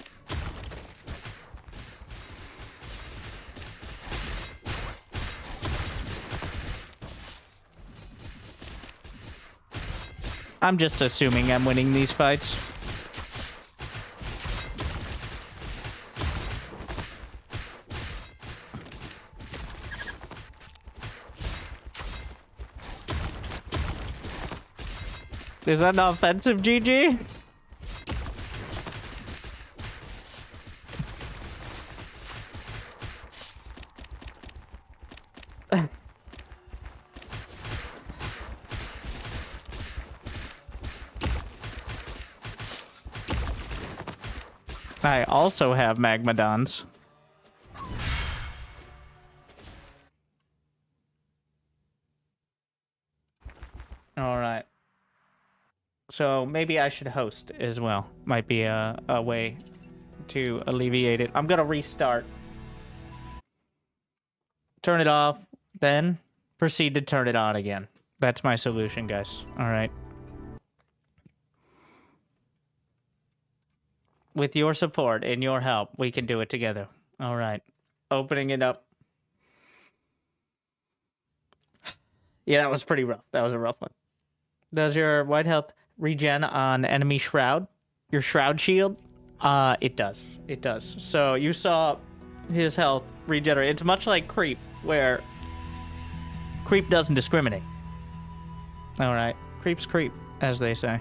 C: I'm just assuming I'm winning these fights. Is that not offensive, GG? I also have Magmadons. Alright. So maybe I should host as well. Might be a way to alleviate it. I'm gonna restart. Turn it off, then proceed to turn it on again. That's my solution, guys. Alright. With your support and your help, we can do it together. Alright. Opening it up. Yeah, that was pretty rough. That was a rough one. Does your white health regen on enemy shroud? Your shroud shield? It does. It does. So you saw his health regenerate. It's much like creep, where Creep doesn't discriminate. Alright. Creep's creep, as they say.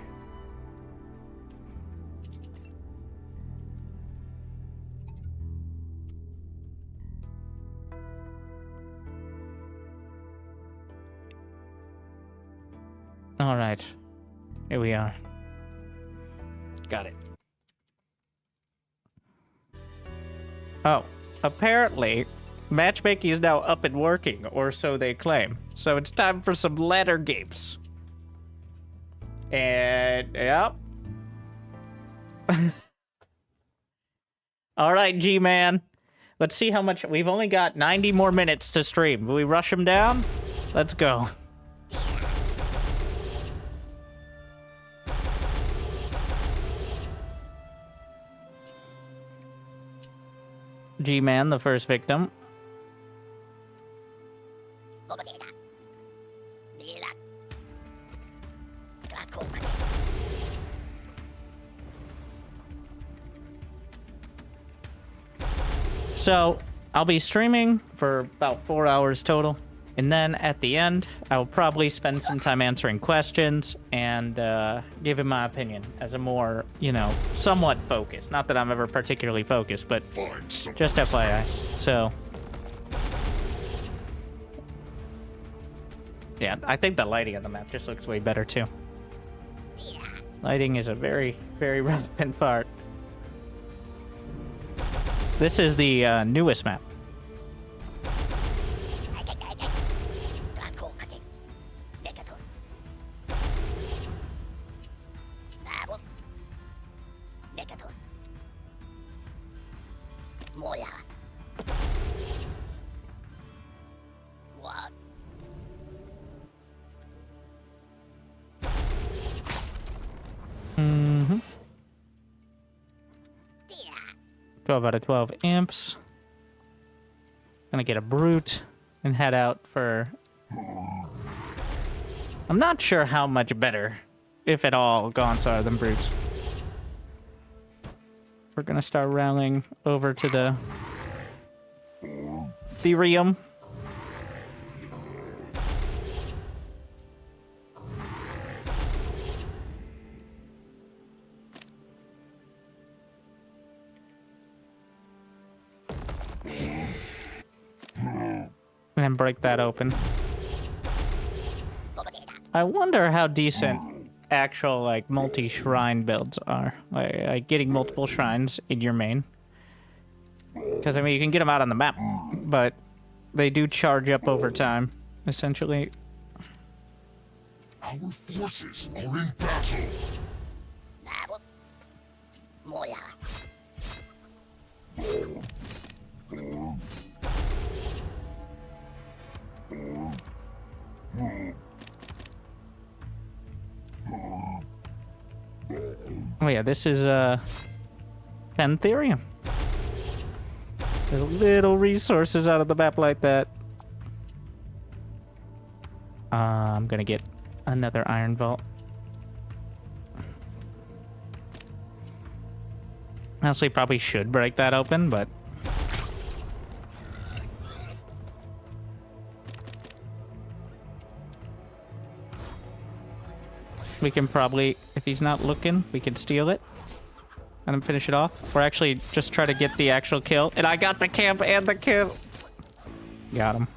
C: Alright. Here we are. Got it. Oh, apparently, matchmaking is now up and working, or so they claim. So it's time for some ladder games. And, yep. Alright, G-Man. Let's see how much... We've only got 90 more minutes to stream. Will we rush him down? Let's go. G-Man, the first victim. So, I'll be streaming for about 4 hours total. And then at the end, I will probably spend some time answering questions and giving my opinion as a more, you know, somewhat focused. Not that I'm ever particularly focused, but just FYI. So, yeah, I think the lighting on the map just looks way better too. Lighting is a very, very relevant part. This is the newest map. Mm-hmm. 12 out of 12 imps. Gonna get a brute and head out for... I'm not sure how much better, if at all, Gaunts are than brutes. We're gonna start rallying over to the Therium. And then break that open. I wonder how decent actual, like, multi-shrine builds are. Like getting multiple shrines in your main. Because, I mean, you can get them out on the map, but they do charge up over time, essentially.
J: Our forces are in battle.
C: Oh yeah, this is Pantherium. There's little resources out of the map like that. I'm gonna get another iron vault. Honestly, probably should break that open, but we can probably, if he's not looking, we can steal it and then finish it off. Or actually just try to get the actual kill. And I got the camp and the kill. Got him.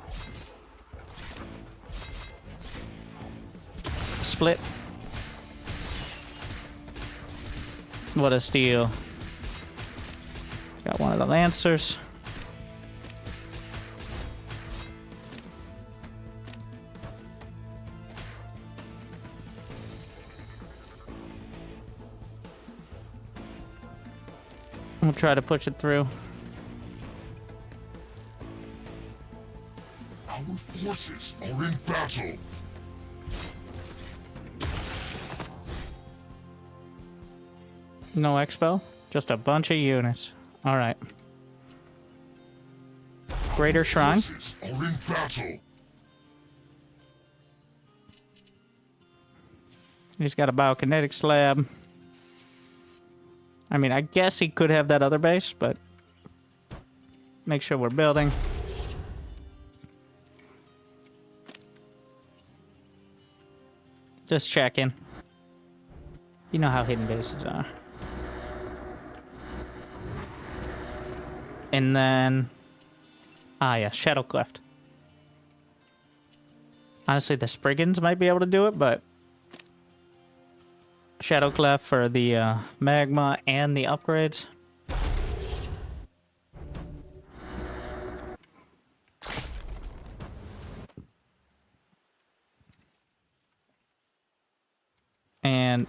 C: Split. What a steal. Got one of the Lancers. We'll try to push it through.
J: Our forces are in battle.
C: No expo? Just a bunch of units. Alright. Greater Shrine.
J: Forces are in battle.
C: He's got a biokinetic slab. I mean, I guess he could have that other base, but make sure we're building. Just checking. You know how hidden bases are. And then... Ah, yeah, Shadow Cleft. Honestly, the Spriggans might be able to do it, but... Shadow Cleft for the magma and the upgrades. And...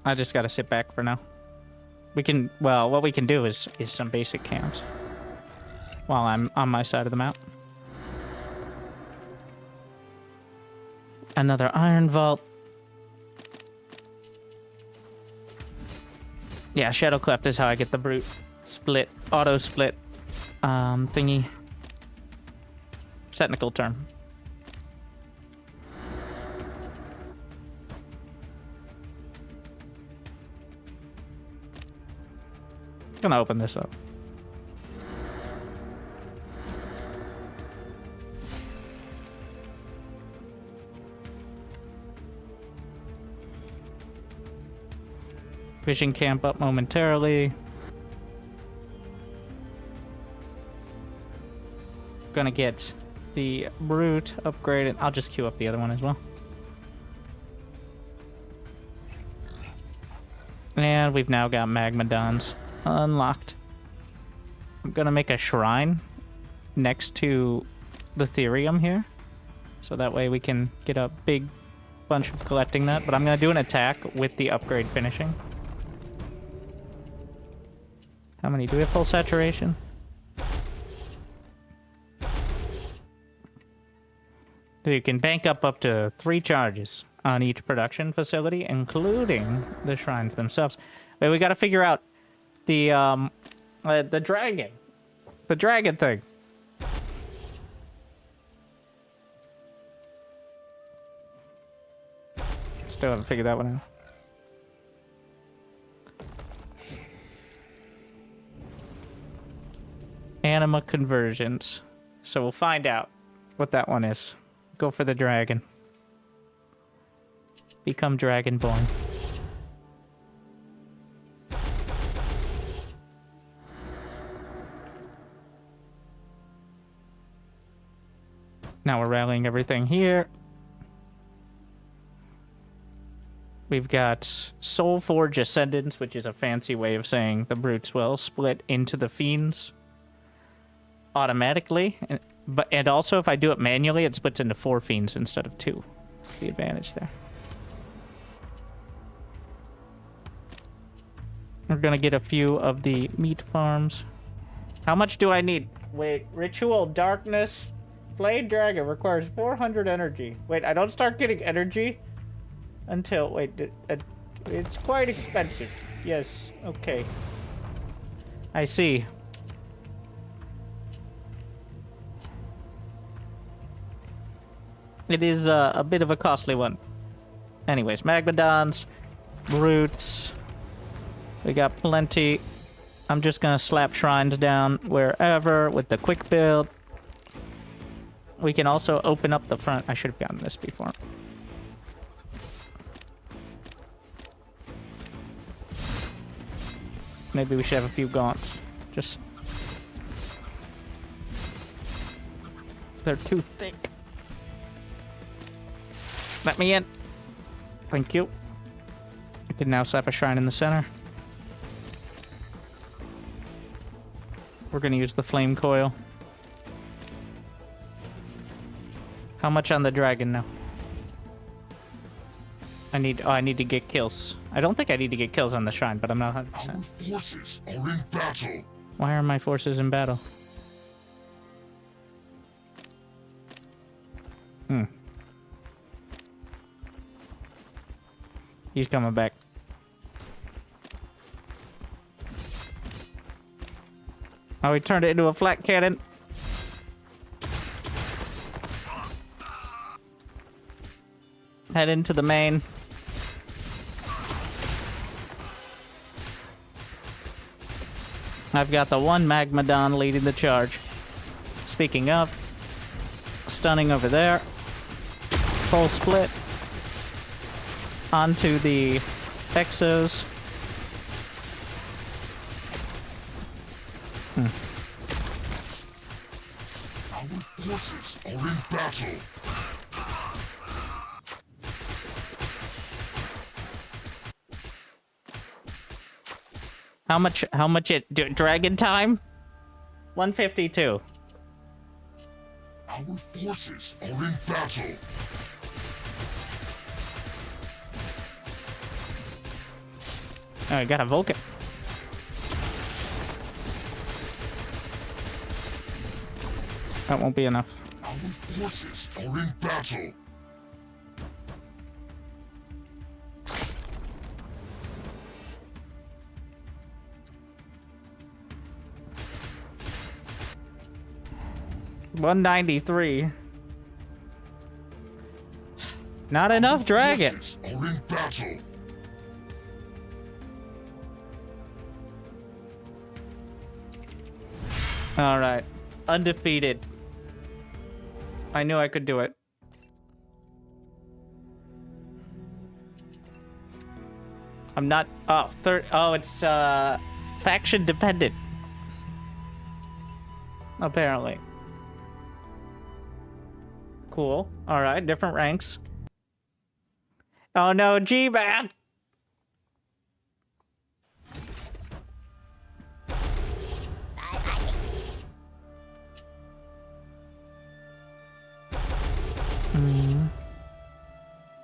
C: I just gotta sit back for now. We can, well, what we can do is some basic camps while I'm on my side of the map. Another iron vault. Yeah, Shadow Cleft is how I get the brute split, auto split thingy. Technical term. Gonna open this up. Fishing camp up momentarily. Gonna get the brute upgraded. I'll just queue up the other one as well. And we've now got Magmadons unlocked. I'm gonna make a shrine next to the Therium here, so that way we can get a big bunch of collecting that, but I'm gonna do an attack with the upgrade finishing. How many do we have? Full saturation? You can bank up to 3 charges on each production facility, including the shrines themselves. Wait, we gotta figure out the dragon. The dragon thing. Still haven't figured that one out. Anima conversions. So we'll find out what that one is. Go for the dragon. Become dragonborn. Now we're rallying everything here. We've got Soulforge Ascendants, which is a fancy way of saying the brutes will split into the fiends automatically. And also, if I do it manually, it splits into 4 fiends instead of 2. That's the advantage there. We're gonna get a few of the meat farms. How much do I need? Wait, Ritual Darkness. Blade Dragon requires 400 energy. Wait, I don't start getting energy until... Wait, it's quite expensive. Yes, okay. I see. It is a bit of a costly one. Anyways, Magmadons, Brutes. We got plenty. I'm just gonna slap shrines down wherever with the quick build. We can also open up the front. I should have gotten this before. Maybe we should have a few gaunts. Just... They're too thick. Let me in. Thank you. I can now slap a shrine in the center. We're gonna use the flame coil. How much on the dragon now? I need to get kills. I don't think I need to get kills on the shrine, but I'm not 100%.
J: Our forces are in battle.
C: Why are my forces in battle? He's coming back. Oh, he turned it into a flat cannon. Head into the main. I've got the one Magmadon leading the charge. Speaking of, stunning over there. Full split. Onto the Exos.
J: Our forces are in battle.
C: How much dragon time? 152.
J: Our forces are in battle.
C: Oh, I got a Vulcan. That won't be enough.
J: Our forces are in battle.
C: $193. Not enough dragon.
J: Forces are in battle.
C: All right, undefeated. I knew I could do it. I'm not. Oh, oh, it's faction dependent. Apparently. Cool. All right, different ranks. Oh no, G-Man.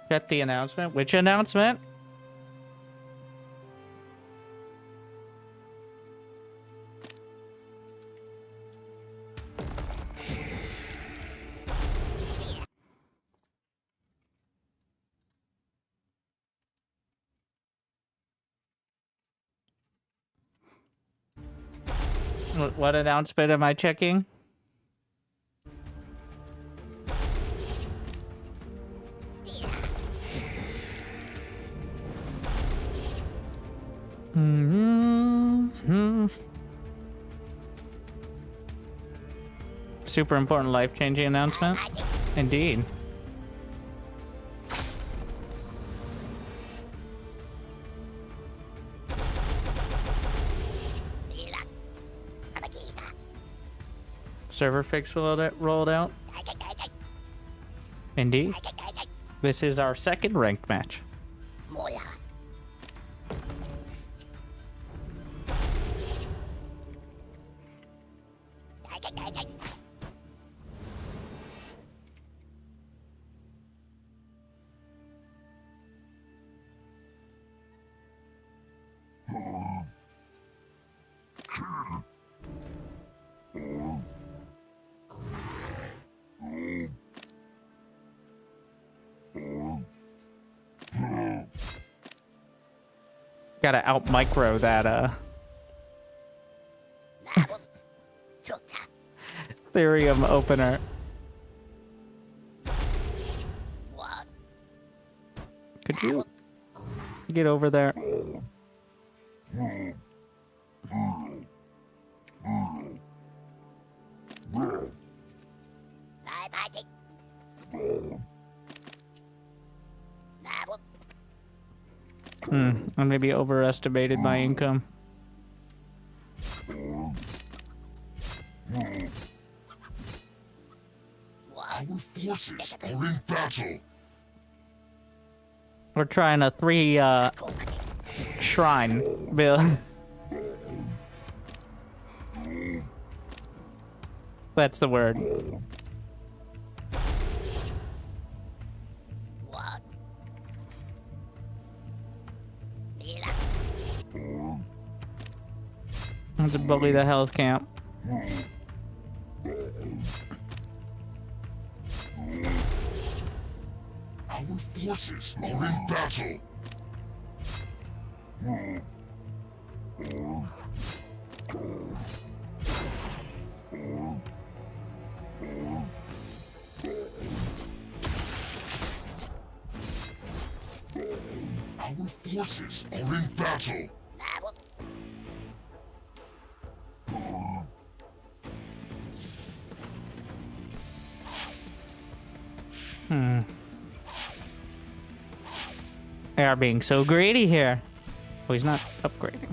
C: Get the announcement. Which announcement? What announcement am I checking? Super important life-changing announcement. Indeed. Server fix rolled out. Indeed. This is our second ranked match. Gotta out micro that Therium opener. Could you get over there? I maybe overestimated my income.
J: Our forces are in battle.
C: We're trying a 3 shrine build. That's the word. I have to bully the health camp.
J: Our forces are in battle. Our forces are in battle.
C: They are being so greedy here. Oh, he's not upgrading.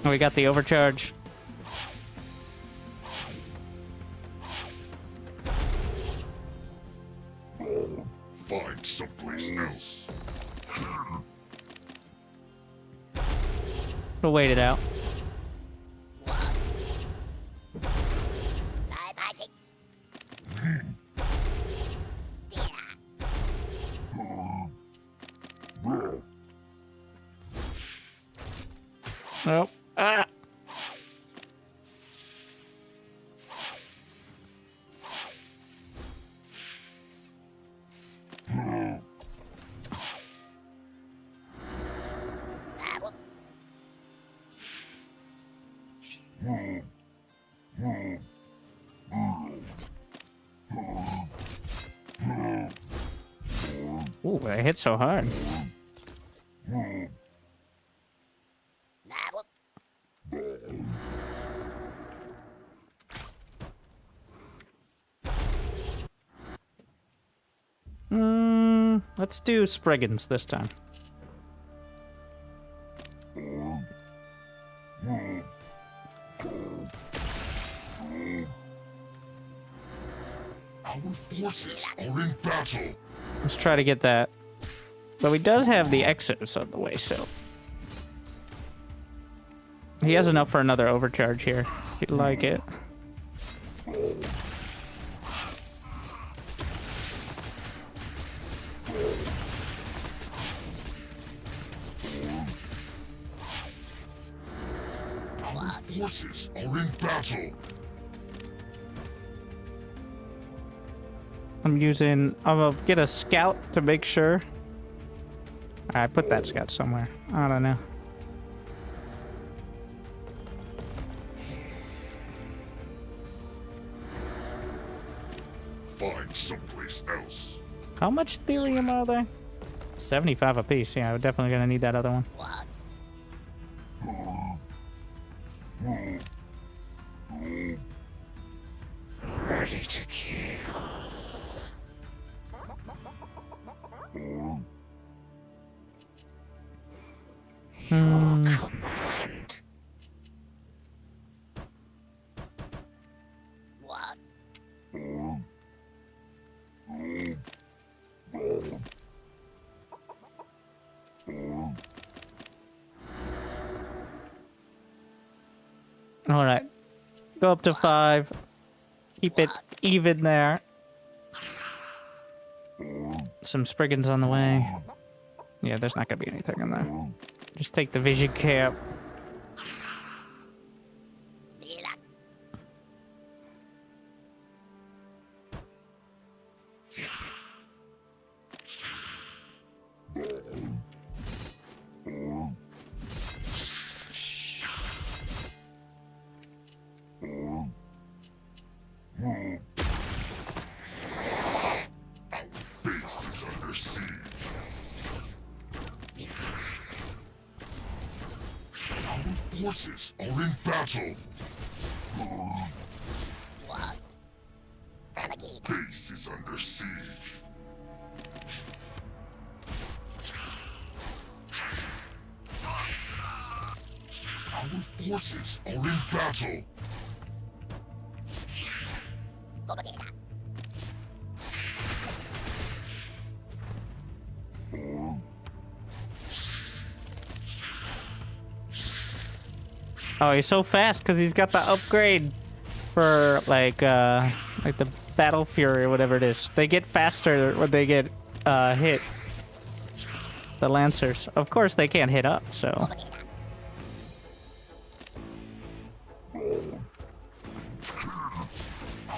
C: Oh, we got the overcharge.
J: Find someplace else.
C: We'll wait it out. Nope. Ah. Ooh, I hit so hard. Let's do Spriggans this time.
J: Our forces are in battle.
C: Let's try to get that. But he does have the Exos on the way, so... He has enough for another overcharge here, if you'd like it.
J: Our forces are in battle.
C: I'm gonna get a scout to make sure. I put that scout somewhere. I don't know.
J: Find someplace else.
C: How much Thelium are they? 75 apiece. Yeah, I'm definitely gonna need that other one.
J: Ready to kill. Command.
G: What?
C: All right, go up to 5. Keep it even there. Some Spriggans on the way. Yeah, there's not gonna be anything in there. Just take the vision cap.
J: Forces are in battle.
G: What?
J: Base is under siege. Our forces are in battle.
C: Oh, he's so fast because he's got the upgrade for like the Battle Fury or whatever it is. They get faster when they get hit. The Lancers. Of course, they can't hit up, so.
J: Our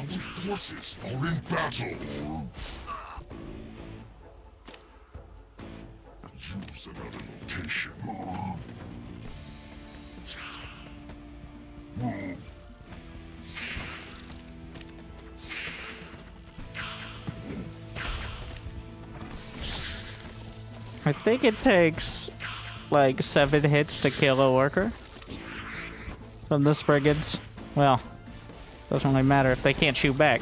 J: forces are in battle. Use another location.
C: I think it takes like 7 hits to kill a worker from the Spriggans. Well, doesn't really matter if they can't shoot back.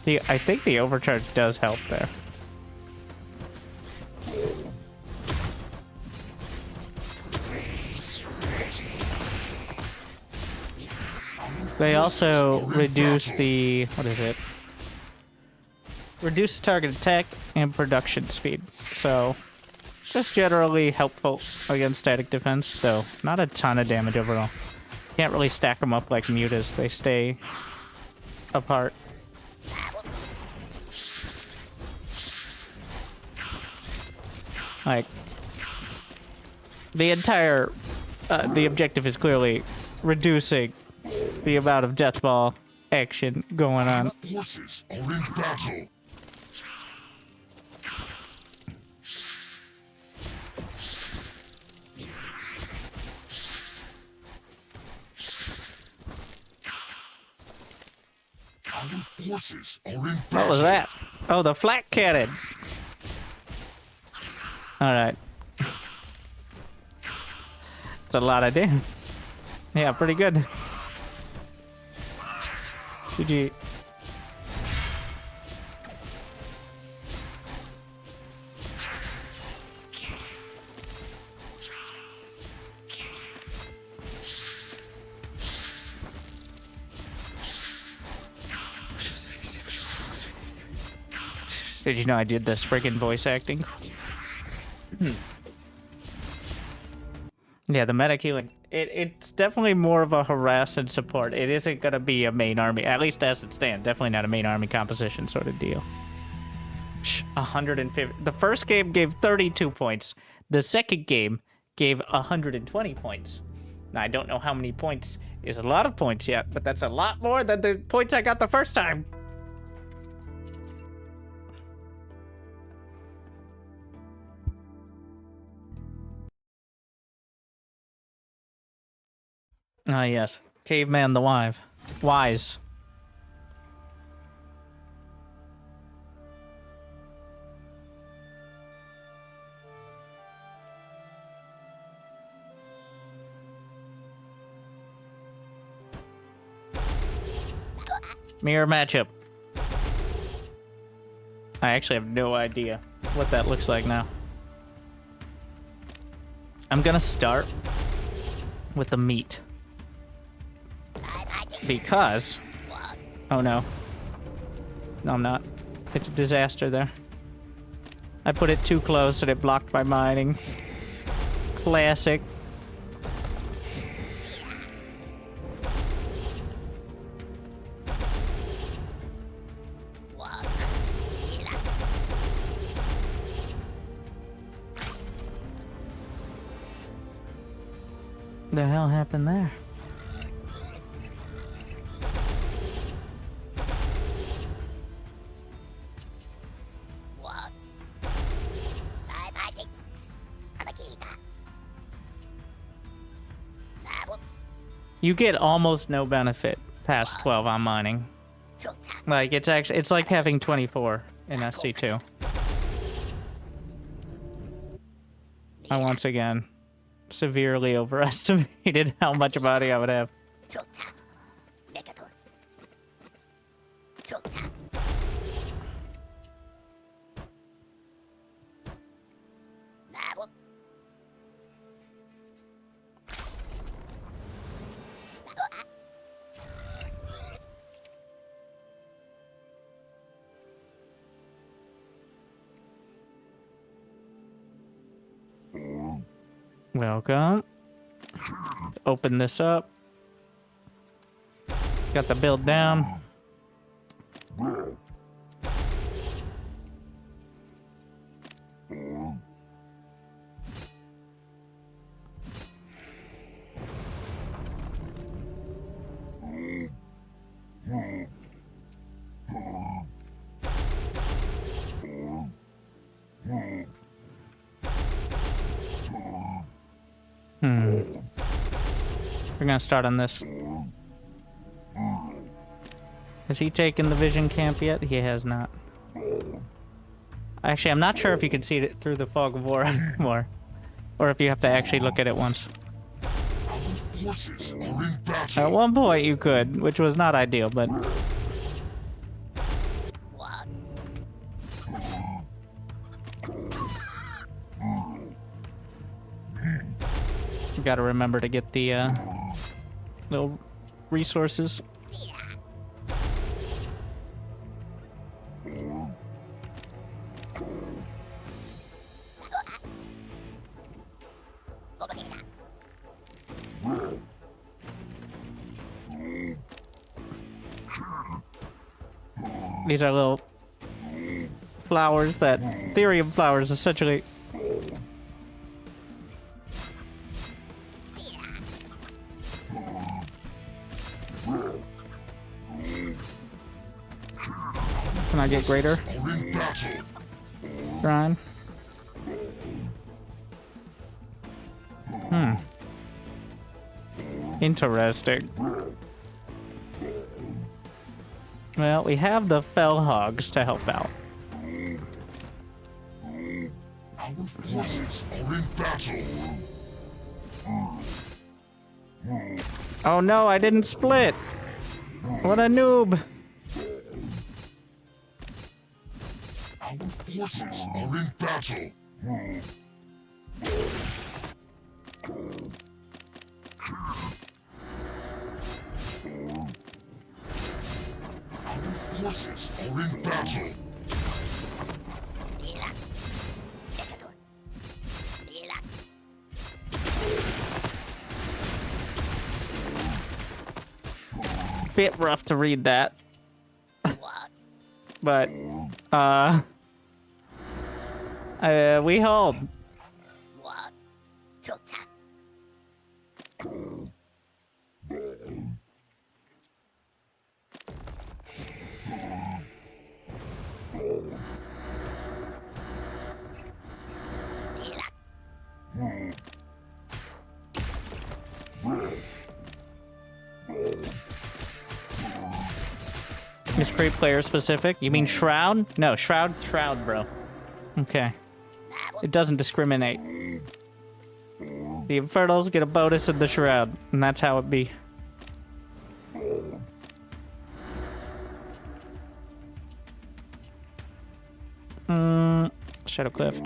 C: I think the overcharge does help there. They also reduce the, what is it? Reduce target attack and production speed. So, just generally helpful against static defense, though not a ton of damage overall. Can't really stack them up like mutas, they stay apart. Like, the entire, the objective is clearly reducing the amount of death ball action going on.
J: Forces are in battle. Our forces are in battle.
C: What was that? Oh, the flak cannon. Alright. It's a lot of damage. Yeah, pretty good. GG. Did you know I did the friggin' voice acting? Yeah, the medic healing. It's definitely more of a harass and support. It isn't going to be a main army, at least as it stands. Definitely not a main army composition sort of deal. 150. The first game gave 32 points. The second game gave 120 points. Now, I don't know how many points is a lot of points yet, but that's a lot more than the points I got the first time. Ah, yes. Caveman the Wise. Mirror matchup. I actually have no idea what that looks like now. I'm gonna start with the meat. Because... Oh no. No, I'm not. It's a disaster there. I put it too close and it blocked my mining. Classic. The hell happened there? You get almost no benefit past 12 on mining. Like, it's like having 24 in SC2. I once again severely overestimated how much body I would have. Welcome. Open this up. Got the build down. We're gonna start on this. Has he taken the vision camp yet? He has not. Actually, I'm not sure if you can see it through the fog of war anymore. Or if you have to actually look at it once.
J: Forces are in battle.
C: At one point you could, which was not ideal, but... You gotta remember to get the, little resources. These are little flowers that Therium flowers essentially. Can I get greater? Ryan? Interesting. Well, we have the fell hogs to help out.
J: Our forces are in battle.
C: Oh no, I didn't split! What a noob!
J: Our forces are in battle. Our forces are in battle.
C: Bit rough to read that. But, we hold. Is creep player specific? You mean Shroud? No, Shroud, bro. Okay. It doesn't discriminate. The Infernals get a bonus in the Shroud, and that's how it be. Shadow Cliff.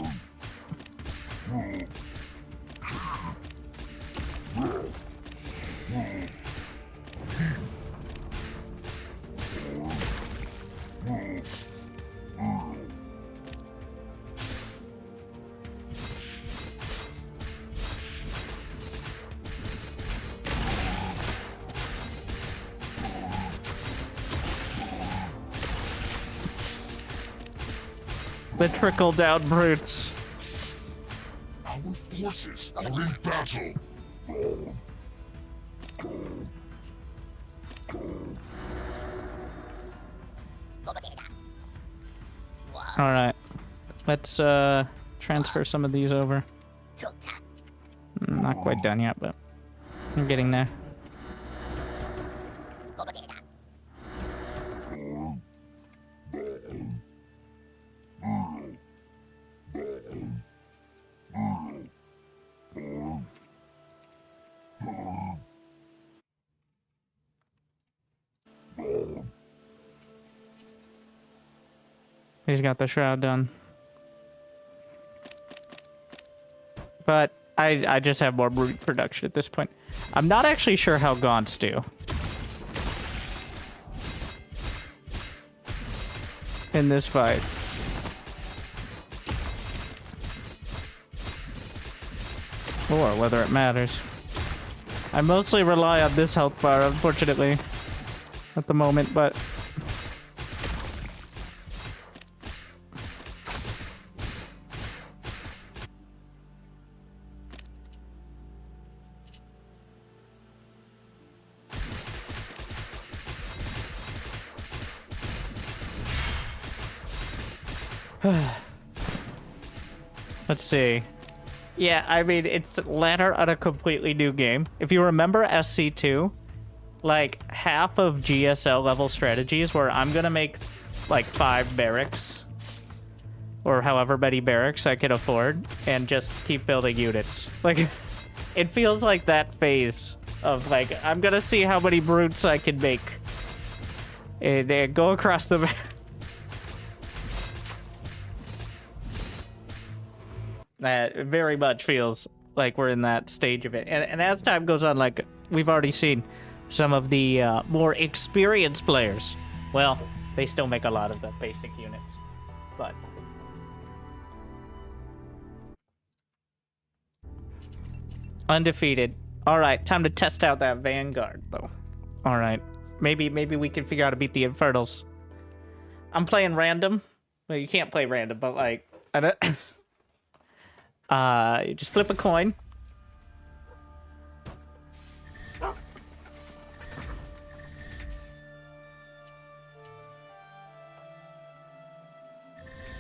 C: The trickle-down brutes.
J: Our forces are in battle.
C: Alright. Let's, transfer some of these over. Not quite done yet, but I'm getting there. He's got the shroud done. But I just have more brute production at this point. I'm not actually sure how Gaunts do. In this fight. Or whether it matters. I mostly rely on this health bar, unfortunately. At the moment, but... Let's see. Yeah, I mean, it's ladder on a completely new game. If you remember SC2, like, half of GSL level strategies where I'm gonna make, like, 5 barracks. or however many barracks I can afford, and just keep building units. Like, it feels like that phase of, like, I'm gonna see how many brutes I can make. And go across the map. That very much feels like we're in that stage of it. And as time goes on, like, we've already seen some of the more experienced players. Well, they still make a lot of the basic units, but... Undefeated. Alright, time to test out that Vanguard, though. Alright. Maybe we can figure out how to beat the Infernals. I'm playing random. Well, you can't play random, but, like... I don't... you just flip a coin.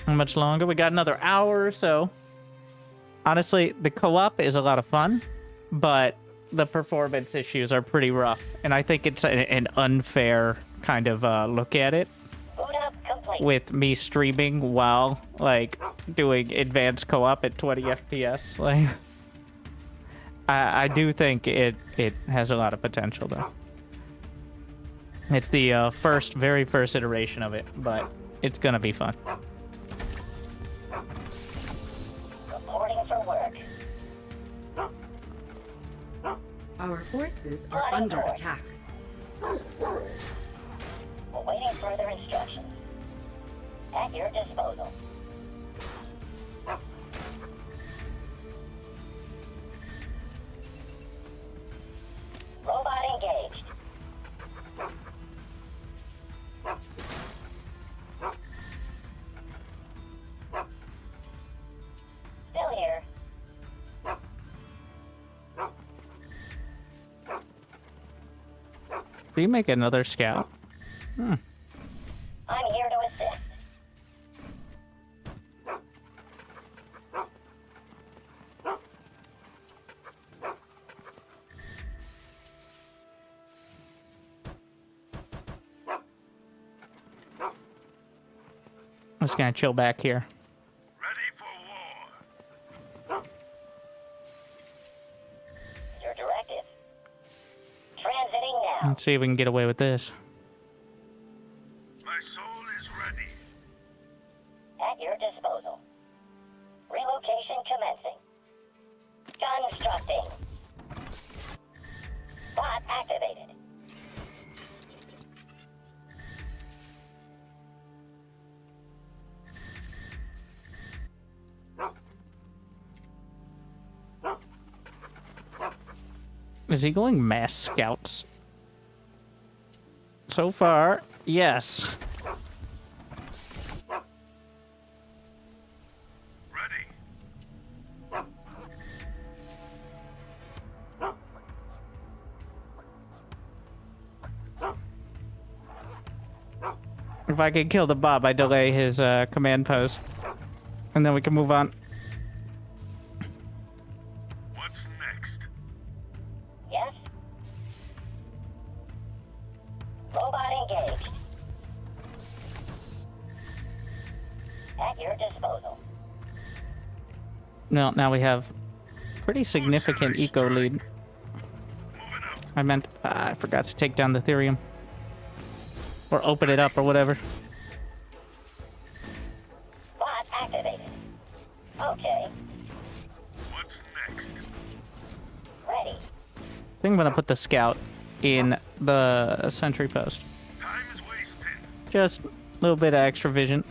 C: How much longer? We got another hour or so. Honestly, the co-op is a lot of fun, but the performance issues are pretty rough, and I think it's an unfair kind of look at it. With me streaming while, like, doing advanced co-op at 20 FPS. Like, I do think it has a lot of potential, though. It's the very first iteration of it, but it's gonna be fun.
G: Reporting for work.
A: Our forces are under attack.
G: Awaiting further instructions. At your disposal. Robot engaged. Still here.
C: Do you make another scout?
G: I'm here to assist.
C: I'm just gonna chill back here.
J: Ready for war.
G: Your directive. Transiting now.
C: Let's see if we can get away with this.
J: My soul is ready.
G: At your disposal. Relocation commencing. Constructing. Bot activated.
C: Is he going mass scouts? So far, yes.
J: Ready.
C: If I can kill the Bob, I delay his command post. And then we can move on.
J: What's next?
G: Yes? Robot engaged. At your disposal.
C: No, now we have pretty significant eco lead. I meant, I forgot to take down the Therium. Or open it up or whatever.
G: Bot activated. Okay.
J: What's next?
G: Ready.
C: I think I'm gonna put the scout in the sentry post.
J: Time is wasted.
C: Just a little bit of extra vision.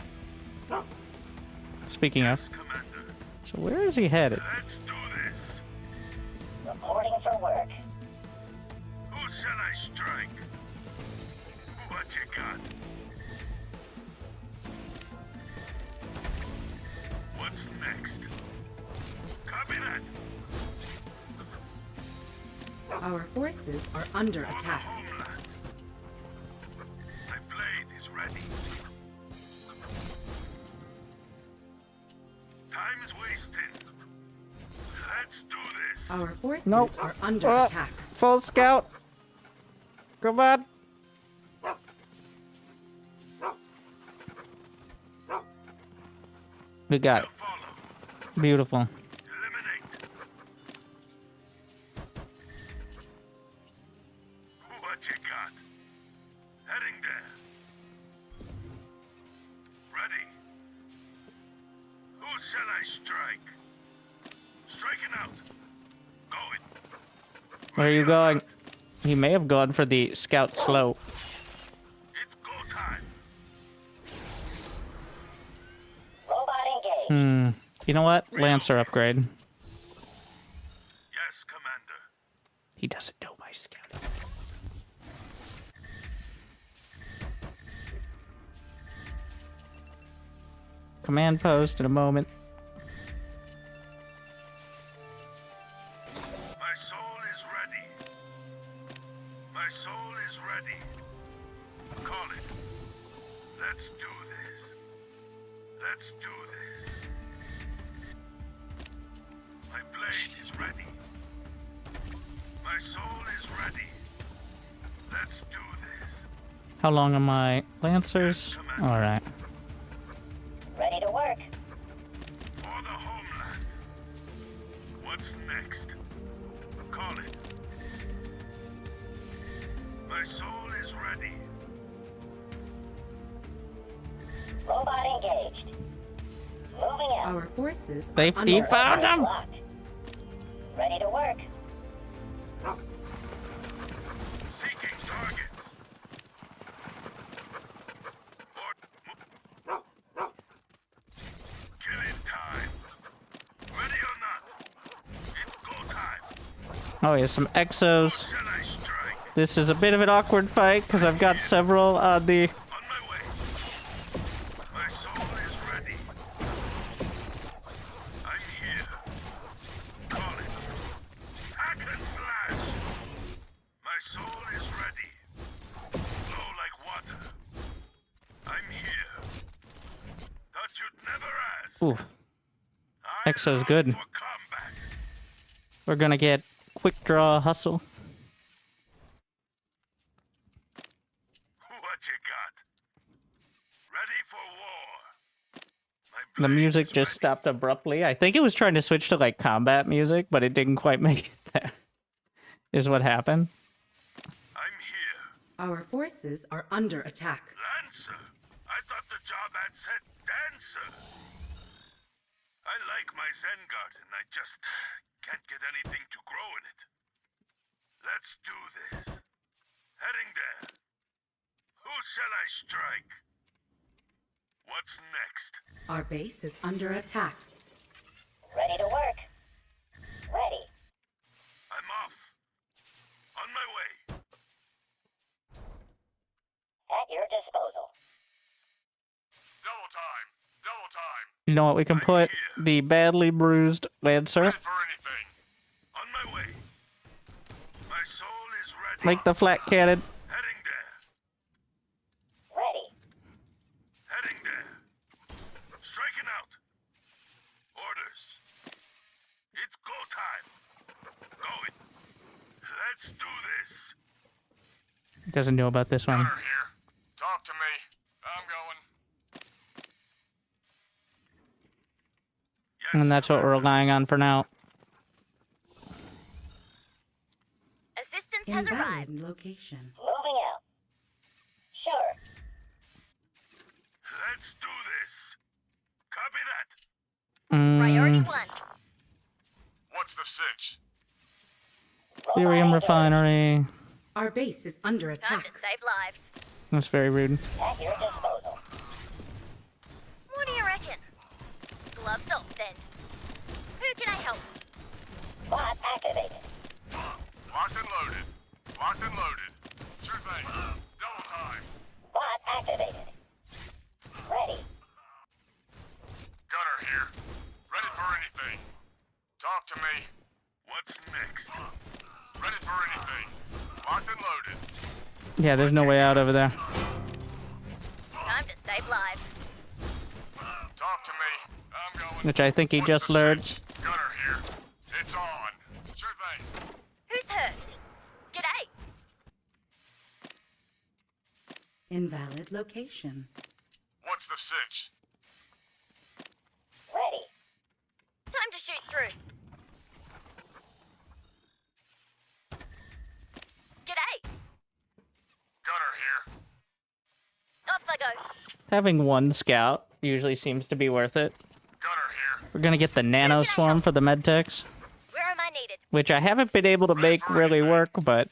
C: Speaking of.
J: Commander.
C: So where is he headed?
J: Let's do this.
G: Reporting for work.
J: Who shall I strike? What you got? What's next? Copy that.
A: Our forces are under attack.
J: Homeland. My blade is ready. Time is wasted. Let's do this.
A: Our forces
C: Nope.
A: are under attack.
C: Full scout. Come on. We got it. Beautiful.
E: Eliminate. What you got? Heading there. Ready. Who shall I strike? Striking out. Going.
C: Where are you going? He may have gone for the scout slope.
E: It's go time.
G: Robot engaged.
C: You know what? Lancer upgrade.
E: Yes, Commander.
C: He doesn't know my scouting. Command post in a moment.
E: My soul is ready. My soul is ready. Call it. Let's do this. Let's do this. My blade is ready. My soul is ready. Let's do this.
C: How long are my lancers? Alright.
G: Ready to work.
E: For the homeland. What's next? Call it. My soul is ready.
G: Robot engaged. Moving out.
A: Our forces are
C: Safety
A: under
C: found
A: attack.
C: him!
G: Locked. Ready to work.
E: Seeking targets. Killing time. Ready or not? It's go time.
C: Oh, yeah, some exos.
E: Shall I strike?
C: This is a bit of an awkward fight because I've got several on the.
E: On my way. My soul is ready. I'm here. Call it. Hack and slash. My soul is ready. Flow like water. I'm here. Thought you'd never ask.
C: Ooh,
E: I'm
C: Exo's
E: ready
C: good.
E: for combat.
C: We're gonna get quick draw hustle.
E: What you got? Ready for war. My
C: The
E: blade
C: music
E: is
C: just
E: ready.
C: stopped abruptly. I think it was trying to switch to like combat music, but it didn't quite make it there. Is what happened.
E: I'm here.
A: Our forces are under attack.
E: Lancer. I thought the job ad said dancer. I like my Zen garden. I just can't get anything to grow in it. Let's do this. Heading there. Who shall I strike? What's next?
A: Our base is under attack.
G: Ready to work. Ready.
E: I'm off. On my way.
G: At your disposal.
I: Double time. Double time.
C: You know what? We can put the badly bruised lancer.
I: Ready for anything.
E: On my way. My soul is ready.
C: Make the flat cannon.
E: Heading there.
G: Ready.
E: Heading there. Striking out. Orders. It's go time. Going. Let's do this.
C: He doesn't know about this one.
I: Gunner here. Talk to me. I'm going.
E: Yes,
C: And that's what we're relying on for now.
D: Assistance has arrived.
A: Invalid location.
G: Moving out. Sure.
E: let's do this. Copy that.
D: Priority
C: Mm,
D: 1.
I: What's the sitch?
C: Therium refinery.
A: Our base is under
D: Time
A: attack.
D: to save lives.
C: That's very rude.
G: At your disposal.
D: What do you reckon? Gloves off then. Who can I help?
G: Bot activated.
I: Locked and loaded. Locked and loaded. Sure thing. Double time.
G: Bot activated. Ready.
I: Gunner here. Ready for anything. Talk to me.
E: What's next?
I: Ready for anything. Locked and loaded.
C: Yeah, there's no way out over there.
D: Time to save lives.
I: Talk to me. I'm going.
C: Which I think he
I: What's
C: just
I: the
C: lured.
I: sitch? Gunner here. It's on. Sure thing.
D: Who's hurt? G'day.
A: Invalid location.
I: What's the sitch?
D: go.
C: Having one scout usually seems to be worth it.
I: Gunner here.
C: We're gonna get the nano swarm for the medtechs,
D: Where am I needed?
C: which I haven't been able to make really work, but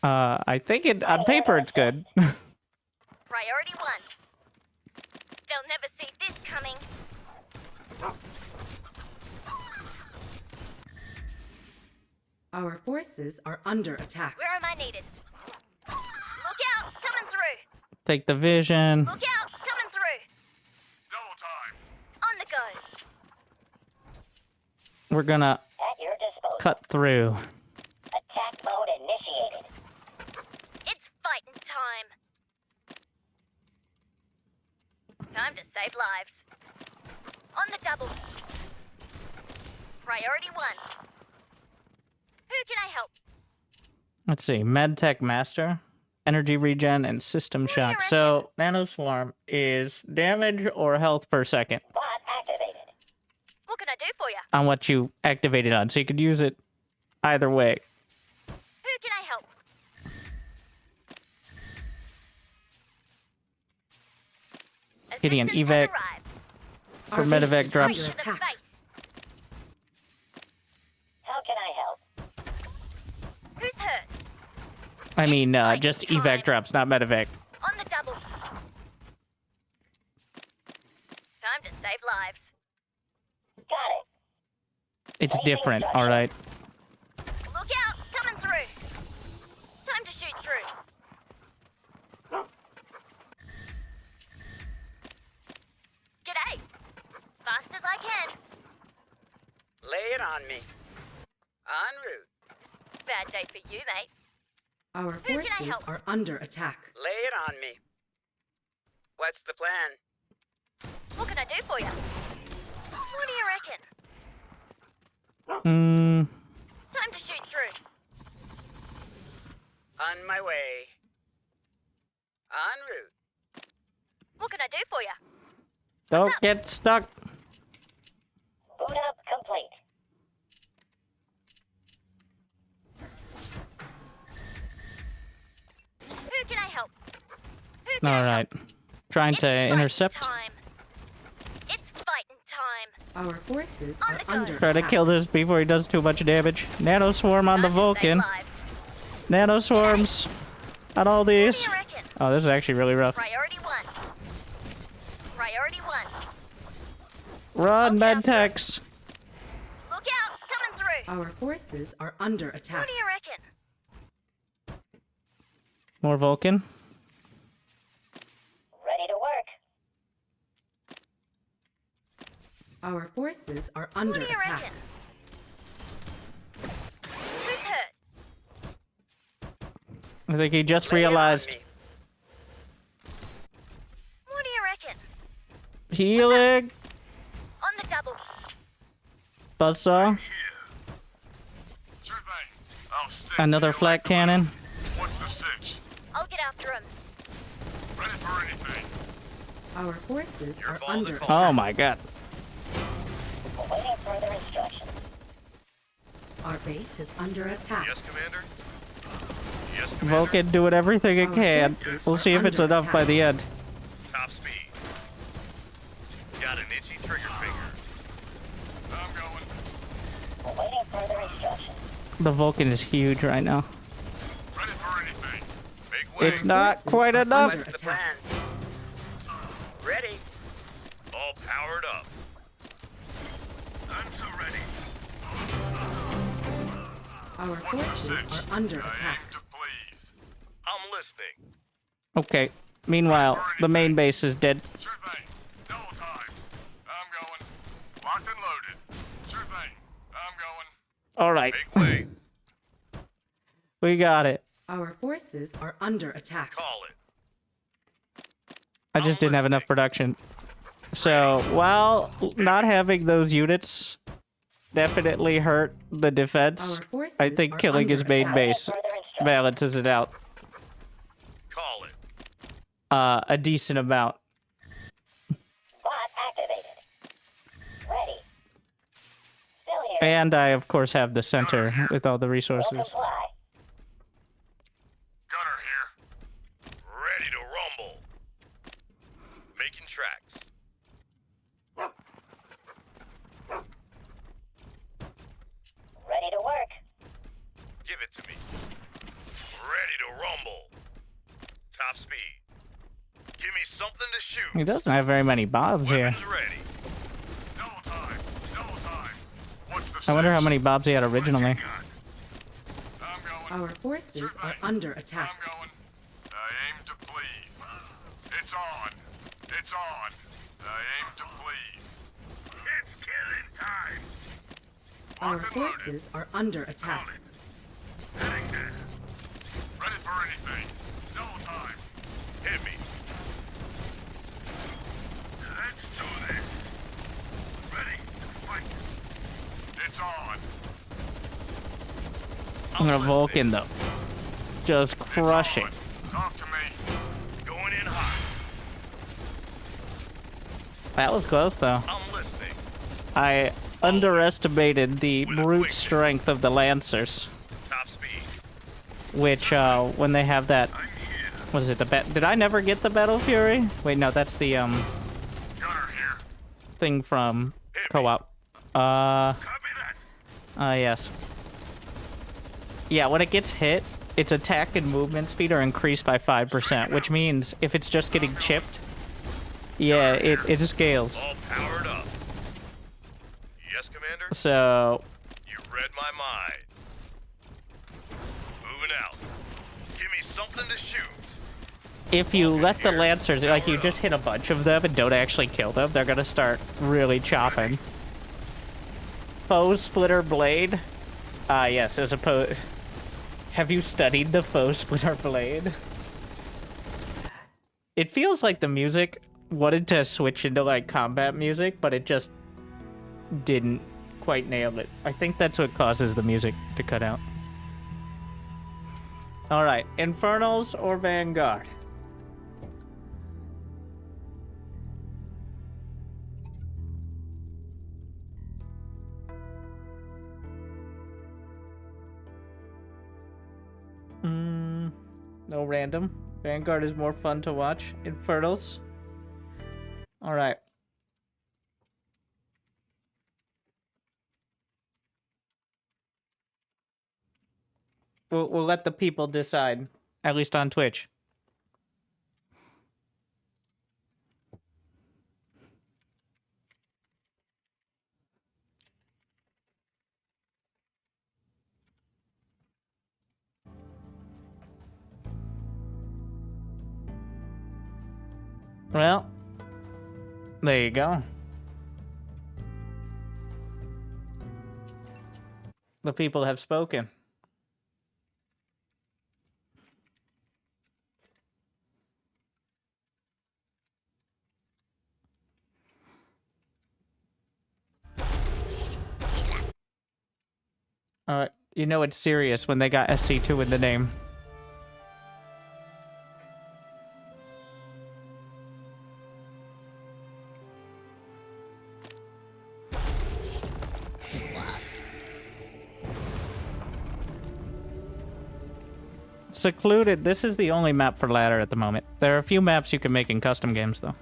C: I think on paper it's good.
D: Priority 1. They'll never see this coming.
A: Our forces are under attack.
D: Where am I needed? Look out! Coming through!
C: Take the vision.
D: Look out! Coming through!
I: Double time.
D: On the go!
C: We're gonna
G: At your disposal.
C: cut through.
G: Attack mode initiated.
D: It's fighting time! Time to save lives. On the double. Priority 1. Who can I help?
C: Let's see, medtech master, energy regen, and system
D: do you
C: shock. So nano swarm is damage or health per second
G: Bot activated.
D: What can I do for you?
C: on what you activate it on. So you could use it either way.
D: Who can I help?
C: Getting an
D: Assistance
C: evac
D: has arrived.
C: for
A: Our
C: medevac
A: base is
C: drops.
A: under
D: To the
A: attack.
D: face.
G: How can I help?
D: Who's hurt?
C: I mean, just evac drops, not medevac.
D: On the double. Time to save lives.
G: Got it.
C: It's different, alright.
D: Look out! Coming through! Time to shoot through. G'day! Fast as I can.
H: Lay it on me. En route.
D: Bad day for you, mate.
A: Our
D: can I
A: forces
D: help?
A: are under attack.
H: Lay it on me. What's the plan?
D: What can I do for you? What do you reckon? Time to shoot through.
H: On my way. En route.
D: What can I do for you?
C: Don't get stuck.
G: Boot up complete.
D: Who can I help? Who can I
C: Alright. Trying
D: help?
C: to
D: It's
C: intercept.
D: fighting time. It's fighting time.
A: Our forces
D: On
A: are
D: the go.
A: under
C: Try to
A: attack.
C: kill this before he does too much damage. Nano swarm on the
D: Time to save
C: Vulcan.
D: lives.
C: Nano swarms on all
D: What do
C: these.
D: you reckon?
C: Oh, this is actually really rough.
D: Priority 1. Priority 1.
C: Run,
D: Okay.
C: medtechs.
D: Look out! Coming through.
A: Our forces are under attack.
D: What do you reckon?
C: More Vulcan.
G: Ready to work.
A: Our forces are
D: What
A: under
D: do you
A: attack.
D: reckon? Who's hurt?
C: I think he just
H: Lay it on
C: realized.
H: me.
D: What do you reckon?
C: Healing.
D: On the double.
C: Buzzsaw.
I: Sure thing. I'll stick
C: Another
I: to you
C: flat
I: like glue.
C: cannon.
I: What's the sitch?
D: I'll get after him.
I: Ready for anything.
A: Our forces
I: Your
A: are
I: ball
A: under
I: default.
A: attack.
C: Oh my god.
G: Awaiting further instructions.
A: Our base is under attack.
E: Yes, Commander? Yes, Commander?
C: Vulcan doing everything it
A: Our
C: can.
A: forces
C: We'll
A: are
C: see if it's
A: under
C: enough by
A: attack.
C: the end.
E: Top speed. Got an itchy trigger finger.
I: I'm going.
G: Awaiting further instructions.
C: The Vulcan is huge right now.
I: Ready for anything.
E: Make way.
C: It's not
A: forces
C: quite
A: are
C: enough.
A: under
H: What's the
A: attack.
H: plan? Ready.
E: All powered up. I'm so ready.
A: Our
I: What's the
A: forces
I: sitch?
A: are under
I: I
A: attack.
I: aim to please.
E: I'm listening.
C: Okay. Meanwhile, the main base is dead.
I: Sure thing. Double time. I'm going. Locked and loaded. Sure thing. I'm going.
C: Alright.
E: Make way.
C: We got it.
A: Our forces are under attack.
E: Call it.
C: I just didn't have enough production. So, while not having those units definitely hurt the defense,
A: Our forces
C: I think
A: are
C: killing
A: under
C: his main
A: attack.
C: base
G: Further instructions.
C: balances it out
E: Call it.
C: a decent amount.
G: Bot activated. Ready. Still here.
C: And I, of course, have the center with all the
G: Will
C: resources.
G: comply.
I: Gunner here.
E: Ready to rumble.
C: He doesn't have very many bobs here.
I: Weapons ready. Double time. Double time. What's the
C: I wonder how
I: sitch?
C: many bobs he had originally.
I: I'm going.
A: Our forces are under attack.
I: I'm going. I aim to please. It's on. It's on. I aim to please. It's killing time.
A: Our
I: Locked and loaded.
A: forces are under attack.
I: Heading there. Ready for anything. Double time. Hit me. Let's do this. Ready to fight. It's on.
C: I'm gonna Vulcan though. Just
I: It's
C: crushing.
I: on. Talk to me. Going in hot.
C: That was close though.
I: I'm listening.
C: I underestimated the brute strength of the Lancers,
I: Top speed.
C: which when they have that,
I: I'm here.
C: what is it? Did I never get the Battle Fury? Wait, no, that's the
I: Gunner here.
C: thing from co-op.
I: Copy that.
C: Yes. Yeah, when it gets hit, its attack and movement speed are increased by 5%, which means if it's just getting chipped, yeah, it scales.
I: All powered up. Yes, Commander?
C: So,
I: You read my mind. Moving out. Give me something to shoot.
C: if you let the Lancers, like, you just hit a bunch of them and don't actually kill them, they're gonna start really chopping. Foe Splitter Blade? Yes, as opposed... Have you studied the Foe Splitter Blade? It feels like the music wanted to switch into, like, combat music, but it just didn't quite nail it. I think that's what causes the music to cut out. Alright, Infernals or Vanguard? No random. Vanguard is more fun to watch. Infernals. Alright. We'll let the people decide, at least on Twitch. Well, there you go. The people have spoken. You know it's serious when they got SC2 in the name. Secluded. This is the only map for ladder at the moment. There are a few maps you can make in custom games, though.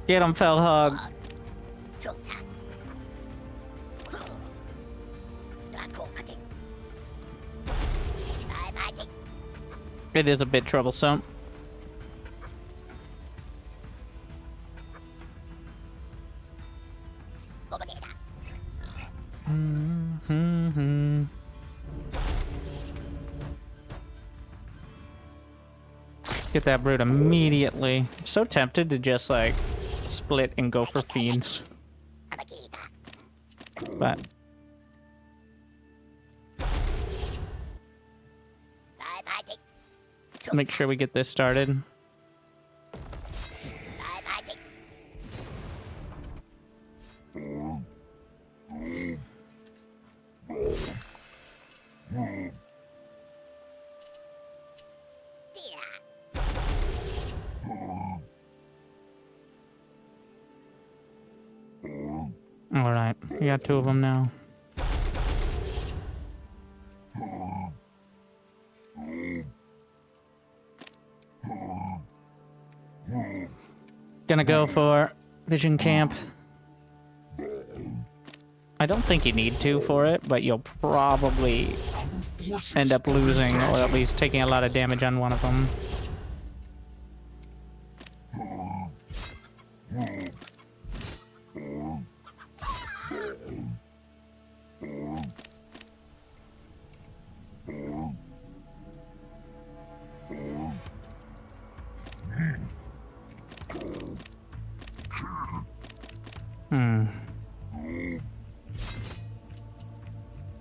C: Get him, Felhog. It is a bit troublesome. Get that brute immediately. So tempted to just like split and go for fiends. But make sure we get this started. Alright, we got two of them now. Gonna go for Vision Camp. I don't think you need to for it, but you'll probably end up losing, or at least taking a lot of damage on one of them.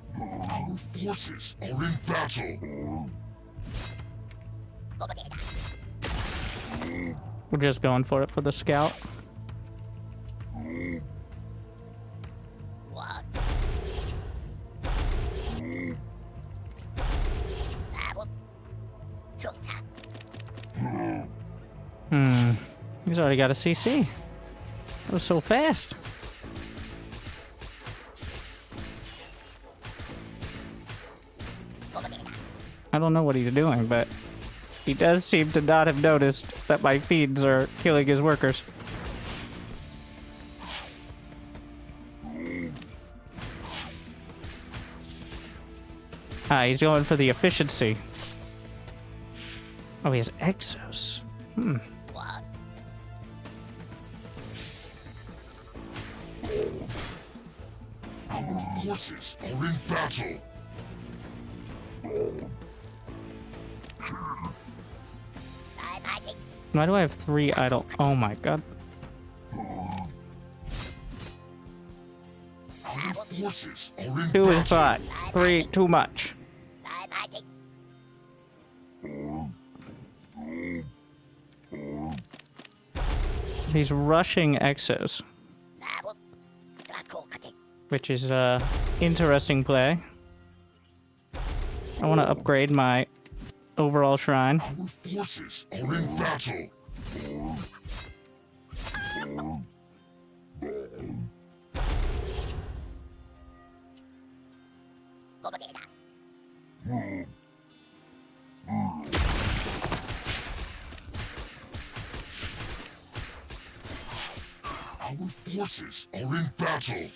J: Our forces are in battle.
C: We're just going for it for the scout. He's already got a CC. That was so fast. I don't know what he's doing, but he does seem to not have noticed that my feeds are killing his workers. Ah, he's going for the efficiency. Oh, he has exos.
J: Our forces are in battle.
C: Why do I have 3 idle? Oh my god.
J: Our forces are in
C: 2 is fine. 3, too much. He's rushing exos, which is a interesting play. I want to upgrade my overall shrine.
J: Our forces are in battle. Our forces are in battle.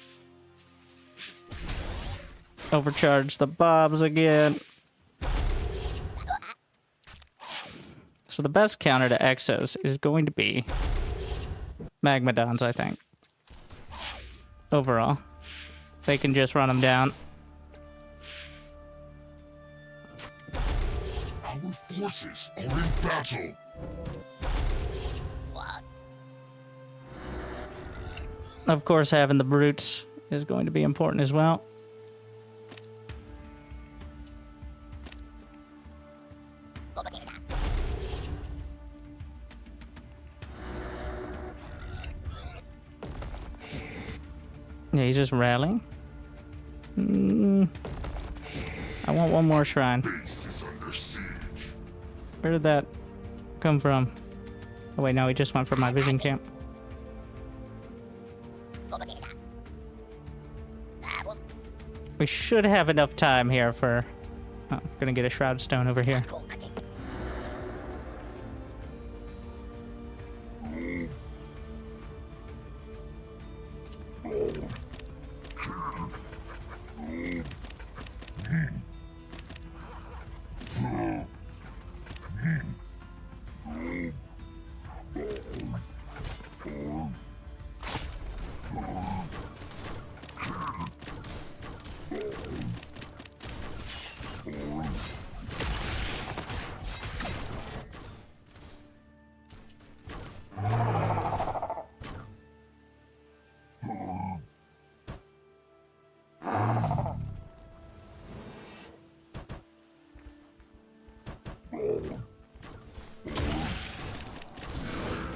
C: Overcharge the bobs again. So the best counter to Exos is going to be Magmadons, I think. Overall. They can just run them down.
J: Our forces are in battle.
C: Of course, having the brutes is going to be important as well. Yeah, he's just rallying. I want one more shrine.
J: Base is under siege.
C: Where did that come from? Oh wait, no, he just went for my vision camp. We should have enough time here for... Oh, I'm gonna get a shroud stone over here.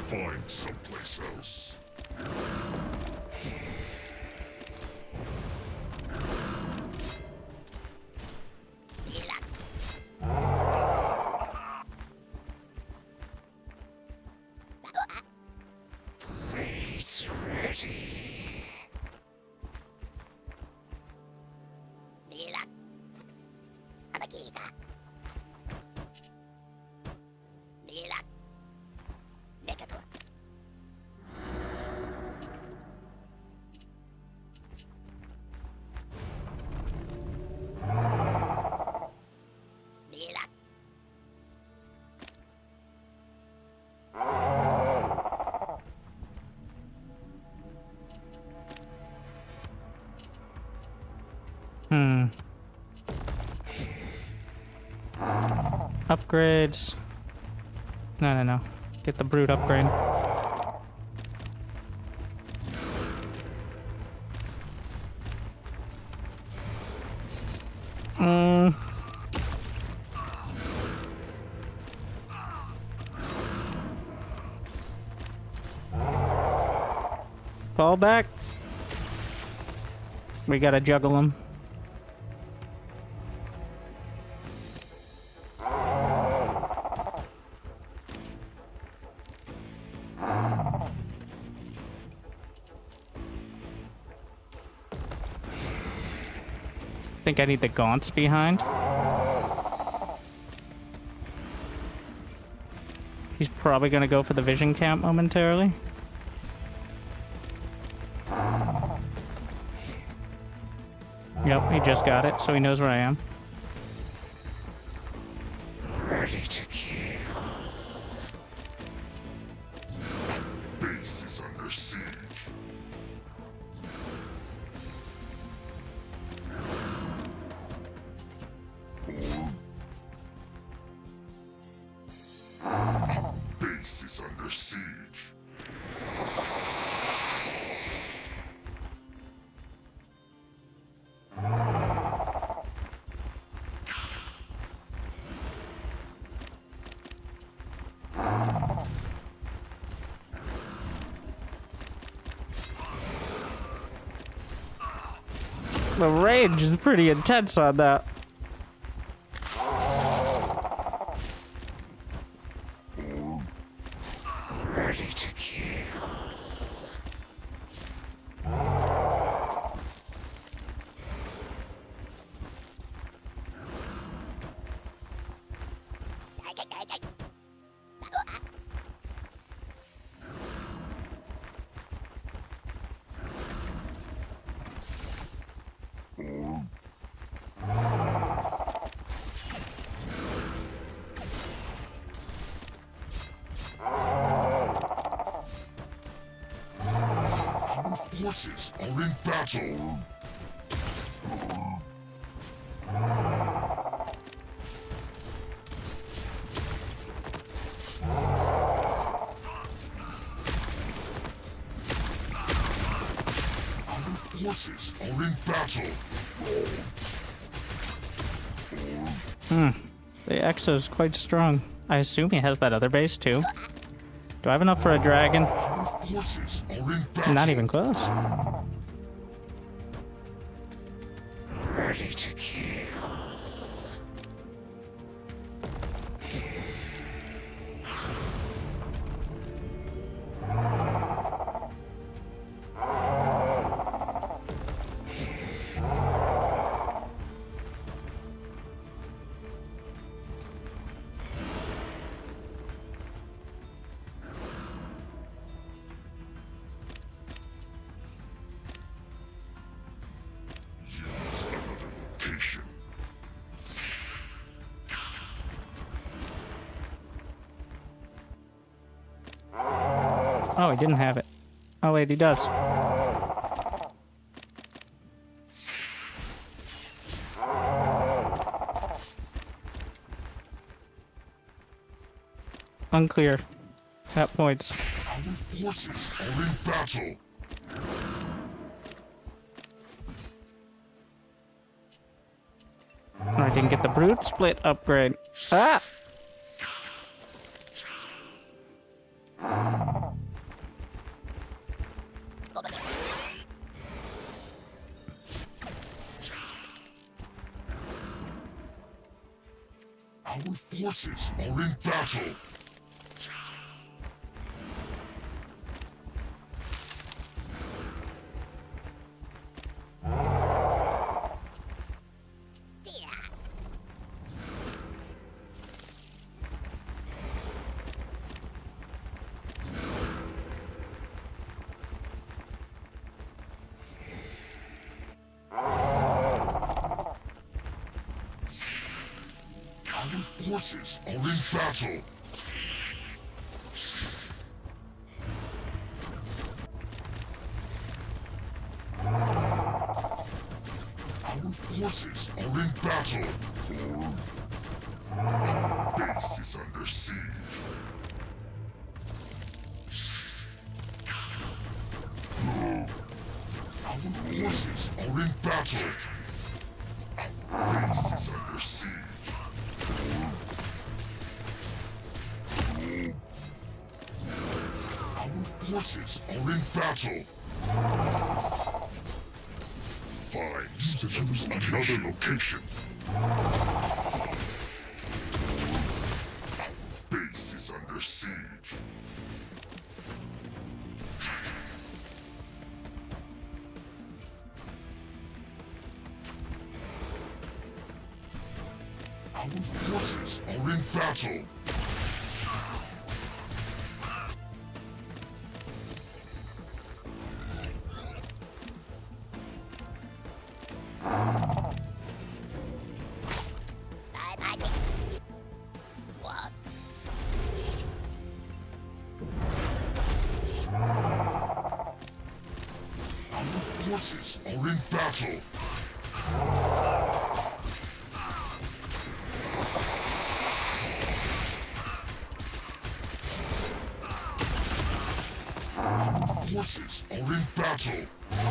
J: Find someplace else. Place ready.
C: Upgrades. No. Get the brute upgrade. Fall back. We gotta juggle them. Think I need the Gaunts behind. He's probably gonna go for the vision camp momentarily. Yep, he just got it, so he knows where I am.
J: Ready to kill. Base is under siege. Our base is under siege.
C: The range is pretty intense on that.
J: Ready to kill. Our forces are in battle. Our forces are in battle.
C: The Exo's quite strong. I assume he has that other base too. Do I have enough for a dragon?
J: Our forces are in battle.
C: Not even close.
J: Ready to kill. Use another location.
C: Oh, he didn't have it. Oh wait, he does. Unclear. At points.
J: Our forces are in battle.
C: I didn't get the brute split upgrade. Ah!
J: Our forces are in battle. Our forces are in battle. Our forces forces are in battle. Our base is under siege. Our forces are in battle. Our base is under siege. Our forces are in battle. Fine, choose another location. Our base is under siege. Our forces are in battle. Our forces are in battle. Our forces are in battle. Our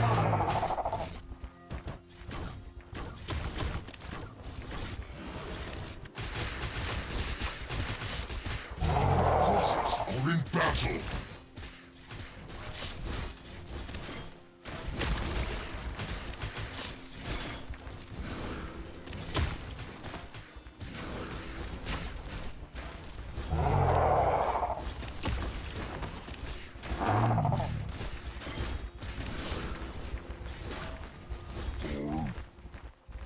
J: forces are in battle.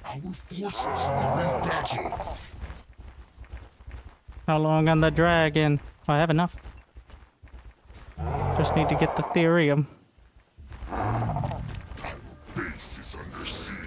J: Our forces are in battle.
C: How long on the dragon? Oh, I have enough. Just need to get the therium.
J: Our base is under siege.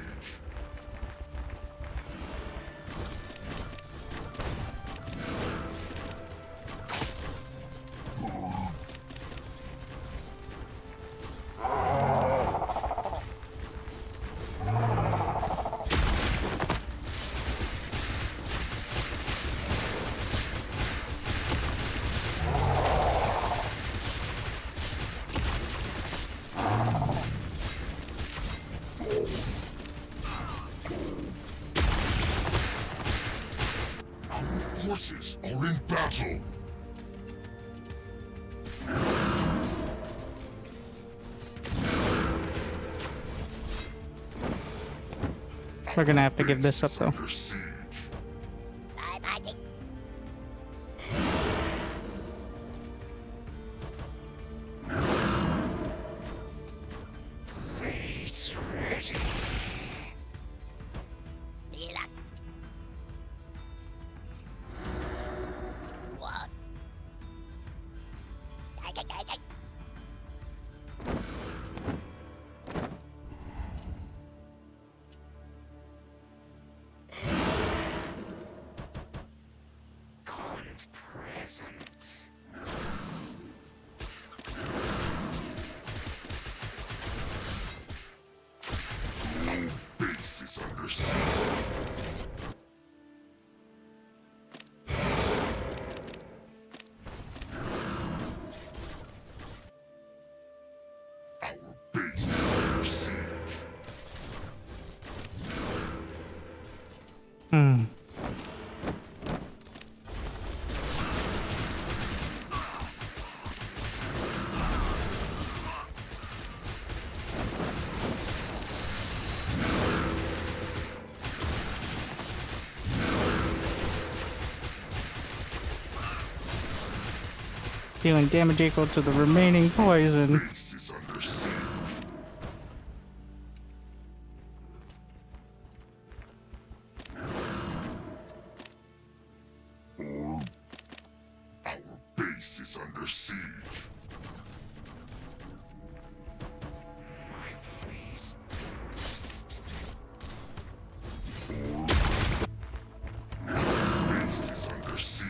J: Our forces are in battle.
C: We're gonna have to give this up though.
J: Under siege. Base ready. Gaunt present. Base is under siege. Our base is under siege.
C: Hmm. Dealing damage equal to the remaining poison.
J: Base is under siege. Our base is under siege. My priest thirst. Our base is under siege.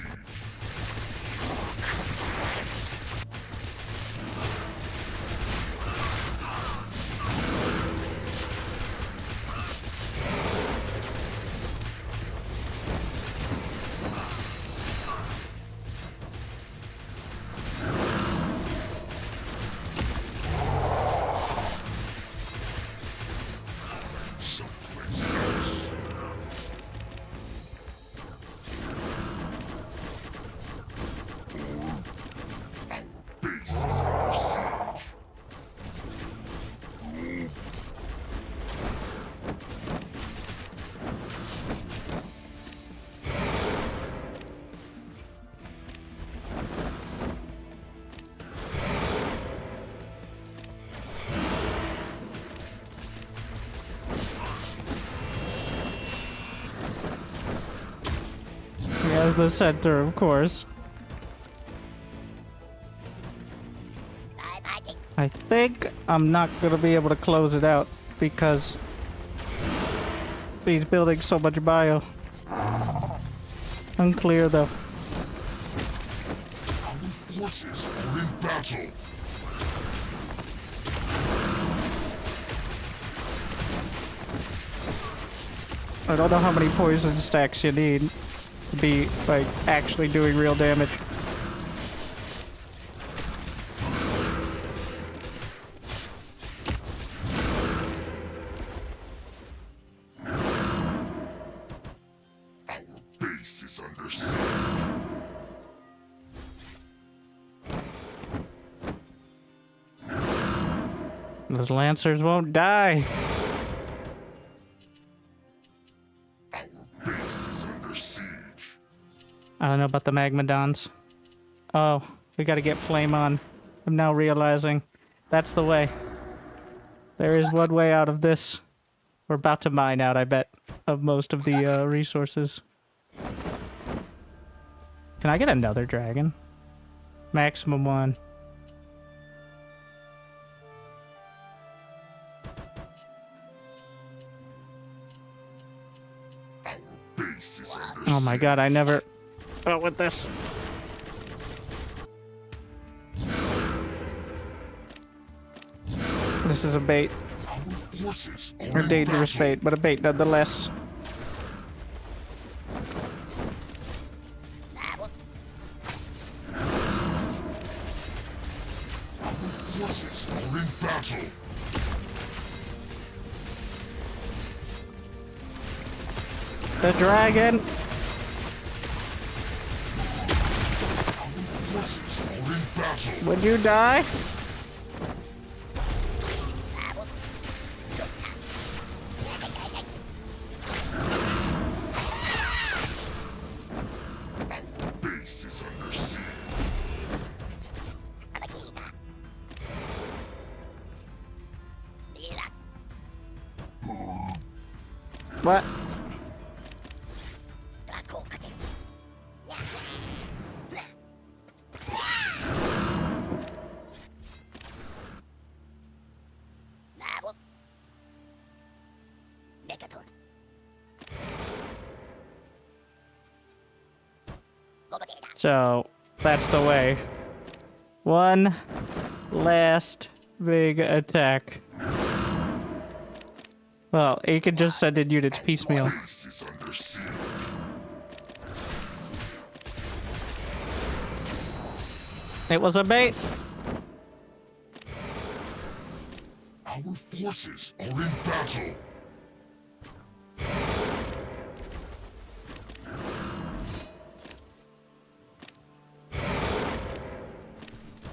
C: the center, of course. I think I'm not gonna be able to close it out because he's building so much bio. Unclear though.
J: Forces are in battle.
C: I don't know how many poison stacks you need to be, like, actually doing real damage.
J: Our base is under siege.
C: Those lancers won't die.
J: Our base is under siege.
C: I don't know about the Magmadons. Oh, we gotta get flame on. I'm now realizing that's the way. There is one way out of this. We're about to mine out, I bet, of most of the resources. Can I get another dragon? Maximum one.
J: Our base is under
C: Oh my god, I never... Oh, with this. This is a bait.
J: forces
C: A
J: are in
C: dangerous
J: battle.
C: bait, but a bait nonetheless.
J: Forces are in battle.
C: The dragon!
J: Forces are in battle.
C: Would you die?
J: Our base is under siege.
C: What? So, that's the way. One last big attack. Well, he can just send in units piecemeal.
J: Base is under siege.
C: It was a bait.
J: Our forces are in battle.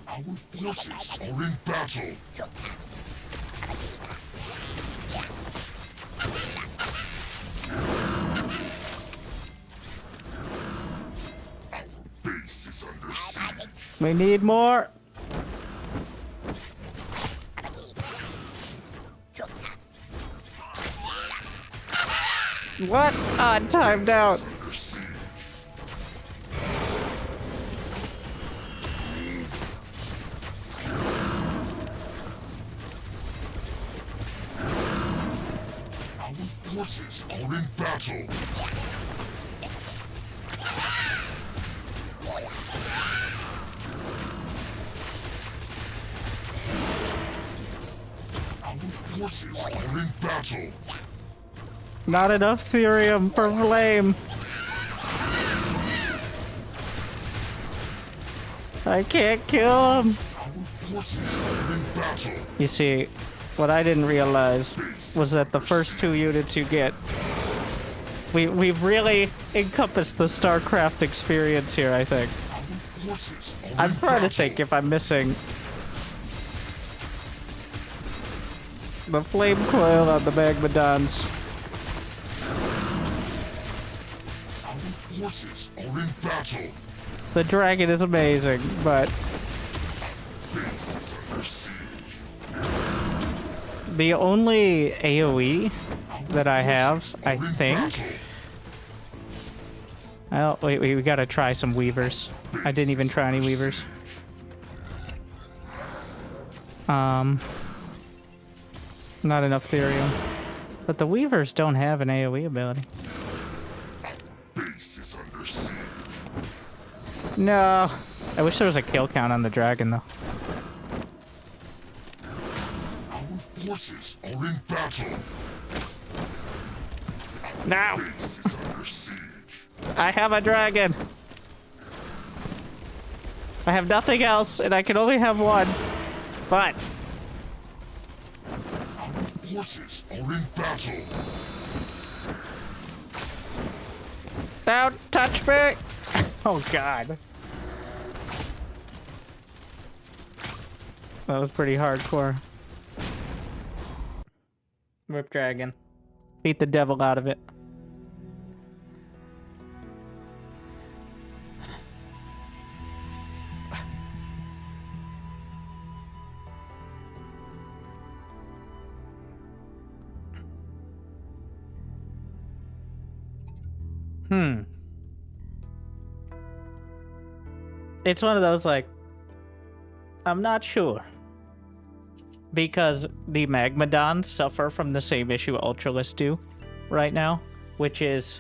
J: Our forces are in battle. Our base is under siege.
C: We need more. What? Ah, it timed out.
J: Under siege. Our forces are in battle. Our forces are in battle.
C: Not enough therium for flame. I can't kill him.
J: Our forces are in battle.
C: You see, what I didn't realize was that the first two units you get, we've really encompassed the StarCraft experience here, I think.
J: Our forces are
C: I'm
J: in
C: trying to
J: battle.
C: think if I'm missing the flame coil on the Magmadons.
J: Our forces are in battle.
C: The dragon is amazing, but
J: Base is under siege.
C: the only AoE that I have, I think, Oh, wait, we gotta try some weavers. I didn't even try any weavers. Not enough therium. But the weavers don't have an AoE ability.
J: Base is under siege.
C: No. I wish there was a kill count on the dragon, though.
J: Our forces are in battle.
C: No!
J: Base is under siege.
C: I have a dragon! I have nothing else, and I can only have one. But...
J: Our forces are in battle.
C: Don't touch me! Oh, God. That was pretty hardcore. Rip dragon. Beat the devil out of it. It's one of those, like, I'm not sure. Because the Magmadons suffer from the same issue Ultralists do right now, which is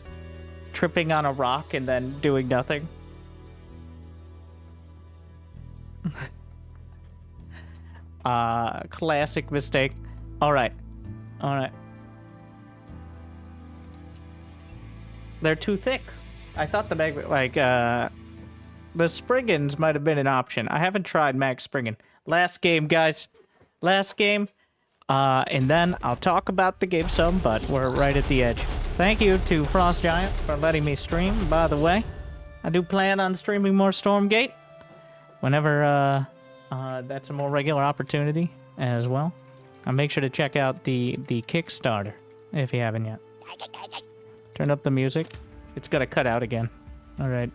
C: tripping on a rock and then doing nothing. Classic mistake. Alright. Alright. They're too thick. I thought the the Spriggans might have been an option. I haven't tried Mag Spriggan. Last game, guys. Last game. And then I'll talk about the game some, but we're right at the edge. Thank you to Frost Giant for letting me stream, by the way. I do plan on streaming more Stormgate whenever that's a more regular opportunity as well. And make sure to check out the Kickstarter if you haven't yet. Turn up the music. It's got to cut out again. All right.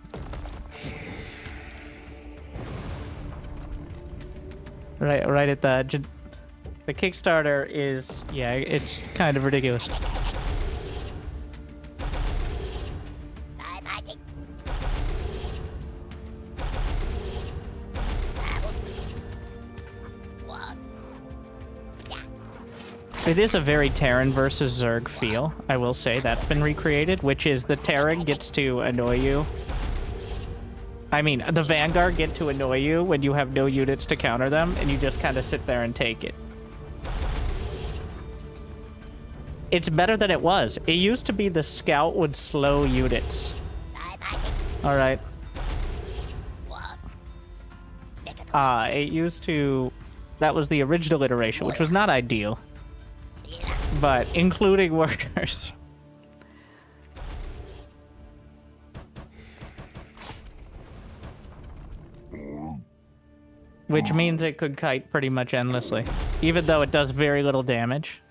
C: Right at the Kickstarter is, yeah, it's kind of ridiculous. It is a very Terran versus Zerg feel, I will say. That's been recreated, which is the Terran gets to annoy you. I mean, the Vanguard get to annoy you when you have no units to counter them, and you just kind of sit there and take it. It's better than it was. It used to be the Scout would slow units. Alright. It used to... That was the original iteration, which was not ideal. But including workers. Which means it could kite pretty much endlessly. Even though it does very little damage.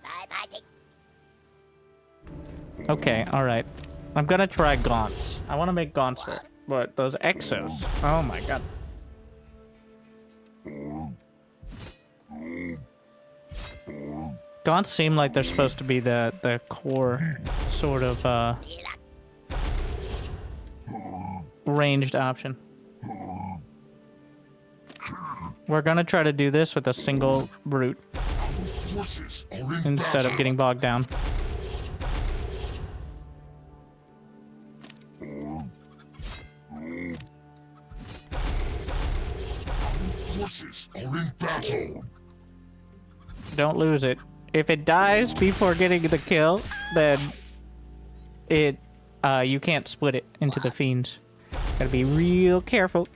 C: Okay, alright. I'm gonna try Gaunts. I want to make Gaunts work. But those Exos. Oh my god. Gaunts seem like they're supposed to be the core sort of ranged option. We're gonna try to do this with a single brute instead of getting bogged down.
J: Forces are in battle.
C: Don't lose it. If it dies before getting the kill, then it you can't split it into the fiends. Gotta be real careful.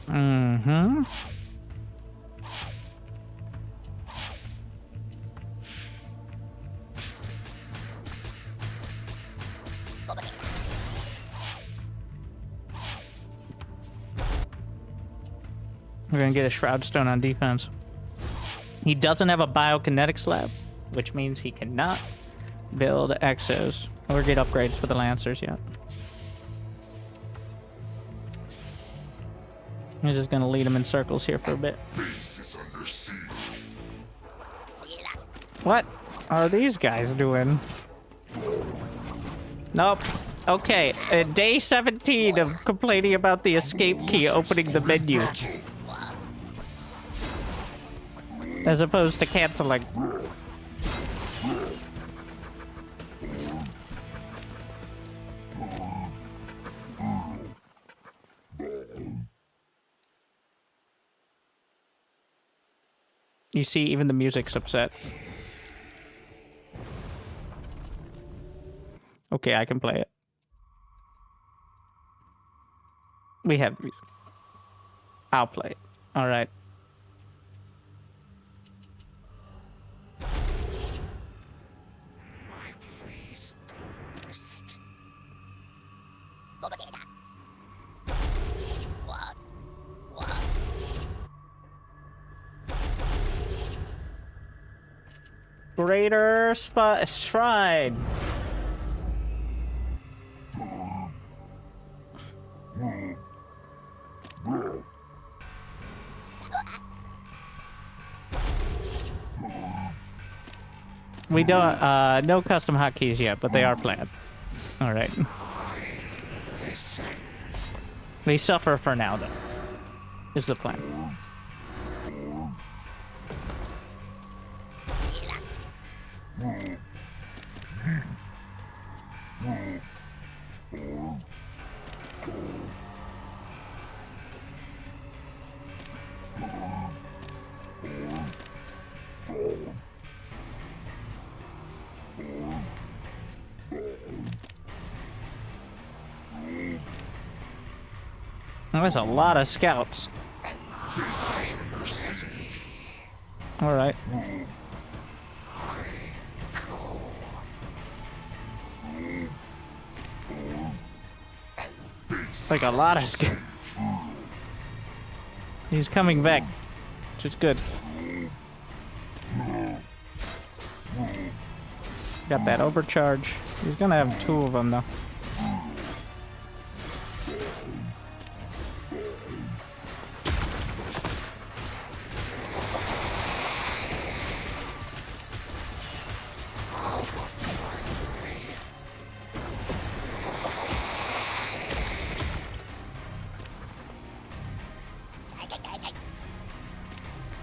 C: Mm-hmm. We're gonna get a Shroud Stone on defense. He doesn't have a biokinetics lab, which means he cannot build Exos or get upgrades for the Lancers yet. I'm just gonna lead him in circles here for a bit.
J: Base is under siege.
C: What are these guys doing? Nope. Okay, day 17 of complaining about the escape key opening the menu. As opposed to canceling. You see, even the music's upset. Okay, I can play it. We have... I'll play it. Alright. Greater Shrine. We don't, no custom hotkeys yet, but they are planned. Alright. They suffer for now, though. Is the plan. There's a lot of scouts. Alright. It's like a lot of scouts. He's coming back, which is good. Got that overcharge. He's gonna have two of them, though.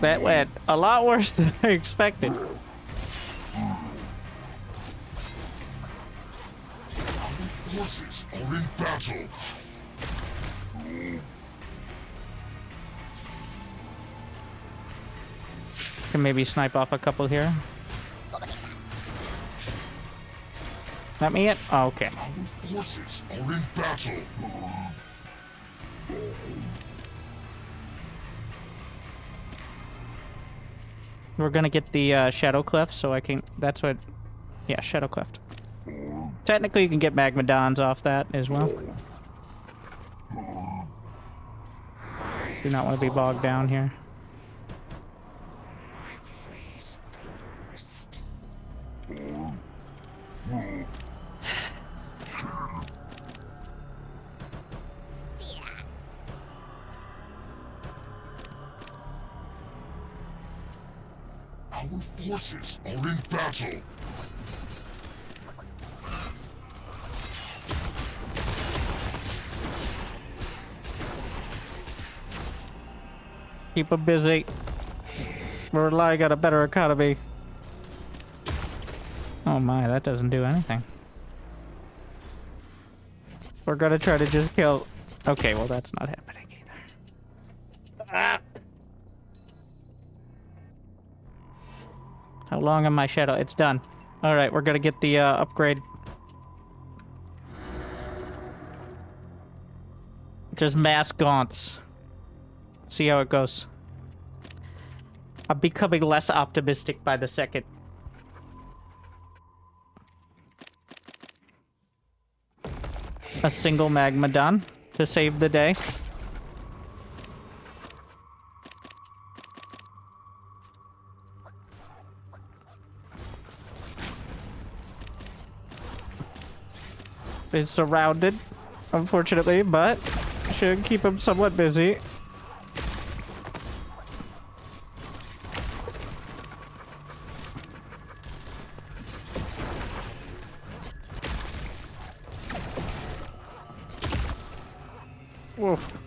C: That went a lot worse than I expected.
J: Forces are in battle.
C: Can maybe snipe off a couple here. Let me in? Oh, okay.
J: Our forces are in battle.
C: We're gonna get the Shadow Cleft, so I can... That's what... Yeah, Shadow Cleft. Technically, you can get Magmadons off that as well. Do not want to be bogged down here.
J: Our forces are in battle.
C: Keep them busy. We're relying on a better economy. Oh my, that doesn't do anything. We're gonna try to just kill... Okay, well that's not happening either. Ah! How long am I shadow? It's done. Alright, we're gonna get the upgrade. Just mass Gaunts. See how it goes. I'm becoming less optimistic by the second. A single Magmadon to save the day. It's surrounded, unfortunately, but should keep him somewhat busy. Oof.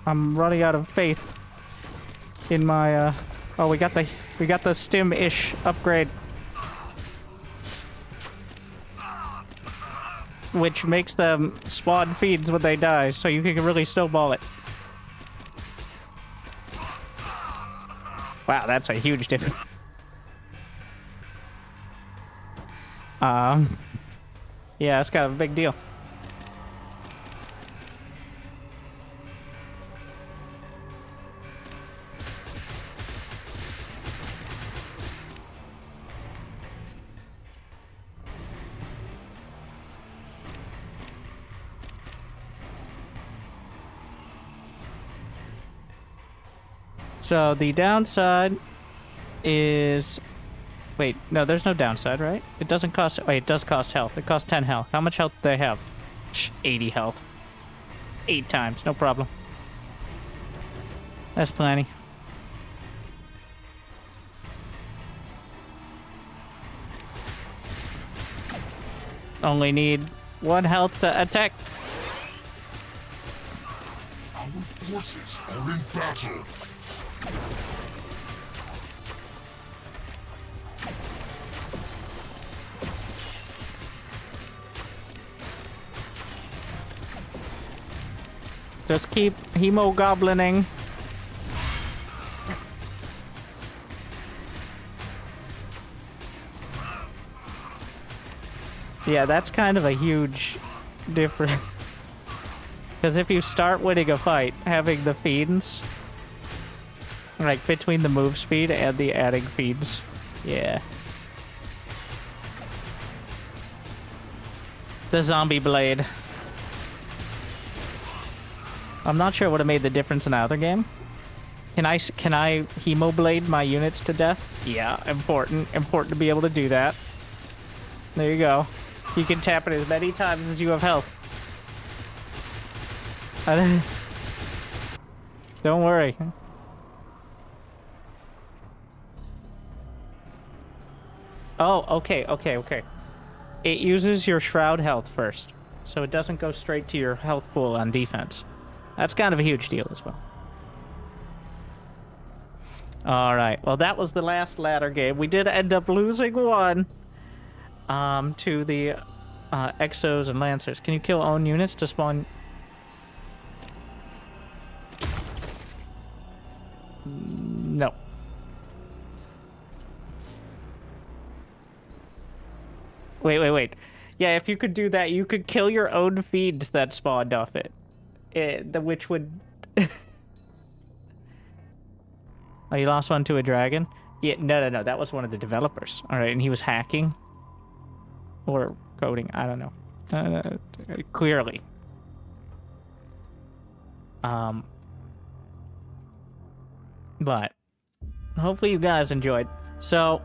C: I'm running out of faith in my oh, we got the stim-ish upgrade, which makes them spawn feeds when they die, so you can really snowball it. Wow, that's a huge difference. Yeah, it's kind of a big deal. So the downside is... Wait, no, there's no downside, right? It doesn't cost... Wait, it does cost health. It costs 10 health. How much health do they have? 80 health. 8 times, no problem. That's plenty. Only need 1 health to attack.
J: Our forces are in battle.
C: Just keep hemogoblining. Yeah, that's kind of a huge difference. Because if you start winning a fight, having the fiends, like between the move speed and the adding fiends, yeah. The zombie blade. I'm not sure what made the difference in either game. Can I hemoblade my units to death? Yeah, important. Important to be able to do that. There you go. You can tap it as many times as you have health. Don't worry. Oh, okay. It uses your shroud health first, so it doesn't go straight to your health pool on defense. That's kind of a huge deal as well. Alright, well that was the last ladder game. We did end up losing one to the Exos and Lancers. Can you kill own units to spawn? No. Wait. Yeah, if you could do that, you could kill your own feeds that spawned off it. Which would... Oh, you lost one to a dragon? Yeah, no, that was one of the developers. Alright, and he was hacking? Or coding, I don't know. Clearly. But, hopefully you guys enjoyed. So,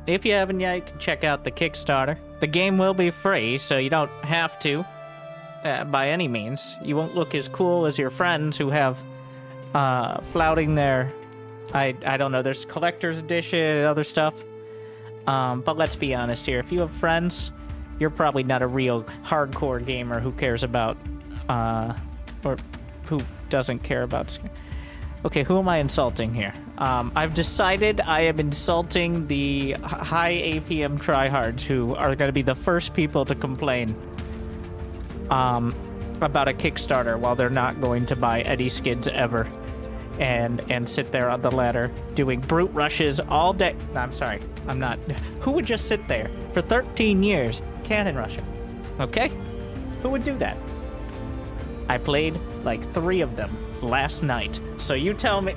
C: if you haven't yet, you can check out the Kickstarter. The game will be free, so you don't have to. By any means. You won't look as cool as your friends who have flouting their... I don't know, there's collector's edition and other stuff. But let's be honest here. If you have friends, you're probably not a real hardcore gamer who cares about... or who doesn't care about... Okay, who am I insulting here? I've decided I am insulting the high APM tryhards who are going to be the first people to complain about a Kickstarter while they're not going to buy any skins ever and sit there on the ladder doing brute rushes all day. No, I'm sorry, I'm not. Who would just sit there for 13 years cannon rushing? Okay? Who would do that? I played like 3 of them last night, so you tell me.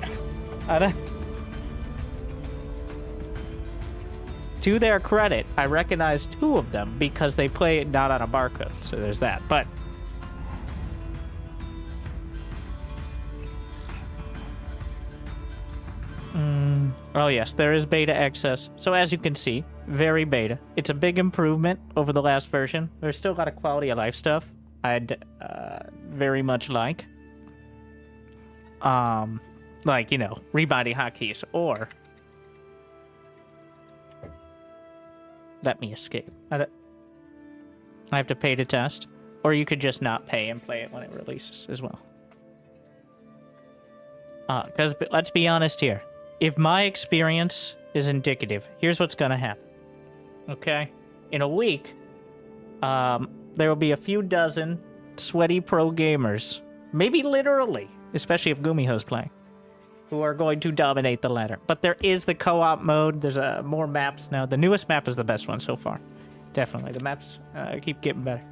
C: To their credit, I recognize 2 of them because they play it not on a barcode, so there's that. But oh yes, there is beta access. So as you can see, very beta. It's a big improvement over the last version. There's still a lot of quality of life stuff I'd very much like. Like, you know, rebinding hotkeys or let me escape. I have to pay to test. Or you could just not pay and play it when it releases as well. Because let's be honest here. If my experience is indicative, here's what's going to happen. Okay? In a week, there will be a few dozen sweaty pro gamers, maybe literally, especially if Gumiho's playing, who are going to dominate the ladder. But there is the co-op mode. There's more maps now. The newest map is the best one so far. Definitely. The maps keep getting better.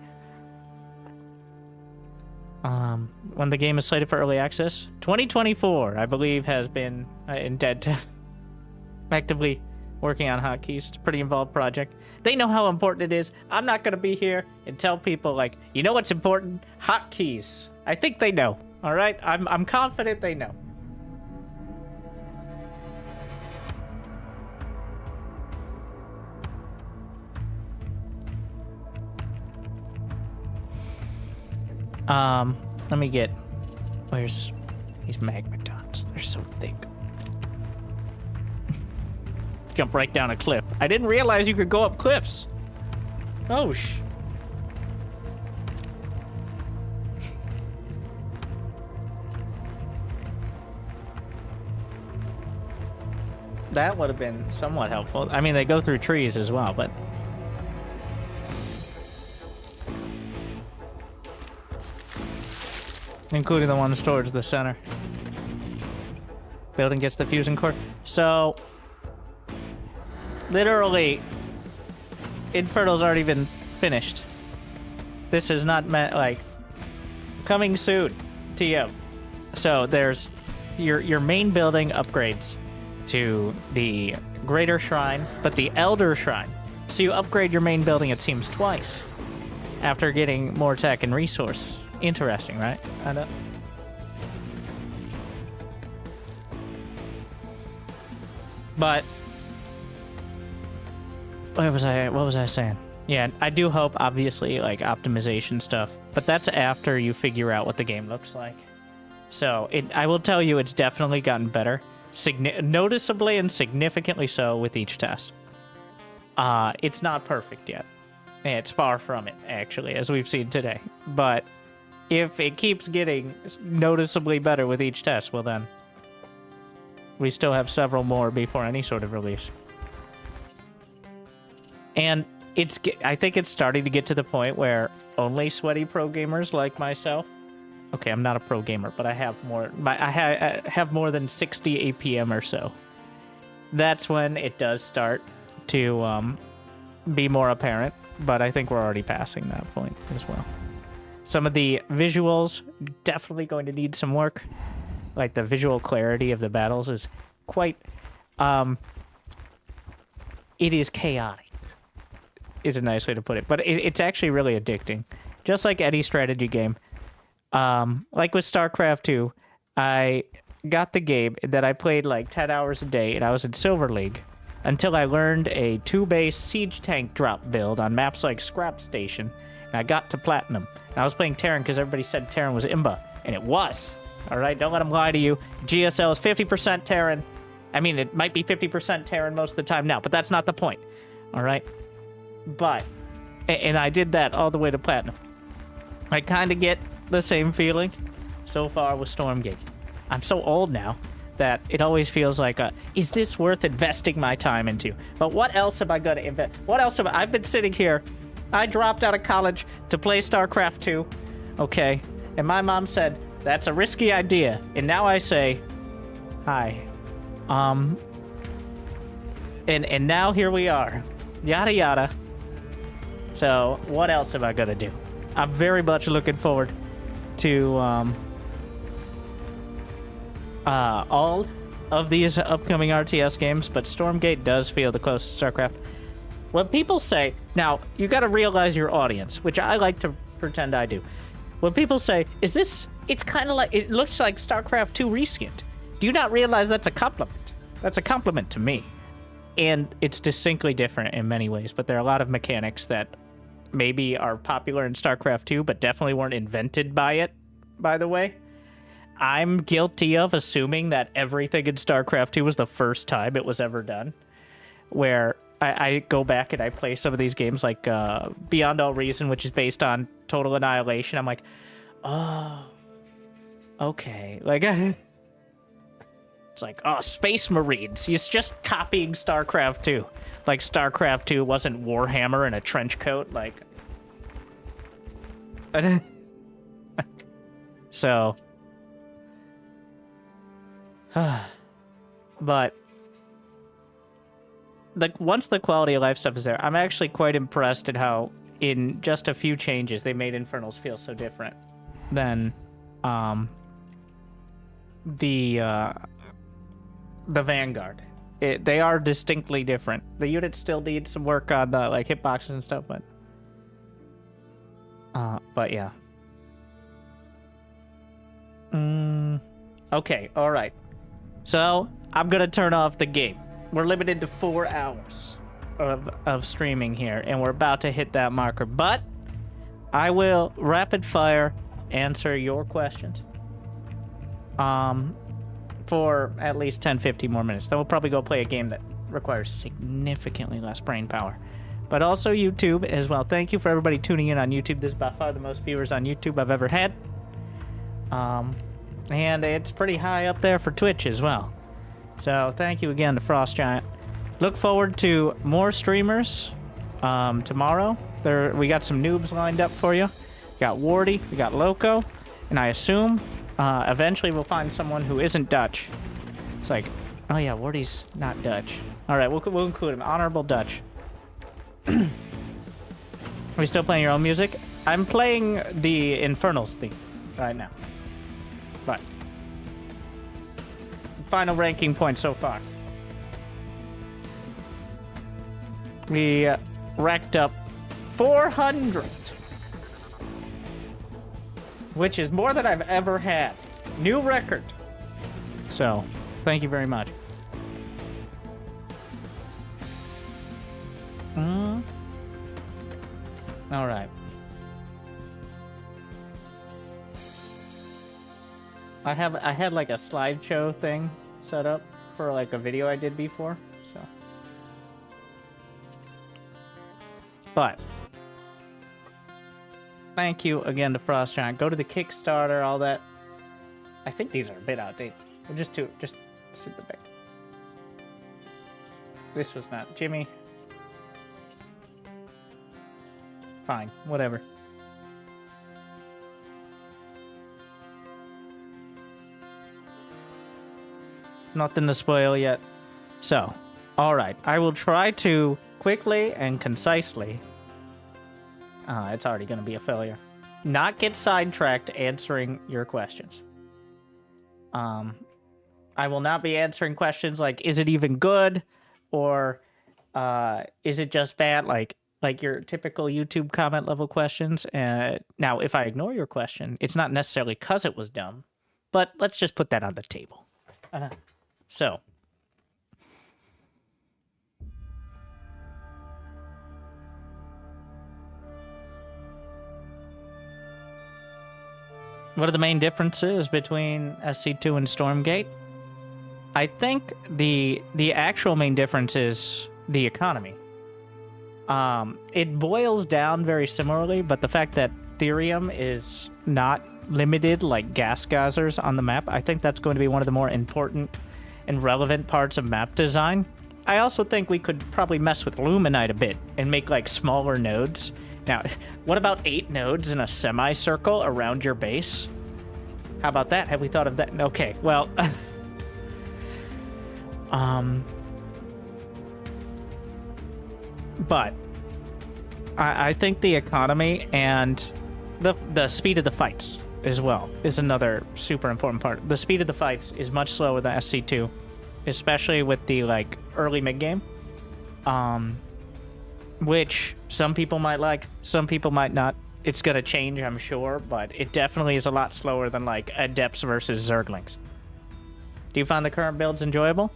C: When the game is slated for early access, 2024, I believe, has been in dead actively working on hotkeys. It's a pretty involved project. They know how important it is. I'm not going to be here and tell people, like, you know what's important? Hotkeys. I think they know. All right? I'm confident they know. Let me get... Where's these magma dots? They're so thick. Jump right down a cliff. I didn't realize you could go up cliffs. Oh, That would have been somewhat helpful. I mean, they go through trees as well, but... Including the ones towards the center. Building gets the fusion core. So... Literally... Infernal's already been finished. This is not meant, like... Coming soon. TM. So, there's... Your main building upgrades to the Greater Shrine, but the Elder Shrine. So you upgrade your main building, it seems, twice. After getting more tech and resources. Interesting, right? I know. But what was I saying? Yeah, I do hope, obviously, like optimization stuff, but that's after you figure out what the game looks like. So I will tell you, it's definitely gotten better, noticeably and significantly so with each test. It's not perfect yet. It's far from it, actually, as we've seen today. But if it keeps getting noticeably better with each test, well then, we still have several more before any sort of release. And I think it's starting to get to the point where only sweaty pro gamers like myself. Okay, I'm not a pro gamer, but I have more. I have more than 60 APM or so. That's when it does start to be more apparent. But I think we're already passing that point as well. Some of the visuals definitely going to need some work. Like the visual clarity of the battles is quite. It is chaotic. Is a nice way to put it, but it's actually really addicting. Just like any strategy game. Like with StarCraft 2, I got the game that I played like 10 hours a day, and I was in Silver League until I learned a 2-base siege tank drop build on maps like Scrap Station, and I got to Platinum. And I was playing Terran because everybody said Terran was Imba, and it was. All right, don't let them lie to you. GSL is 50% Terran. I mean, it might be 50% Terran most of the time now, but that's not the point. All right? But, and I did that all the way to Platinum. I kind of get the same feeling so far with Stormgate. I'm so old now that it always feels like, is this worth investing my time into? But what else am I going to invest? What else have I've been sitting here. I dropped out of college to play StarCraft 2, okay? And my mom said, that's a risky idea. And now I say, hi. And now here we are. Yada yada. So, what else am I going to do? I'm very much looking forward to all of these upcoming RTS games, but Stormgate does feel the closest to StarCraft. When people say, now, you got to realize your audience, which I like to pretend I do. When people say, is this, it's kind of like, it looks like StarCraft 2 reskinned. Do you not realize that's a compliment? That's a compliment to me. And it's distinctly different in many ways, but there are a lot of mechanics that maybe are popular in StarCraft 2, but definitely weren't invented by it, by the way. I'm guilty of assuming that everything in StarCraft 2 was the first time it was ever done, where I go back and I play some of these games like Beyond All Reason, which is based on Total Annihilation. I'm like, oh, okay. Like, it's like, oh, Space Marines. He's just copying StarCraft 2. Like, StarCraft 2 wasn't Warhammer in a trench coat. Like, so, but once the quality of life stuff is there, I'm actually quite impressed at how in just a few changes they made Infernals feel so different than the Vanguard. They are distinctly different. The units still need some work on the like hitboxes and stuff, but yeah. Okay, all right. So I'm gonna turn off the game. We're limited to 4 hours of streaming here, and we're about to hit that marker. But I will rapid fire answer your questions for at least 10-15 more minutes. Then we'll probably go play a game that requires significantly less brain power. But also YouTube as well. Thank you for everybody tuning in on YouTube. This is by far the most viewers on YouTube I've ever had. And it's pretty high up there for Twitch as well. So thank you again to Frost Giant. Look forward to more streamers tomorrow. We got some noobs lined up for you. We got Wardy, we got Loco, and I assume eventually we'll find someone who isn't Dutch. It's like, oh yeah, Wardy's not Dutch. All right, we'll include him. Honorable Dutch. Are we still playing your own music? I'm playing the Infernals theme right now. But final ranking point so far. We racked up 400, which is more than I've ever had. New record. So, thank you very much. All right. I had like a slideshow thing set up for like a video I did before, so. But thank you again to Frost Giant. Go to the Kickstarter, all that. I think these are a bit outdated. Well, just sit the back. This was not Jimmy. Fine, whatever. Nothing to spoil yet. So, alright. I will try to quickly and concisely... it's already going to be a failure. Not get sidetracked answering your questions. I will not be answering questions like, is it even good? Or, is it just bad? Like your typical YouTube comment level questions. Now, if I ignore your question, it's not necessarily because it was dumb. But let's just put that on the table. So, what are the main differences between SC2 and Stormgate? I think the actual main difference is the economy. It boils down very similarly, but the fact that Therium is not limited like gas geysers on the map, I think that's going to be one of the more important and relevant parts of map design. I also think we could probably mess with Luminite a bit and make like smaller nodes. Now, what about 8 nodes in a semicircle around your base? How about that? Have we thought of that? Okay, well, but I think the economy and the speed of the fights as well is another super important part. The speed of the fights is much slower than SC2, especially with the like early mid game, which some people might like, some people might not. It's gonna change, I'm sure, but it definitely is a lot slower than like Adepts versus Zerglings. Do you find the current builds enjoyable?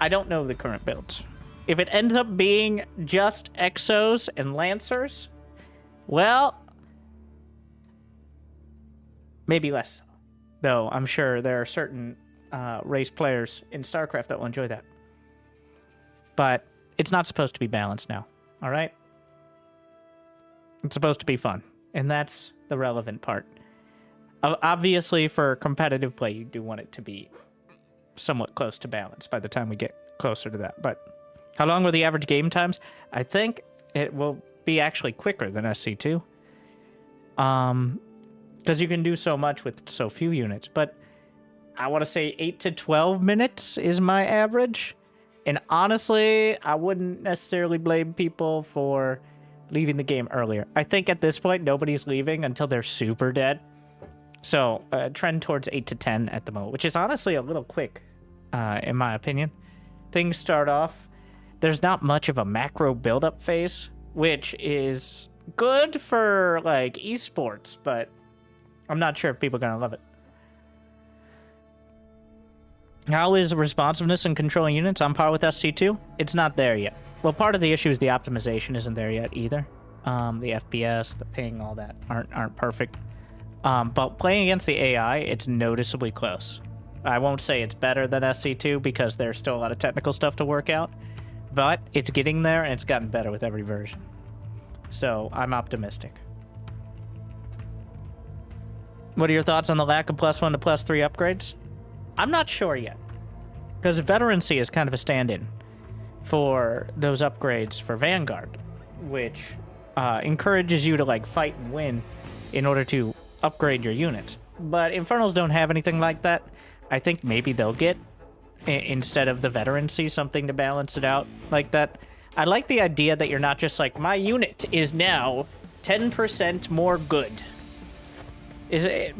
C: I don't know the current builds. If it ends up being just Exos and Lancers, well, maybe less. Though I'm sure there are certain race players in StarCraft that will enjoy that. But it's not supposed to be balanced now. All right? It's supposed to be fun. And that's the relevant part. Obviously, for competitive play, you do want it to be somewhat close to balance by the time we get closer to that. But how long were the average game times? I think it will be actually quicker than SC2. Because you can do so much with so few units. But I want to say 8 to 12 minutes is my average. And honestly, I wouldn't necessarily blame people for leaving the game earlier. I think at this point, nobody's leaving until they're super dead. So, trend towards 8 to 10 at the moment, which is honestly a little quick, in my opinion. Things start off, there's not much of a macro build-up phase, which is good for, like, esports, but I'm not sure if people are going to love it. How is responsiveness and controlling units on par with SC2? It's not there yet. Well, part of the issue is the optimization isn't there yet either. The FPS, the ping, all that aren't perfect. But playing against the AI, it's noticeably close. I won't say it's better than SC2 because there's still a lot of technical stuff to work out, but it's getting there and it's gotten better with every version. So I'm optimistic. What are your thoughts on the lack of +1 to +3 upgrades? I'm not sure yet, because veterancy is kind of a stand-in for those upgrades for Vanguard, which encourages you to like fight and win in order to upgrade your unit. But Infernals don't have anything like that. I think maybe they'll get, instead of the veterancy, something to balance it out like that. I like the idea that you're not just like, my unit is now 10% more good.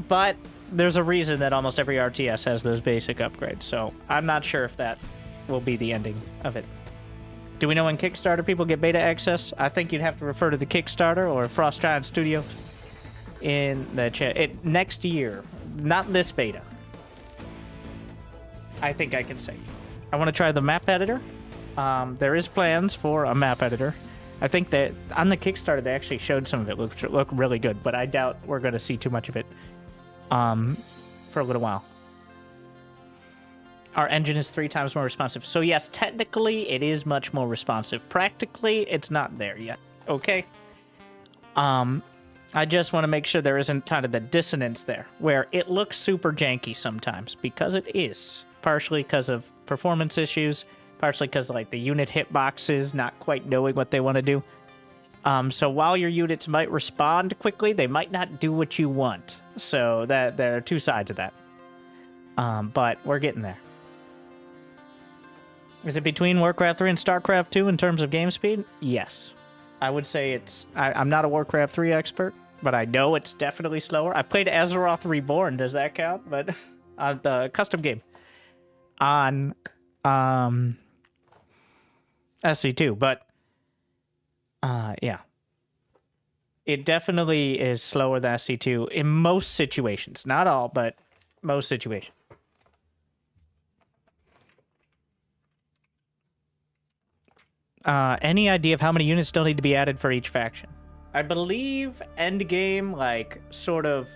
C: But there's a reason that almost every RTS has those basic upgrades, so I'm not sure if that will be the ending of it. Do we know when Kickstarter people get beta access? I think you'd have to refer to the Kickstarter or Frost Giant Studio in the chat. Next year, not this beta. I think I can say. I want to try the map editor. There is plans for a map editor. I think that on the Kickstarter they actually showed some of it. Look really good, but I doubt we're going to see too much of it for a little while. Our engine is 3 times more responsive. So yes, technically it is much more responsive. Practically, it's not there yet. Okay? I just want to make sure there isn't kind of the dissonance there, where it looks super janky sometimes, because it is. Partially because of performance issues, partially because like the unit hitboxes not quite knowing what they want to do. So while your units might respond quickly, they might not do what you want. So that there are two sides of that. But we're getting there. Is it between Warcraft 3 and StarCraft 2 in terms of game speed? Yes. I would say it's... I'm not a Warcraft 3 expert, but I know it's definitely slower. I played Azeroth Reborn. Does that count? But the custom game on SC2. But yeah. It definitely is slower than SC2 in most situations. Not all, but most situations. Any idea of how many units still need to be added for each faction? I believe endgame, like, sort of,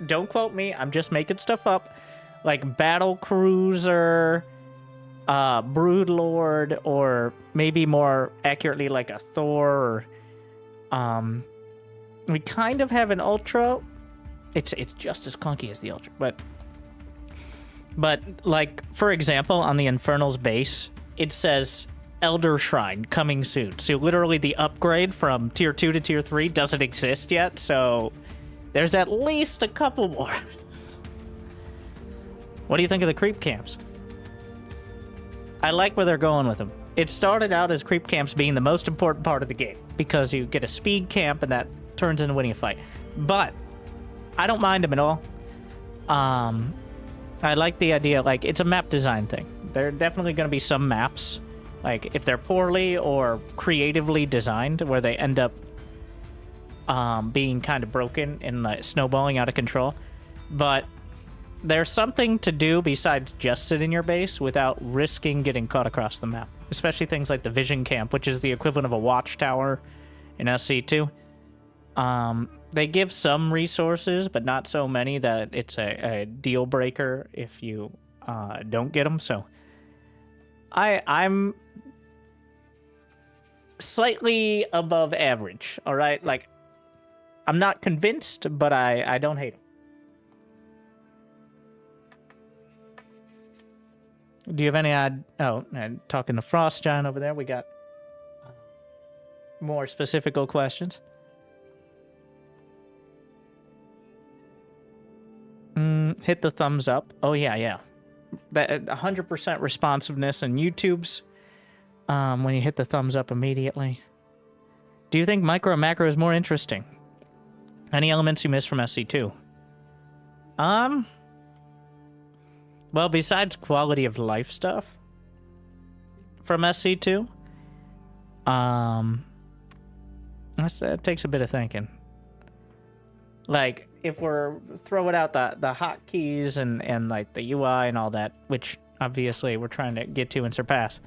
C: don't quote me, I'm just making stuff up, like Battle Cruiser, Broodlord, or maybe more accurately like a Thor, or, we kind of have an Ultra. It's just as clunky as the Ultra, but like, for example, on the Infernal's base, it says Elder Shrine coming soon. So literally the upgrade from tier 2 to tier 3 doesn't exist yet, so there's at least a couple more. What do you think of the creep camps? I like where they're going with them. It started out as creep camps being the most important part of the game, because you get a speed camp and that turns into winning a fight. But I don't mind them at all. I like the idea, like, it's a map design thing. There are definitely going to be some maps, like, if they're poorly or creatively designed, where they end up being kind of broken and like, snowballing out of control. But there's something to do besides just sit in your base without risking getting caught across the map. Especially things like the Vision Camp, which is the equivalent of a watchtower in SC2. They give some resources, but not so many that it's a deal breaker if you slightly above average, all right? Like, I'm not convinced, but I don't hate them. Do you have any oh, and talking to Frost Giant over there, we got more specific questions. Hit the thumbs up. Oh, yeah. That 100% responsiveness in YouTube's when you hit the thumbs up immediately. Do you think micro and macro is more interesting? Any elements you miss from SC2? Well, besides quality of life stuff from SC2, that takes a bit of thinking. Like, if we're throwing out the hotkeys and like the UI and all that, which obviously we're trying to get to and surpass.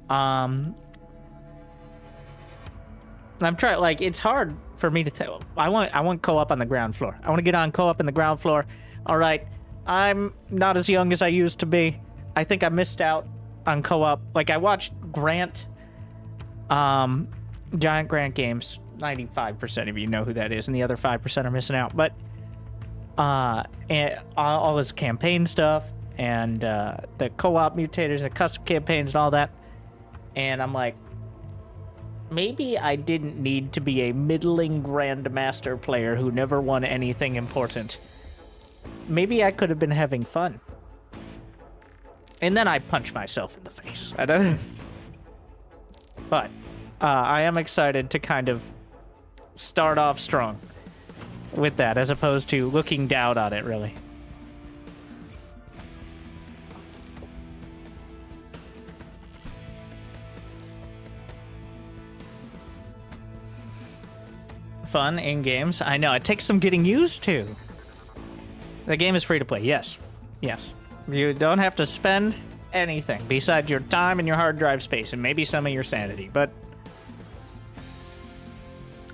C: I'm trying, like, it's hard for me to tell. I want co-op on the ground floor. I want to get on co-op in the ground floor. All right, I'm not as young as I used to be. I think I missed out on co-op. Like, I watched Grant, Giant Grant Games. 95% of you know who that is, and the other 5% are missing out. But and all his campaign stuff and the co-op mutators and custom campaigns and all that. And I'm like, maybe I didn't need to be a middling grandmaster player who never won anything important. Maybe I could have been having fun. And then I punch myself in the face. But I am excited to kind of start off strong with that, as opposed to looking down on it, really. Fun in games. I know, it takes some getting used to. The game is free to play, yes. Yes. You don't have to spend anything besides your time and your hard drive space, and maybe some of your sanity, but...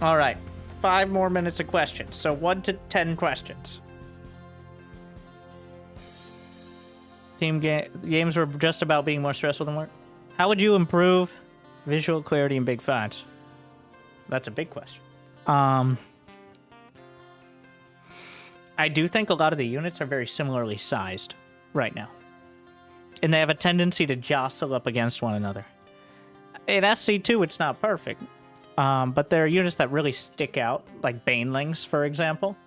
C: Alright, 5 more minutes of questions, so 1 to 10 questions. Games were just about being more stressful than work. How would you improve visual clarity in big fonts? That's a big question. I do think a lot of the units are very similarly sized right now. And they have a tendency to jostle up against one another. In SC2, it's not perfect. But there are units that really stick out, like Banelings, for example.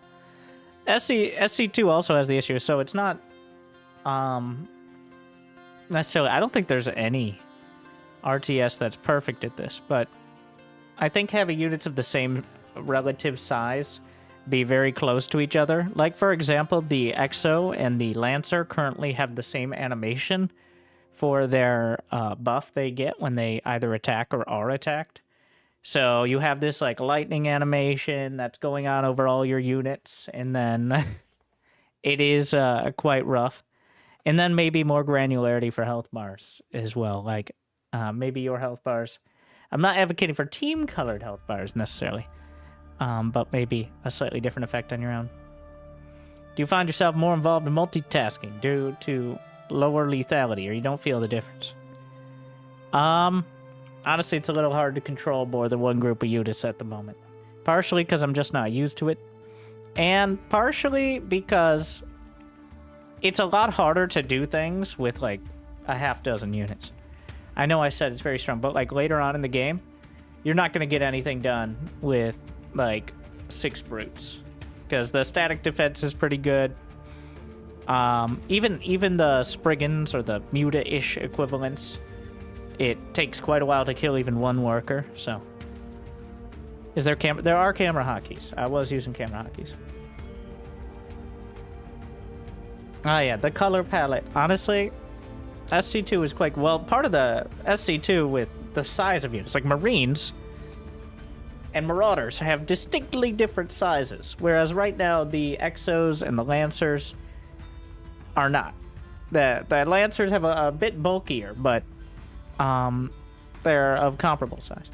C: SC2 also has the issue, so it's not necessarily... I don't think there's any RTS that's perfect at this, but I think having units of the same relative size be very close to each other. Like, for example, the Exo and the Lancer currently have the same animation for their buff they get when they either attack or are attacked. So you have this, like, lightning animation that's going on over all your units, and then it is quite rough. And then maybe more granularity for health bars as well. Like, maybe your health bars... I'm not advocating for team-colored health bars, necessarily. But maybe a slightly different effect on your own. Do you find yourself more involved in multitasking due to lower lethality, or you don't feel the difference? Honestly, it's a little hard to control more than one group of units at the moment. Partially because I'm just not used to it. And partially because it's a lot harder to do things with, like, a half dozen units. I know I said it's very strong, but, like, later on in the game, you're not going to get anything done with, like, 6 brutes. Because the static defense is pretty good. Even the Spriggans, or the Muta-ish equivalents, it takes quite a while to kill even one worker, so... Is there there are camera hotkeys. I was using camera hotkeys. Oh yeah, the color palette. Honestly, SC2 is quite... Well, part of the SC2 with the size of units, like Marines and Marauders, have distinctly different sizes. Whereas right now, the Exos and the Lancers are not. The Lancers have a bit bulkier, but they're of comparable size.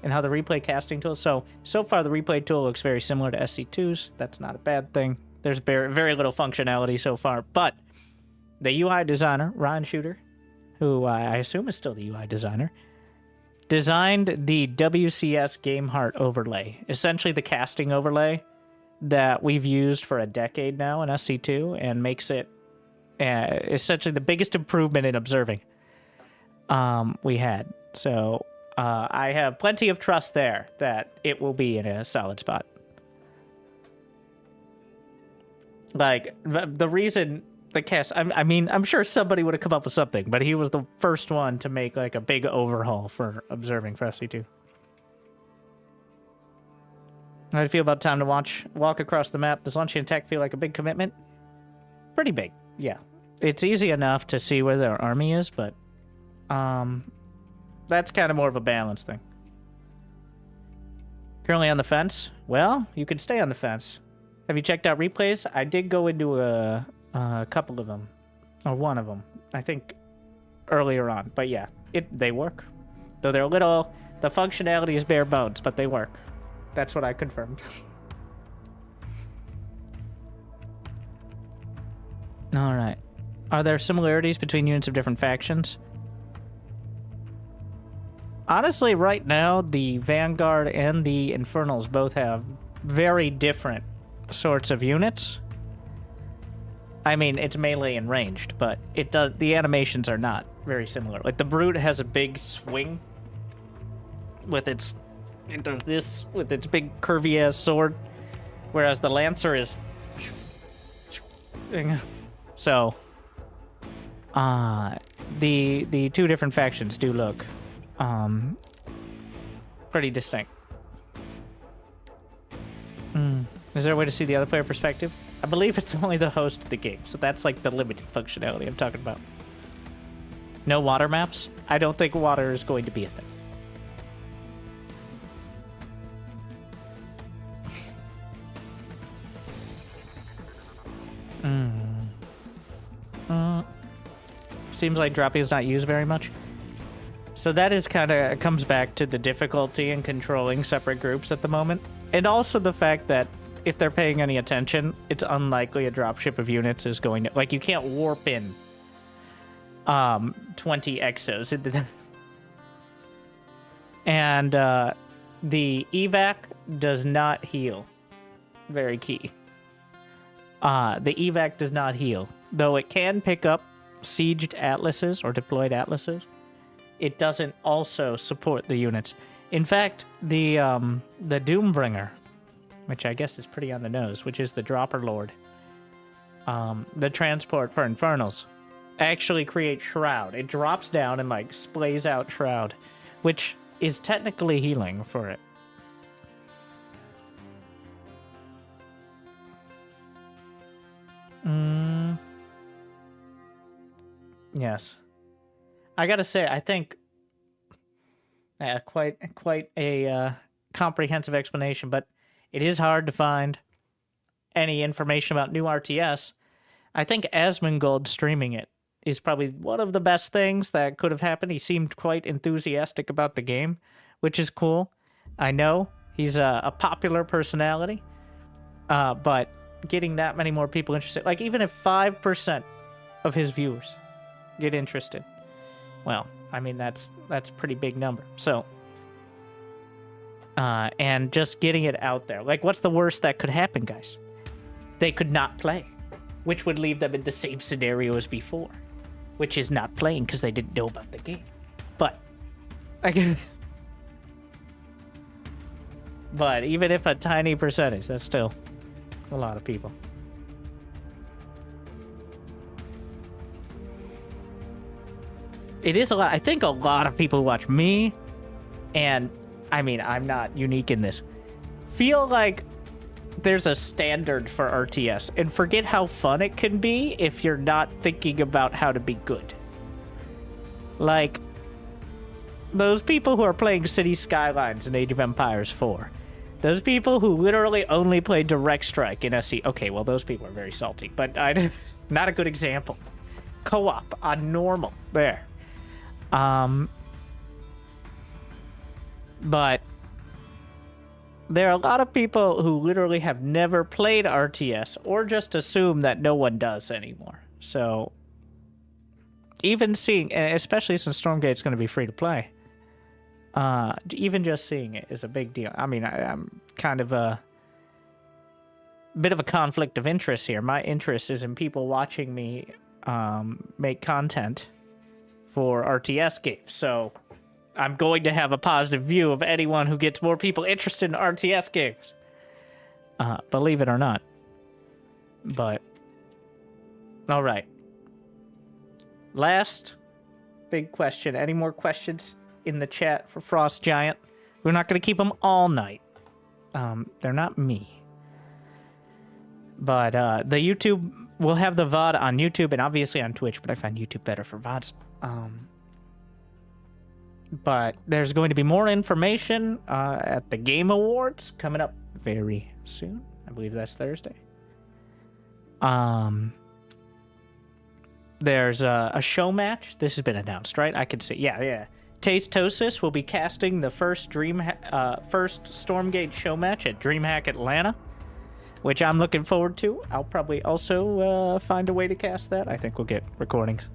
C: And how the replay casting tool... So far, the replay tool looks very similar to SC2's. That's not a bad thing. There's very little functionality so far, but the UI designer, Ryan Shooter, who I assume is still the UI designer, designed the WCS Game Heart overlay, essentially the casting overlay that we've used for a decade now in SC2, and makes it essentially the biggest improvement in observing we had. So I have plenty of trust there that it will be in a solid spot. Like, the reason the cast, I mean, I'm sure somebody would have come up with something, but he was the first one to make, like, a big overhaul for observing for SC2. How do you feel about time to walk across the map? Does launching attack feel like a big commitment? Pretty big, yeah. It's easy enough to see where their army is, but that's kind of more of a balance thing. Currently on the fence? Well, you can stay on the fence. Have you checked out replays? I did go into a couple of them, or one of them, I think, earlier on. But yeah, they work. Though they're a little, the functionality is bare bones, but they work. That's what I confirmed. All right. Are there similarities between units of different factions? Honestly, right now, the Vanguard and the Infernals both have very different sorts of units. I mean, it's melee and ranged, but the animations are not very similar. Like, the Brute has a big swing with its big curvy ass sword, whereas the Lancer is so the two different factions do look pretty distinct. Is there a way to see the other player perspective? I believe it's only the host of the game, so that's like the limited functionality I'm talking about. No water maps? I don't think water is going to be a thing. Seems like dropping is not used very much. So that is kind of comes back to the difficulty in controlling separate groups at the moment. And also the fact that if they're paying any attention, it's unlikely a dropship of units is going to... Like, you can't warp in 20 exos into the... And the evac does not heal. Very key. The evac does not heal. Though it can pick up sieged atlases or deployed atlases, it doesn't also support the units. In fact, the Doombringer, which I guess is pretty on the nose, which is the Dropper Lord, the transport for Infernals, actually creates Shroud. It drops down and, like, splays out Shroud, which is technically healing for it. Yes. I gotta say, I think quite a comprehensive explanation, but it is hard to find any information about new RTS. I think Asmongold streaming it is probably one of the best things that could have happened. He seemed quite enthusiastic about the game, which is cool. I know he's a popular personality, but getting that many more people interested, like even if 5% of his viewers get interested, well, I mean, that's a pretty big number. So, and just getting it out there. Like, what's the worst that could happen, guys? They could not play, which would leave them in the same scenario as before, which is not playing because they didn't know about the game. But, but even if a tiny percentage, that's still a lot of people. It is a lot. I think a lot of people who watch me, and I mean, I'm not unique in this, feel like there's a standard for RTS, and forget how fun it can be if you're not thinking about how to be good. Like, those people who are playing City Skylines in Age of Empires 4, those people who literally only play Direct Strike in SC, okay, well, those people are very salty, but not a good example. Co-op on normal, there. But there are a lot of people who literally have never played RTS or just assume that no one does anymore. So even seeing, especially since Stormgate's going to be free to play, Even just seeing it is a big deal. I mean, I'm kind of a bit of a conflict of interest here. My interest is in people watching me make content for RTS games. So I'm going to have a positive view of anyone who gets more people interested in RTS games. Believe it or not. But, all right. Last big question. Any more questions in the chat for Frost Giant? We're not going to keep them all night. They're not me. But the YouTube, we'll have the VOD on YouTube and obviously on Twitch, but I find YouTube better for VODs. But there's going to be more information at the Game Awards coming up very soon. I believe that's Thursday. There's a show match. This has been announced, right? I can see. Yeah. Tastosis will be casting the first Stormgate show match at DreamHack Atlanta, which I'm looking forward to. I'll probably also find a way to cast that. I think we'll get recordings.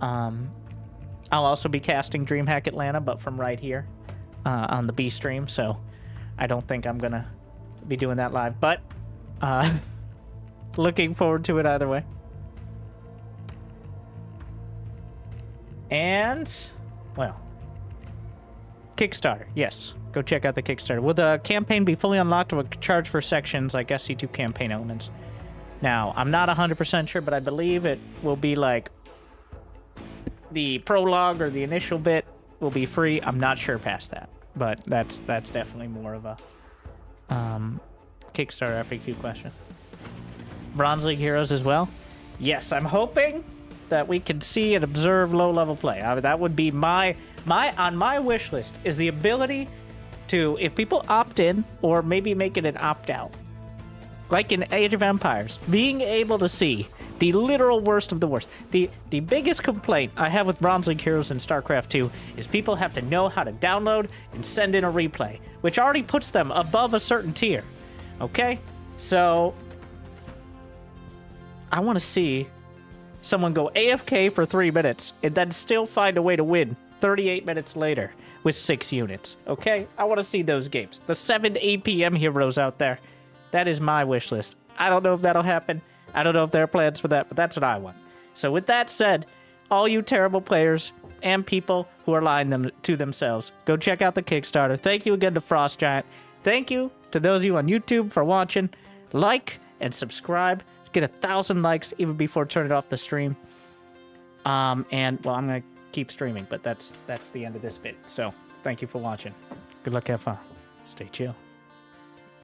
C: I'll also be casting DreamHack Atlanta, but from right here on the B stream, so I don't think I'm gonna be doing that live, but looking forward to it either way. And, well, Kickstarter, yes. Go check out the Kickstarter. Will the campaign be fully unlocked or charge for sections like SC2 campaign elements? Now, I'm not 100% sure, but I believe it will be like the prologue or the initial bit will be free. I'm not sure past that, but that's definitely more of a Kickstarter FAQ question. Bronze League Heroes as well? Yes, I'm hoping that we can see and observe low-level play. That would be my on my wish list is the ability to, if people opt in or maybe make it an opt-out, like in Age of Empires, being able to see the literal worst of the worst. The biggest complaint I have with Bronze League Heroes in StarCraft 2 is people have to know how to download and send in a replay, which already puts them above a certain tier. Okay? So I want to see someone go AFK for 3 minutes and then still find a way to win 38 minutes later with 6 units. Okay? I want to see those games. The 7 to 8 p.m. heroes out there. That is my wish list. I don't know if that'll happen. I don't know if there are plans for that, but that's what I want. So with that said, all you terrible players and people who are lying them to themselves, go check out the Kickstarter. Thank you again to Frost Giant. Thank you to those of you on YouTube for watching. Like and subscribe. Get 1,000 likes even before turning off the stream. And, well, I'm going to keep streaming, but that's the end of this bit. So, thank you for watching. Good luck, have fun. Stay chill.